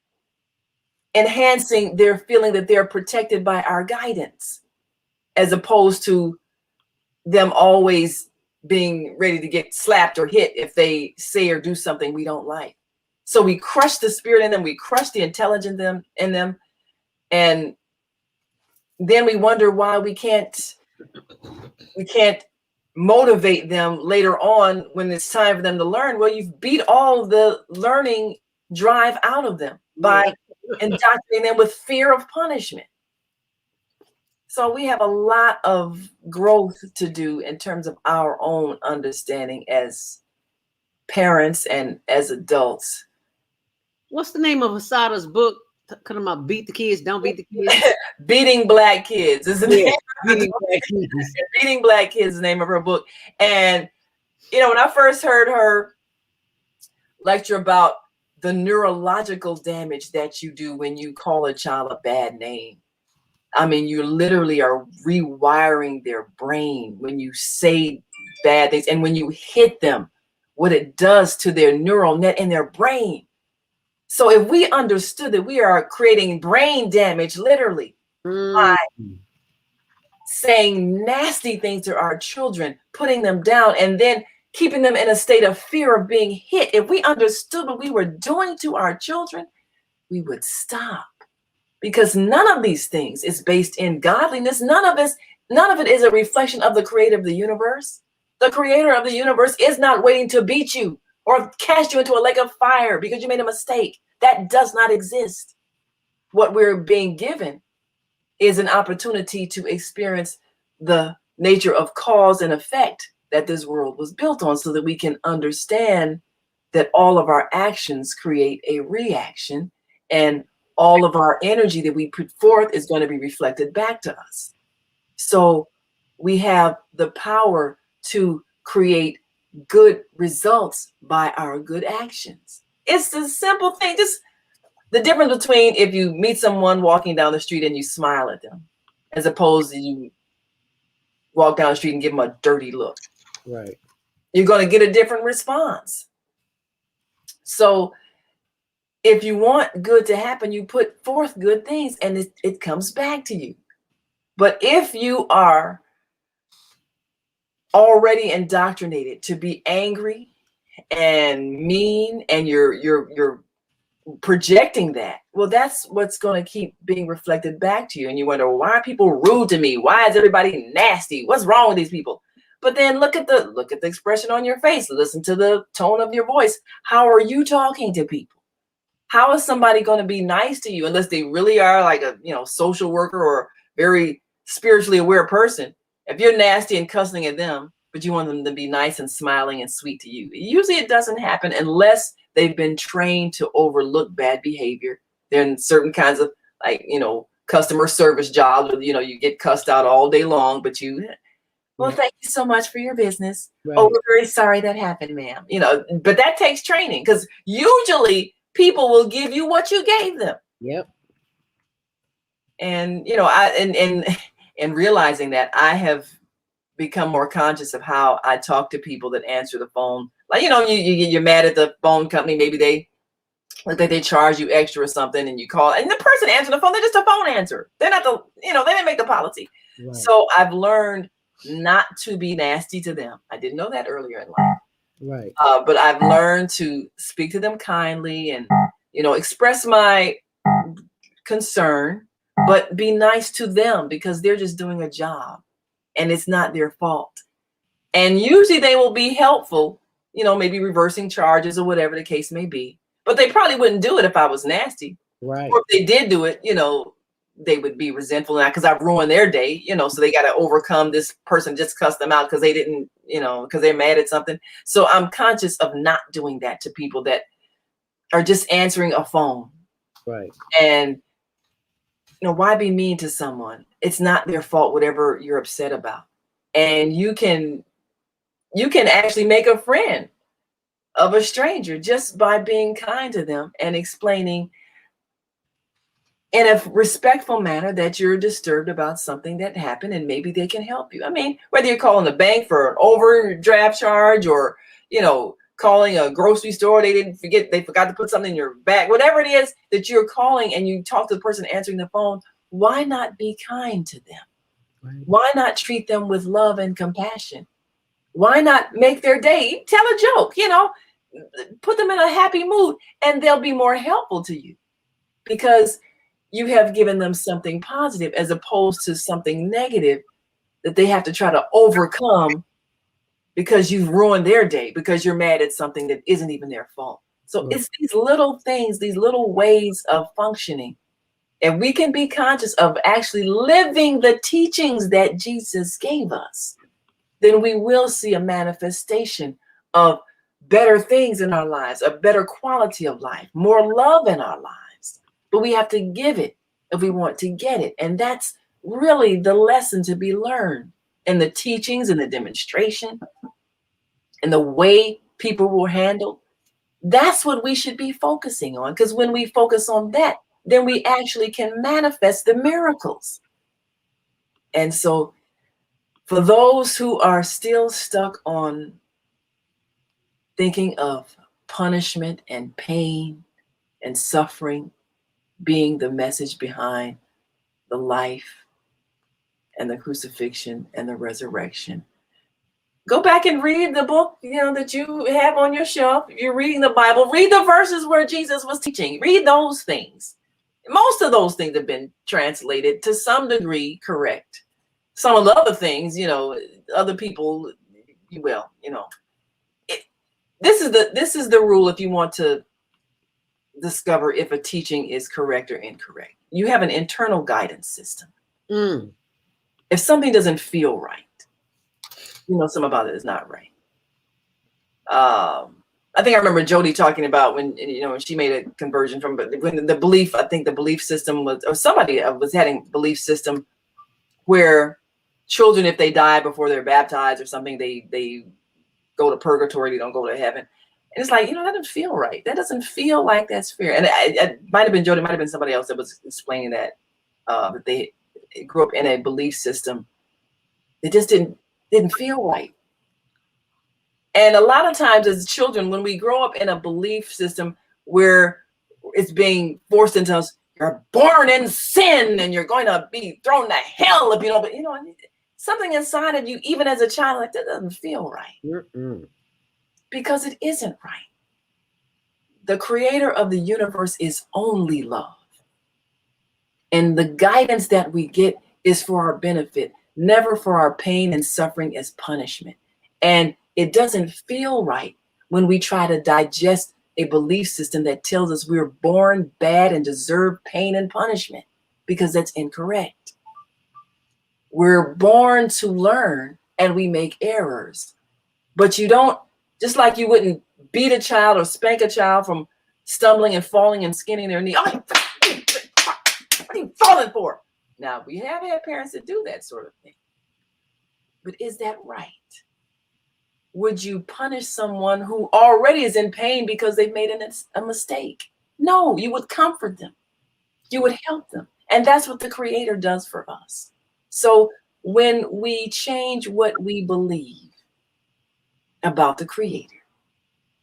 enhancing their feeling that they're protected by our guidance, as opposed to them always being ready to get slapped or hit if they say or do something we don't like. So we crush the spirit in them, we crush the intelligence in them, and then we wonder why we can't motivate them later on when it's time for them to learn. Well, you've beat all the learning drive out of them by indoctrinating them with fear of punishment. So we have a lot of growth to do in terms of our own understanding as parents and as adults. What's the name of Asada's book? Talking about beat the kids, don't beat the kids. Beating Black Kids is the name. Beating Black Kids. Beating Black Kids is the name of her book. And when I first heard her lecture about the neurological damage that you do when you call a child a bad name, I mean, you literally are rewiring their brain when you say bad things, and when you hit them, what it does to their neural net in their brain. So if we understood that we are creating brain damage literally by saying nasty things to our children, putting them down, and then keeping them in a state of fear of being hit, if we understood what we were doing to our children, we would stop. Because none of these things is based in godliness. None of it is a reflection of the creator of the universe. The creator of the universe is not waiting to beat you or cast you into a lake of fire because you made a mistake. That does not exist. What we're being given is an opportunity to experience the nature of cause and effect that this world was built on, so that we can understand that all of our actions create a reaction, and all of our energy that we put forth is going to be reflected back to us. So we have the power to create good results by our good actions. It's the simple thing. Just the difference between if you meet someone walking down the street and you smile at them, as opposed to you walk down the street and give them a dirty look. Right. You're going to get a different response. So if you want good to happen, you put forth good things and it comes back to you. But if you are already indoctrinated to be angry and mean, and you're projecting that, well, that's what's going to keep being reflected back to you. And you wonder, why are people rude to me? Why is everybody nasty? What's wrong with these people? But then look at the expression on your face. Listen to the tone of your voice. How are you talking to people? How is somebody going to be nice to you unless they really are like a social worker or very spiritually aware person? If you're nasty and cussing at them, but you want them to be nice and smiling and sweet to you, usually it doesn't happen unless they've been trained to overlook bad behavior. They're in certain kinds of customer service jobs where you get cussed out all day long, but thank you so much for your business. Right. Oh, we're very sorry that happened, ma'am. But that takes training, because usually people will give you what you gave them. Yep. And in realizing that, I have become more conscious of how I talk to people that answer the phone. Like, you're mad at the phone company. Maybe they like they charge you extra or something, and you call, and the person answering the phone, they're just a phone answer. They're not the, they didn't make the policy. Right. So I've learned not to be nasty to them. I didn't know that earlier in life. Right. But I've learned to speak to them kindly and, express my concern, but be nice to them because they're just doing a job and it's not their fault. And usually they will be helpful, maybe reversing charges or whatever the case may be. But they probably wouldn't do it if I was nasty. Right. Or if they did do it, they would be resentful because I've ruined their day, so they got to overcome this person just cussed them out because they didn't, because they're mad at something. So I'm conscious of not doing that to people that are just answering a phone. Right. And, why be mean to someone? It's not their fault, whatever you're upset about. And you can actually make a friend of a stranger just by being kind to them and explaining in a respectful manner that you're disturbed about something that happened and maybe they can help you. I mean, whether you're calling the bank for an overdraft charge or, calling a grocery store, they forgot to put something in your bag, whatever it is that you're calling and you talk to the person answering the phone, why not be kind to them? Right. Why not treat them with love and compassion? Why not make their day? Tell a joke, put them in a happy mood and they'll be more helpful to you because you have given them something positive as opposed to something negative that they have to try to overcome because you've ruined their day because you're mad at something that isn't even their fault. So Right. It's these little things, these little ways of functioning. And we can be conscious of actually living the teachings that Jesus gave us, then we will see a manifestation of better things in our lives, a better quality of life, more love in our lives. But we have to give it if we want to get it. And that's really the lesson to be learned in the teachings and the demonstration and the way people will handle. That's what we should be focusing on, because when we focus on that, then we actually can manifest the miracles. And so for those who are still stuck on thinking of punishment and pain and suffering being the message behind the life and the crucifixion and the resurrection, go back and read the book, that you have on your shelf. If you're reading the Bible, read the verses where Jesus was teaching. Read those things. Most of those things have been translated to some degree correct. Some of the other things, other people, this is the rule if you want to discover if a teaching is correct or incorrect. You have an internal guidance system. If something doesn't feel right, something about it is not right. I think I remember Jody talking about when she made a conversion from when the belief, I think the belief system was, or somebody was having belief system where children, if they die before they're baptized or something, they go to purgatory, they don't go to heaven. And it's like, that doesn't feel right. That doesn't feel like that's fair. And it might have been Jody, might have been somebody else that was explaining that they grew up in a belief system that just didn't feel right. And a lot of times as children, when we grow up in a belief system where it's being forced into us, you're born in sin and you're going to be thrown to hell if you don't, but something inside of you, even as a child, like that doesn't feel right. Because it isn't right. The creator of the universe is only love. And the guidance that we get is for our benefit, never for our pain and suffering as punishment. And it doesn't feel right when we try to digest a belief system that tells us we're born bad and deserve pain and punishment, because that's incorrect. We're born to learn and we make errors. But you don't, just like you wouldn't beat a child or spank a child from stumbling and falling and skinning their knee. Oh, what are you falling for? Now, we have had parents that do that sort of thing. But is that right? Would you punish someone who already is in pain because they've made a mistake? No, you would comfort them. You would help them. And that's what the Creator does for us. So when we change what we believe about the Creator,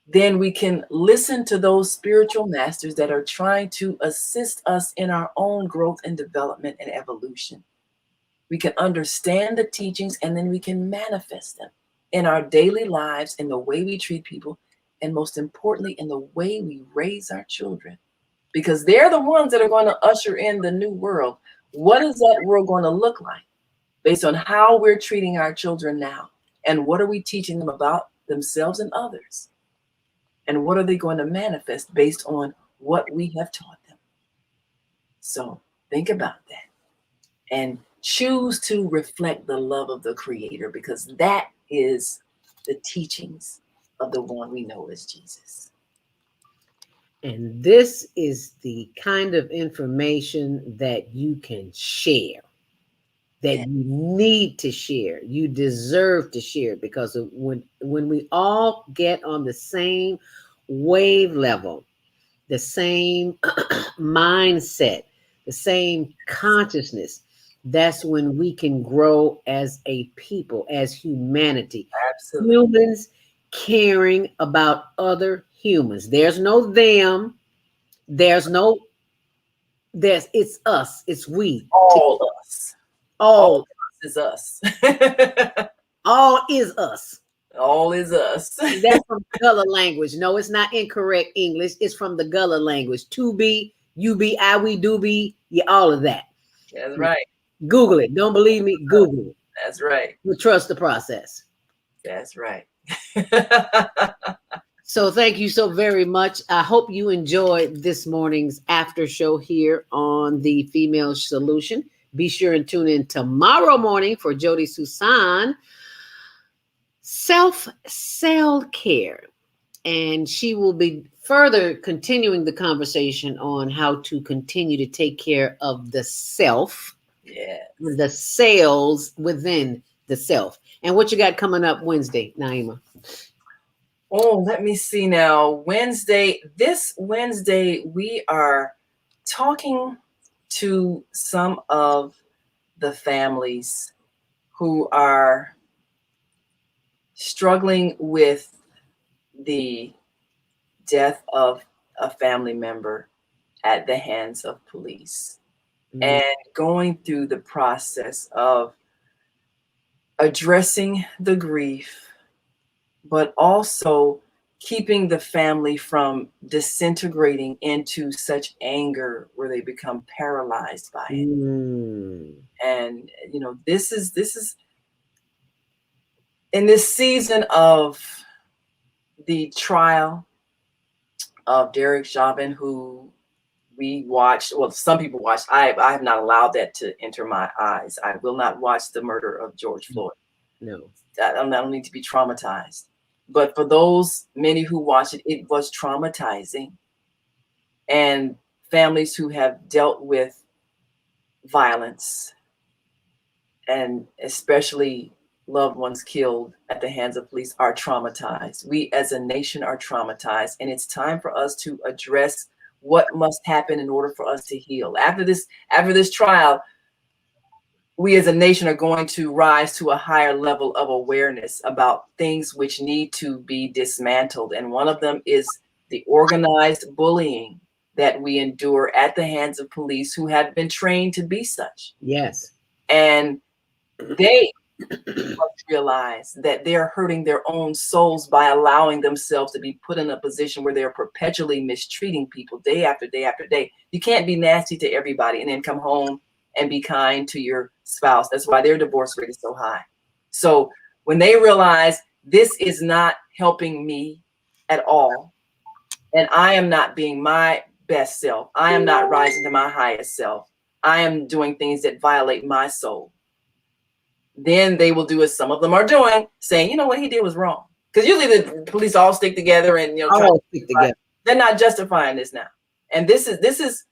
then we can listen to those spiritual masters that are trying to assist us in our own growth and development and evolution. We can understand the teachings, and then we can manifest them in our daily lives, in the way we treat people, and most importantly, in the way we raise our children. Because they're the ones that are going to usher in the new world. What is that world going to look like based on how we're treating our children now? And what are we teaching them about themselves and others? And what are they going to manifest based on what we have taught them? So think about that and choose to reflect the love of the Creator, because that is the teachings of the one we know as Jesus. And this is the kind of information that you can share, that Yeah. you need to share. You deserve to share, because when we all get on the same wave level, the same mindset, the same consciousness, that's when we can grow as a people, as humanity. Absolutely. Humans caring about other humans. There's no them. There's it's us. It's we. All us. All us is us. all is us. All is us. That's from Gullah language. No, it's not incorrect English. It's from the Gullah language. To be, you be, I, we, do be, yeah, all of that. That's right. Google it. Don't believe me? Google it. That's right. We trust the process. That's right. So thank you so very much. I hope you enjoyed this morning's after show here on the Female Solution. Be sure and tune in tomorrow morning for Jody Susan, self-care. And she will be further continuing the conversation on how to continue to take care of the self, the cells within the self. And what you got coming up Wednesday, Naima? Oh, let me see now. This Wednesday, we are talking to some of the families who are struggling with the death of a family member at the hands of police, and going through the process of addressing the grief, but also keeping the family from disintegrating into such anger where they become paralyzed by it. And this is in this season of the trial of Derek Chauvin, who we watched. Well, some people watched. I have not allowed that to enter my eyes. I will not watch the murder of George Floyd. No, I don't need to be traumatized. But for those many who watched it, it was traumatizing. And families who have dealt with violence, and especially loved ones killed at the hands of police, are traumatized. We as a nation are traumatized, and it's time for us to address what must happen in order for us to heal. After this trial, we as a nation are going to rise to a higher level of awareness about things which need to be dismantled. And one of them is the organized bullying that we endure at the hands of police who have been trained to be such. Yes. And they must realize that they're hurting their own souls by allowing themselves to be put in a position where they're perpetually mistreating people day after day after day. You can't be nasty to everybody and then come home and be kind to your spouse. That's why their divorce rate is so high. So when they realize this is not helping me at all, and I am not being my best self, I am not rising to my highest self, I am doing things that violate my soul, then they will do as some of them are doing, saying, you know what he did was wrong. Because usually the police all stick together and stick together. They're not justifying this now. And this is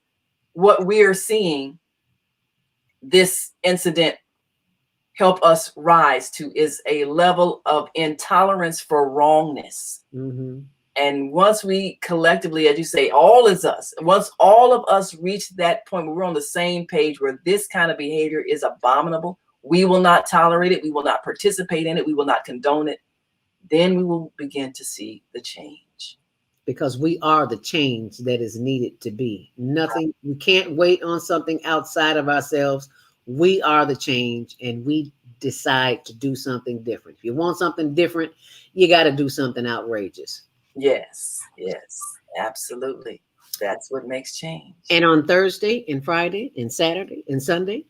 what we're seeing this incident help us rise to, is a level of intolerance for wrongness. And once we collectively, as you say, all is us, once all of us reach that point where we're on the same page, where this kind of behavior is abominable, we will not tolerate it, we will not participate in it, we will not condone it, then we will begin to see the change. because we are the change that is needed to be. Nothing, we can't wait on something outside of ourselves. We are the change, and we decide to do something different. If you want something different, you got to do something outrageous. Yes, yes, absolutely. That's what makes change. And on Thursday and Friday and Saturday and Sunday,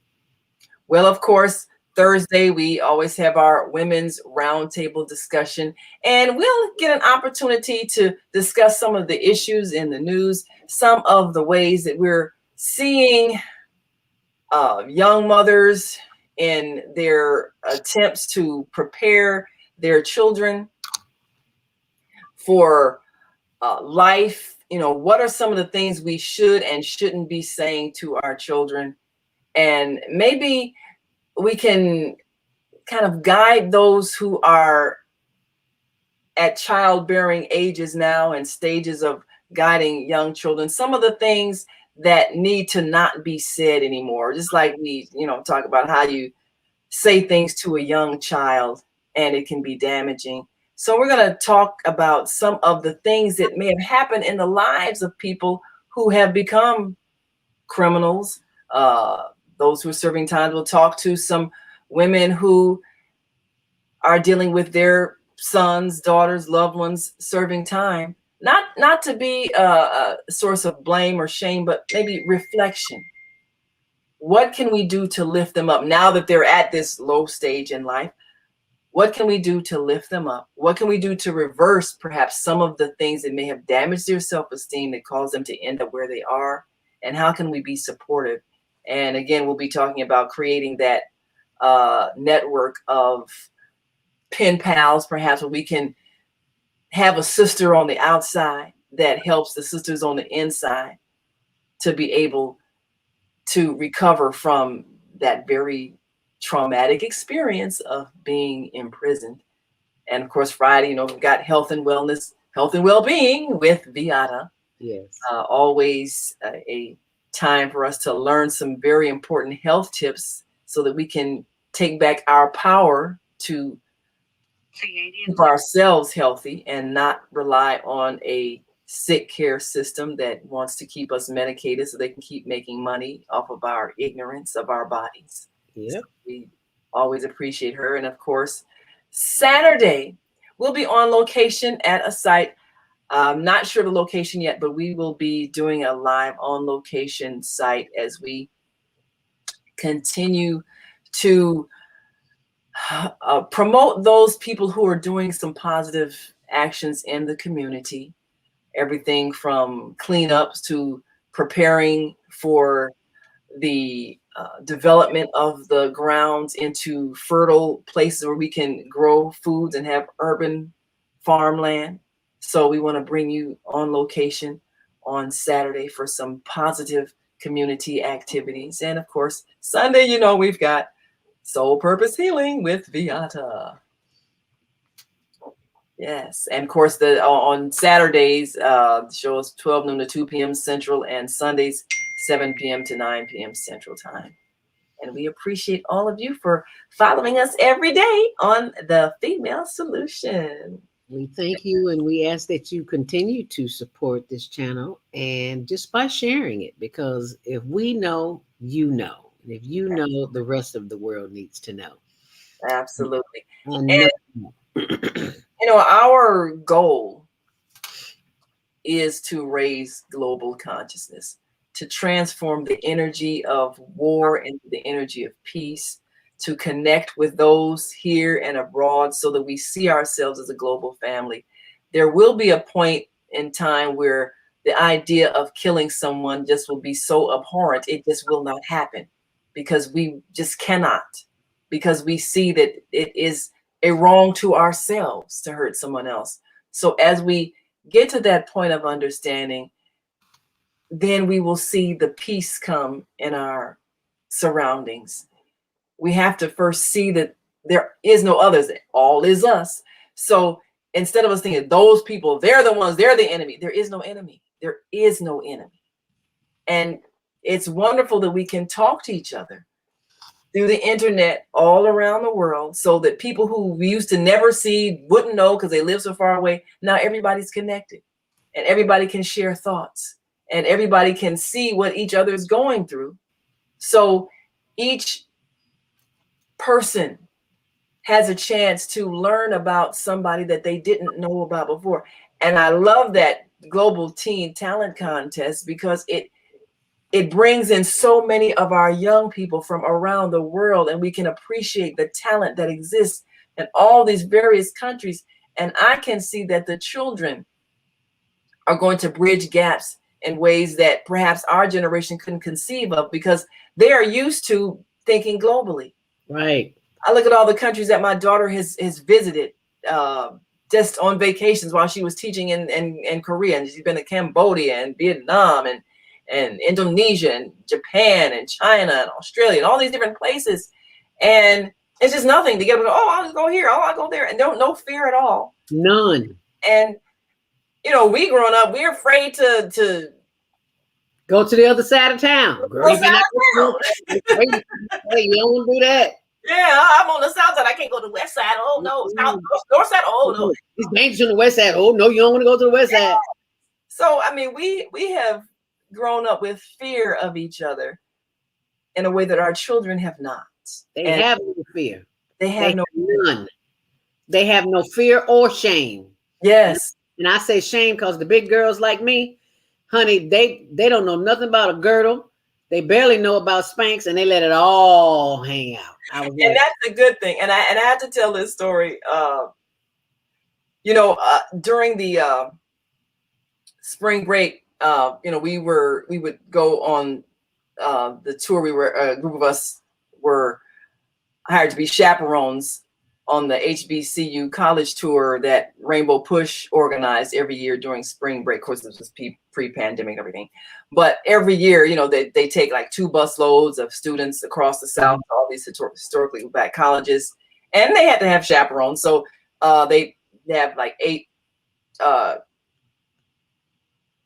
Well, of course, Thursday, we always have our women's roundtable discussion, and we'll get an opportunity to discuss some of the issues in the news, some of the ways that we're seeing young mothers in their attempts to prepare their children for life. You know, what are some of the things we should and shouldn't be saying to our children? And maybe we can kind of guide those who are at childbearing ages now and stages of guiding young children, some of the things that need to not be said anymore. Just like we, talk about how you say things to a young child and it can be damaging. So we're going to talk about some of the things that may have happened in the lives of people who have become criminals. Those who are serving time. We'll talk to some women who are dealing with their sons, daughters, loved ones serving time. Not to be a source of blame or shame, but maybe reflection. What can we do to lift them up now that they're at this low stage in life? What can we do to lift them up? What can we do to reverse perhaps some of the things that may have damaged their self-esteem that caused them to end up where they are? And how can we be supportive? And again, we'll be talking about creating that network of pen pals, perhaps, where we can have a sister on the outside that helps the sisters on the inside to be able to recover from that very traumatic experience of being imprisoned. And of course, Friday, we've got health and wellness, health and well-being with Viata. yes, Always a time for us to learn some very important health tips so that we can take back our power to keep ourselves healthy and not rely on a sick care system that wants to keep us medicated so they can keep making money off of our ignorance of our bodies. yep. So we always appreciate her. And of course, Saturday, we'll be on location at a site. I'm not sure the location yet, but we will be doing a live on location site as we continue to promote those people who are doing some positive actions in the community. Everything from cleanups to preparing for the development of the grounds into fertile places where we can grow foods and have urban farmland. So we want to bring you on location on Saturday for some positive community activities. And of course, Sunday, we've got Soul Purpose Healing with Viata. Yes, and of course, on Saturdays, the show is 12 noon to 2 p.m. Central, and Sundays, 7 p.m. to 9 p.m. Central Time. And we appreciate all of you for following us every day on The Female Solution. We thank you, and we ask that you continue to support this channel, and just by sharing it, because if we know, you know. And if you know, the rest of the world needs to know. Absolutely. And our goal is to raise global consciousness, to transform the energy of war into the energy of peace, to connect with those here and abroad so that we see ourselves as a global family. There will be a point in time where the idea of killing someone just will be so abhorrent, it just will not happen, because we just cannot, because we see that it is a wrong to ourselves to hurt someone else. So as we get to that point of understanding, then we will see the peace come in our surroundings. We have to first see that there is no others, all is us. So instead of us thinking those people, they're the ones, they're the enemy, there is no enemy. There is no enemy. And it's wonderful that we can talk to each other through the internet all around the world, so that people who we used to never see wouldn't know because they live so far away. Now everybody's connected. and everybody can share thoughts, and everybody can see what each other is going through. So each person has a chance to learn about somebody that they didn't know about before. And I love that Global Teen Talent Contest because it brings in so many of our young people from around the world, and we can appreciate the talent that exists in all these various countries. And I can see that the children are going to bridge gaps in ways that perhaps our generation couldn't conceive of, because they are used to thinking globally. Right. I look at all the countries that my daughter has visited just on vacations while she was teaching in Korea. And she's been to Cambodia and Vietnam and Indonesia and Japan and China and Australia and all these different places. And it's just nothing to get them to, oh, I'll go here, oh, I'll go there. And no fear at all. None. And, you know, we growing up, we're afraid to go to the other side of town. Hey, you don't want to do that. Yeah, I'm on the south side. I can't go to the west side. Oh no, north side. Oh no, it's dangerous on the west side. Oh no, you don't want to go to the west side. So I mean, we have grown up with fear of each other in a way that our children have not. They have no fear. They have none. They have no fear or shame. Yes, and I say shame because the big girls like me, honey, they don't know nothing about a girdle. They barely know about Spanx, and they let it all hang out. And that's a good thing. And I have to tell this story. You know, during the spring break, you know, we would go on the tour. We were a group of us were hired to be chaperones on the HBCU college tour that Rainbow Push organized every year during spring break. Of course, this was pre-pandemic and everything. But every year, you know, they take like 2 bus loads of students across the South, all these historically black colleges, and they had to have chaperones. So they have like 8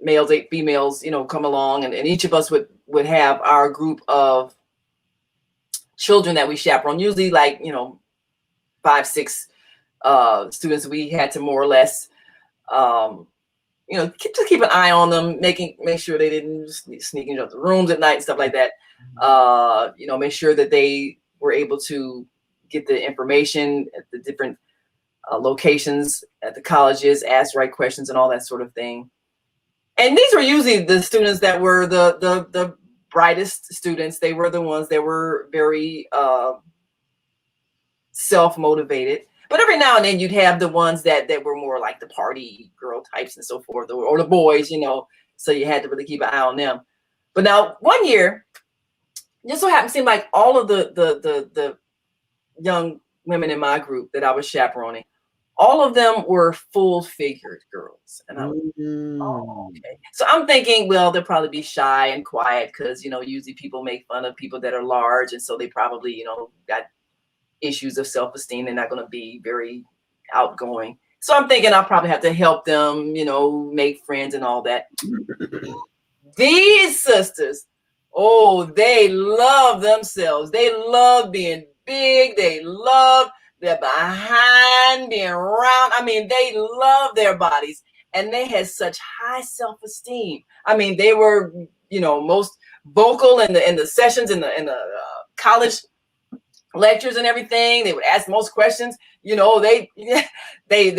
males, 8 females, you know, come along, and each of us would have our group of children that we chaperone, usually like, you know, 5, 6 students. We had to more or less, you know, just keep an eye on them, make sure they didn't sneak into the rooms at night and stuff like that. You know, make sure that they were able to get the information at the different locations at the colleges, ask the right questions and all that sort of thing. And these were usually the students that were the brightest students. They were the ones that were very self-motivated. But every now and then you'd have the ones that were more like the party girl types and so forth, or the boys, you know, so you had to really keep an eye on them. But now one year, just so happened to seem like all of the young women in my group that I was chaperoning, all of them were full-figured girls. And I was, oh, okay. So I'm thinking, well, they'll probably be shy and quiet because, you know, usually people make fun of people that are large. And so they probably, you know, got issues of self-esteem. They're not going to be very outgoing. So I'm thinking I'll probably have to help them, you know, make friends and all that. These sisters, oh, they love themselves. They love being big. They love their behind, being round. I mean, they love their bodies, and they had such high self-esteem. I mean, they were, you know, most vocal in the sessions in the college lectures and everything. They would ask most questions. You know, they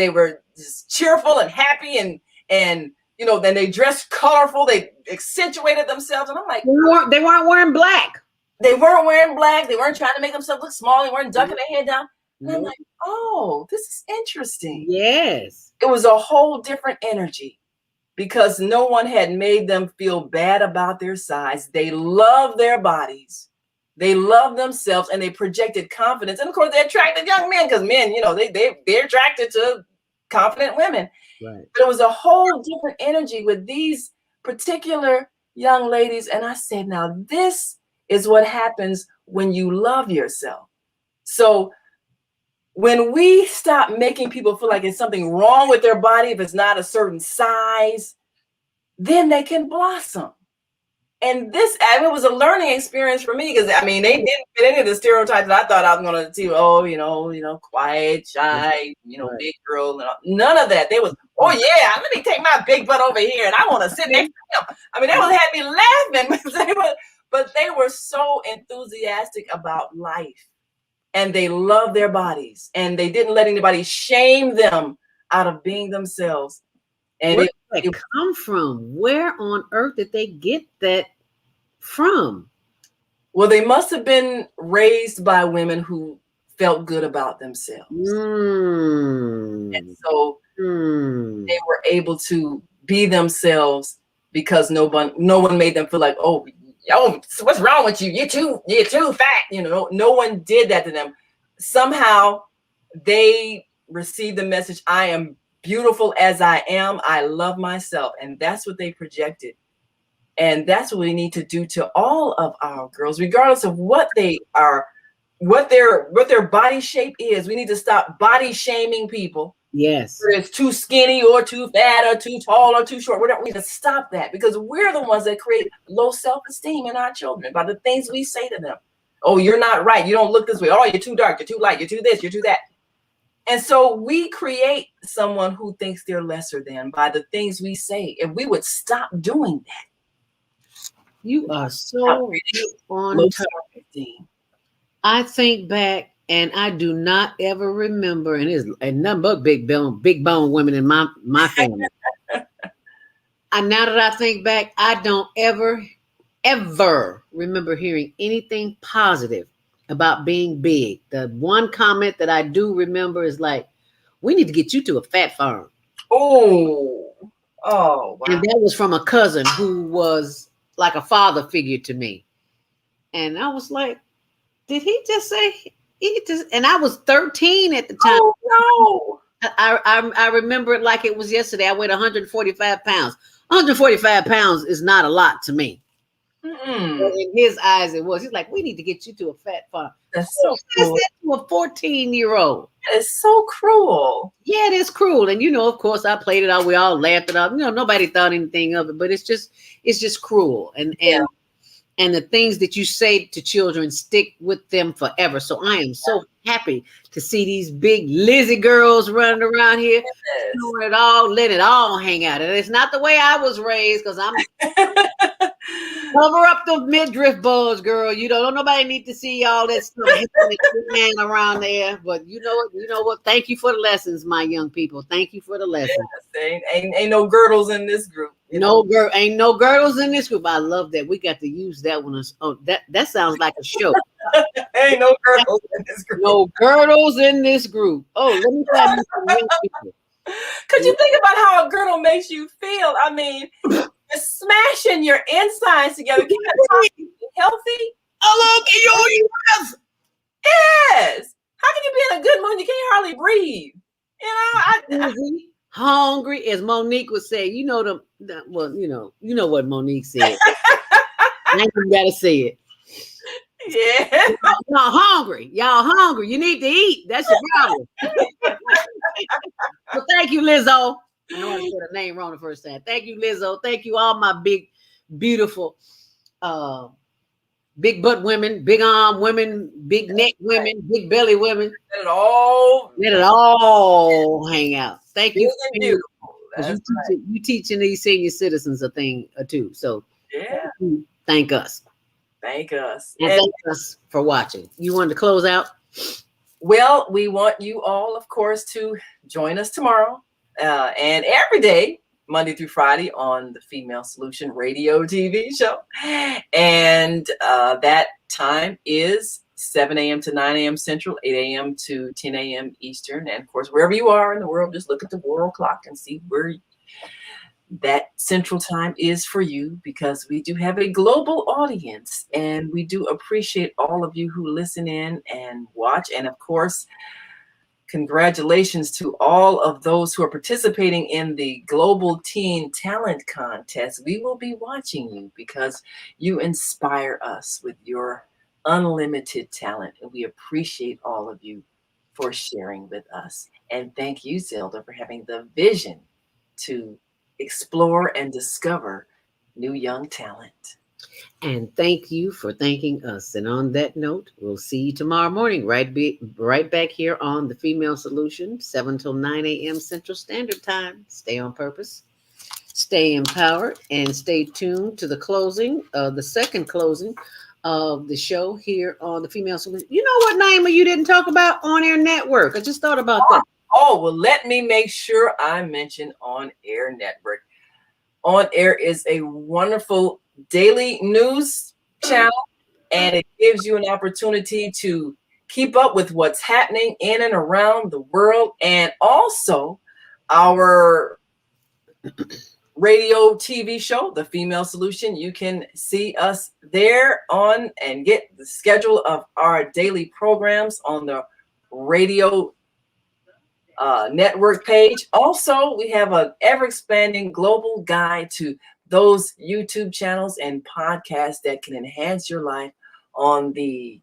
were just cheerful and happy, and you know, then they dressed colorful. They accentuated themselves, and I'm like, they weren't wearing black. They weren't wearing black. They weren't trying to make themselves look small. They weren't ducking their head down. And I'm like, oh, this is interesting. Yes. It was a whole different energy because no one had made them feel bad about their size. They loved their bodies. They loved themselves, and they projected confidence. And of course, they attracted young men because men, you know, they're attracted to confident women. Right. But it was a whole different energy with these particular young ladies. And I said, now this is what happens when you love yourself. So when we stop making people feel like it's something wrong with their body, if it's not a certain size, then they can blossom. And it was a learning experience for me because they didn't fit any of the stereotypes that I thought I was going to do. Oh, quiet, shy, Right. big girl. None of that. They was, oh yeah, let me take my big butt over here and I want to sit next to him. They would have me laughing, but they were so enthusiastic about life, and they loved their bodies, and they didn't let anybody shame them out of being themselves. And Where did that come from? Where on earth did they get that from? Well, they must have been raised by women who felt good about themselves. And so they were able to be themselves because no one made them feel like, oh, what's wrong with you? You're too fat. No one did that to them. Somehow they received the message, I am beautiful as I am. I love myself. And that's what they projected. And that's what we need to do to all of our girls, regardless of what they are, what their body shape is. We need to stop body shaming people. Yes. Whether it's too skinny or too fat or too tall or too short. We need to stop that, because we're the ones that create low self-esteem in our children by the things we say to them. Oh, you're not right. You don't look this way. Oh, you're too dark. You're too light. You're too this. You're too that. And so we create someone who thinks they're lesser than by the things we say. If we would stop doing that. You are so on top. I think back, and I do not ever remember, and nothing but big bone women in my family. And now that I think back, I don't ever remember hearing anything positive about being big. The one comment that I do remember is like, we need to get you to a fat farm. Oh, wow. And that was from a cousin who was like a father figure to me. And I was like, did he just say and I was 13 at the time. Oh no. I remember it like it was yesterday. I weighed 145 pounds. 145 pounds is not a lot to me. In his eyes, it was. He's like, we need to get you to a fat farm. That's so cool. To a 14-year-old. It's so cruel. Yeah, it is cruel. And of course, I played it out. We all laughed it out. Nobody thought anything of it, but it's just cruel. And the things that you say to children stick with them forever. So I am so happy to see these big Lizzie girls running around here, doing it all, let it all hang out. And it's not the way I was raised, because I'm cover up the midriff buzz, girl. Don't nobody need to see all that stuff around there. But you know what? Thank you for the lessons, my young people. Thank you for the lessons. Yes, ain't no girdles in this group. Ain't no girdles in this group. I love that. We got to use that one. Oh, that sounds like a show. Ain't no girdles in this group. No girdles in this group. Oh, let me tell you some young people. Could you think about how a girdle makes you feel? You're smashing your insides together. Can you healthy? Hello, can you Yes. How can you be in a good mood? You can't hardly breathe. Hungry, as Monique would say. You know what Monique said. I ain't even gotta say it. Yeah. Y'all hungry. You need to eat. That's your problem. Well, thank you, Lizzo. I know I said her name wrong the first time. Thank you, Lizzo. Thank you, all my big, beautiful, big butt women, big arm women, big neck women, big belly women. Let it all hang out. Thank you. You teaching these senior citizens a thing or two. So yeah, thank us. Thank us. And thank us for watching. You wanted to close out? Well, we want you all, of course, to join us tomorrow and every day, Monday through Friday, on the Female Solution Radio TV show. And that time is 7 a.m. to 9 a.m. Central, 8 a.m. to 10 a.m. Eastern. And of course, wherever you are in the world, just look at the world clock and see where that Central Time is for you, because we do have a global audience and we do appreciate all of you who listen in and watch. And of course, congratulations to all of those who are participating in the Global Teen Talent Contest. We will be watching you because you inspire us with your unlimited talent, and we appreciate all of you for sharing with us. And thank you, Zelda, for having the vision to explore and discover new young talent. And thank you for thanking us. And on that note, we'll see you tomorrow morning, right back here on the Female Solution, 7 till 9 a.m. Central Standard Time. Stay on purpose, stay empowered, and stay tuned to the closing, the second closing of the show here on the Female Solution. You know what, Naima, you didn't talk about On Air Network? I just thought about that. Oh, well, let me make sure I mention On Air Network. On Air is a wonderful daily news channel, and it gives you an opportunity to keep up with what's happening in and around the world, and also our radio TV show, The Female Solution. You can see us there on and get the schedule of our daily programs on the radio network page. Also, we have an ever-expanding global guide to those YouTube channels and podcasts that can enhance your life on the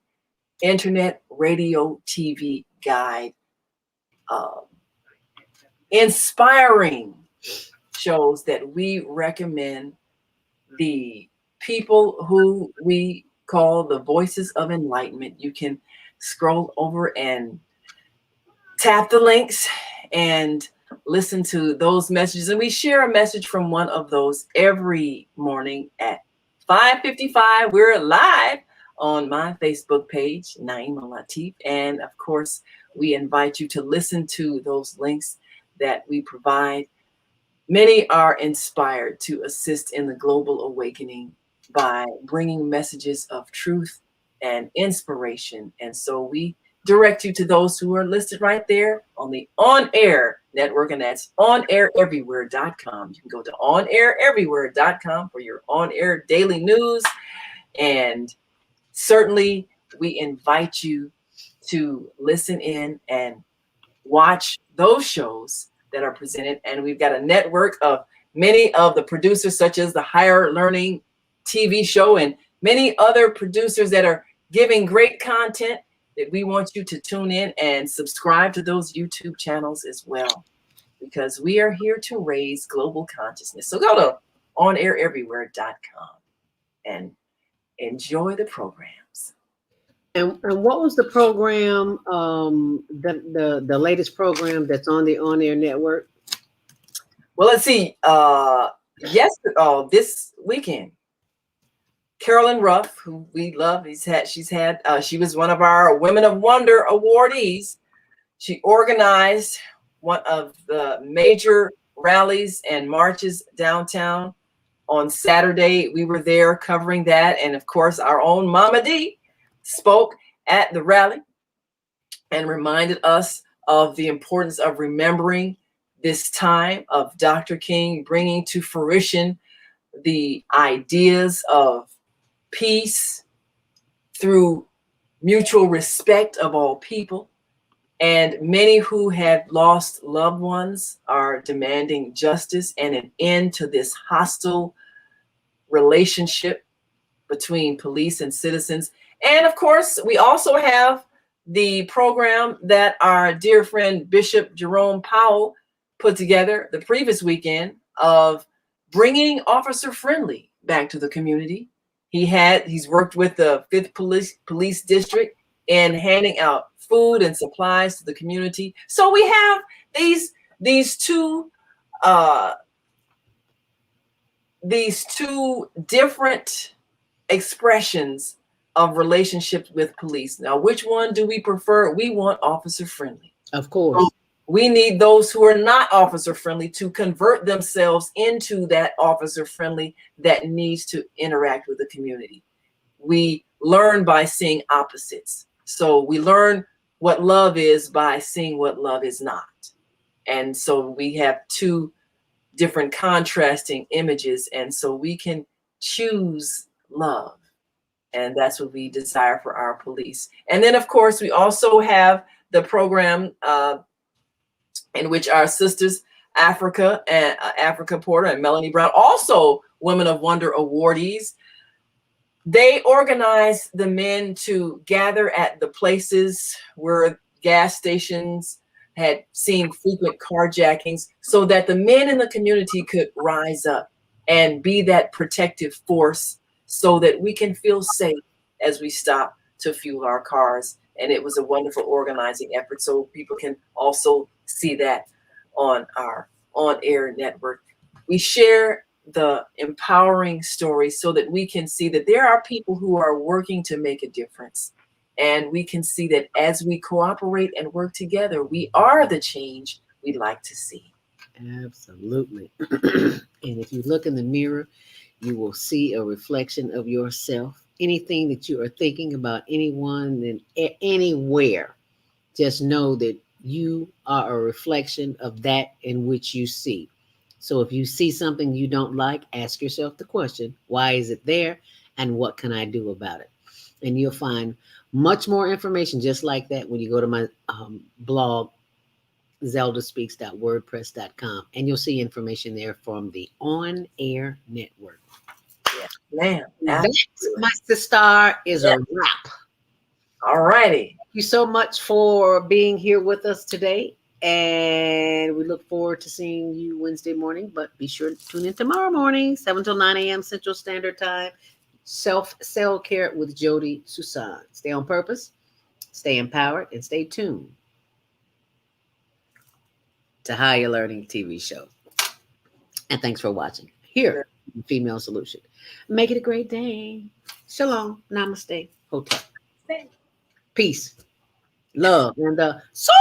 Internet Radio TV guide. Inspiring shows that we recommend, the people who we call the voices of enlightenment. You can scroll over and tap the links and listen to those messages. And we share a message from one of those every morning at 5:55. We're live on my Facebook page, Naima Latif. And of course, we invite you to listen to those links that we provide. Many are inspired to assist in the global awakening by bringing messages of truth and inspiration. And so we direct you to those who are listed right there on the On Air Network, and that's onaireverywhere.com. You can go to onaireverywhere.com for your on-air daily news. And certainly we invite you to listen in and watch those shows that are presented. And we've got a network of many of the producers, such as the Higher Learning TV show and many other producers that are giving great content, that we want you to tune in and subscribe to those YouTube channels as well, because we are here to raise global consciousness. So go to onaireverywhere.com and enjoy the programs. And what was the program, the latest program that's on the On Air Network? Well, let's see. This weekend, Carolyn Ruff, who we love, she was one of our Women of Wonder awardees. She organized one of the major rallies and marches downtown on Saturday. We were there covering that. And of course, our own Mama D spoke at the rally and reminded us of the importance of remembering this time of Dr. King bringing to fruition the ideas of peace through mutual respect of all people. And many who have lost loved ones are demanding justice and an end to this hostile relationship between police and citizens. And of course, we also have the program that our dear friend Bishop Jerome Powell put together the previous weekend of bringing Officer Friendly back to the community. He's worked with the 5th Police District in handing out food and supplies to the community. So we have these two different expressions of relationships with police. Now, which one do we prefer? We want Officer Friendly. Of course. So we need those who are not officer friendly to convert themselves into that officer friendly that needs to interact with the community. We learn by seeing opposites. So we learn what love is by seeing what love is not. And so we have two different contrasting images. And so we can choose love. And that's what we desire for our police. And then, of course, we also have the program in which our sisters, Africa Porter and Melanie Brown, also Women of Wonder awardees, they organize the men to gather at the places where gas stations had seen frequent carjackings, so that the men in the community could rise up and be that protective force, so that we can feel safe as we stop to fuel our cars. And it was a wonderful organizing effort, so people can also see that on our on-air network. We share the empowering stories so that we can see that there are people who are working to make a difference. And we can see that as we cooperate and work together, we are the change we'd like to see. Absolutely. And if you look in the mirror, you will see a reflection of yourself. Anything that you are thinking about anyone and anywhere, just know that you are a reflection of that in which you see. So if you see something you don't like, ask yourself the question, why is it there? And what can I do about it? And you'll find much more information just like that when you go to my blog, zeldaspeaks.wordpress.com, and you'll see information there from the On Air Network. Man, That, my sister, is a wrap. All righty. Thank you so much for being here with us today. And we look forward to seeing you Wednesday morning. But be sure to tune in tomorrow morning, 7 till 9 a.m. Central Standard Time. Self-care with Jody Susan. Stay on purpose, stay empowered, and stay tuned to Higher Learning TV show. And thanks for watching here, Female Solution. Make it a great day. Shalom. Namaste. Hotel. Peace. Love. And soul.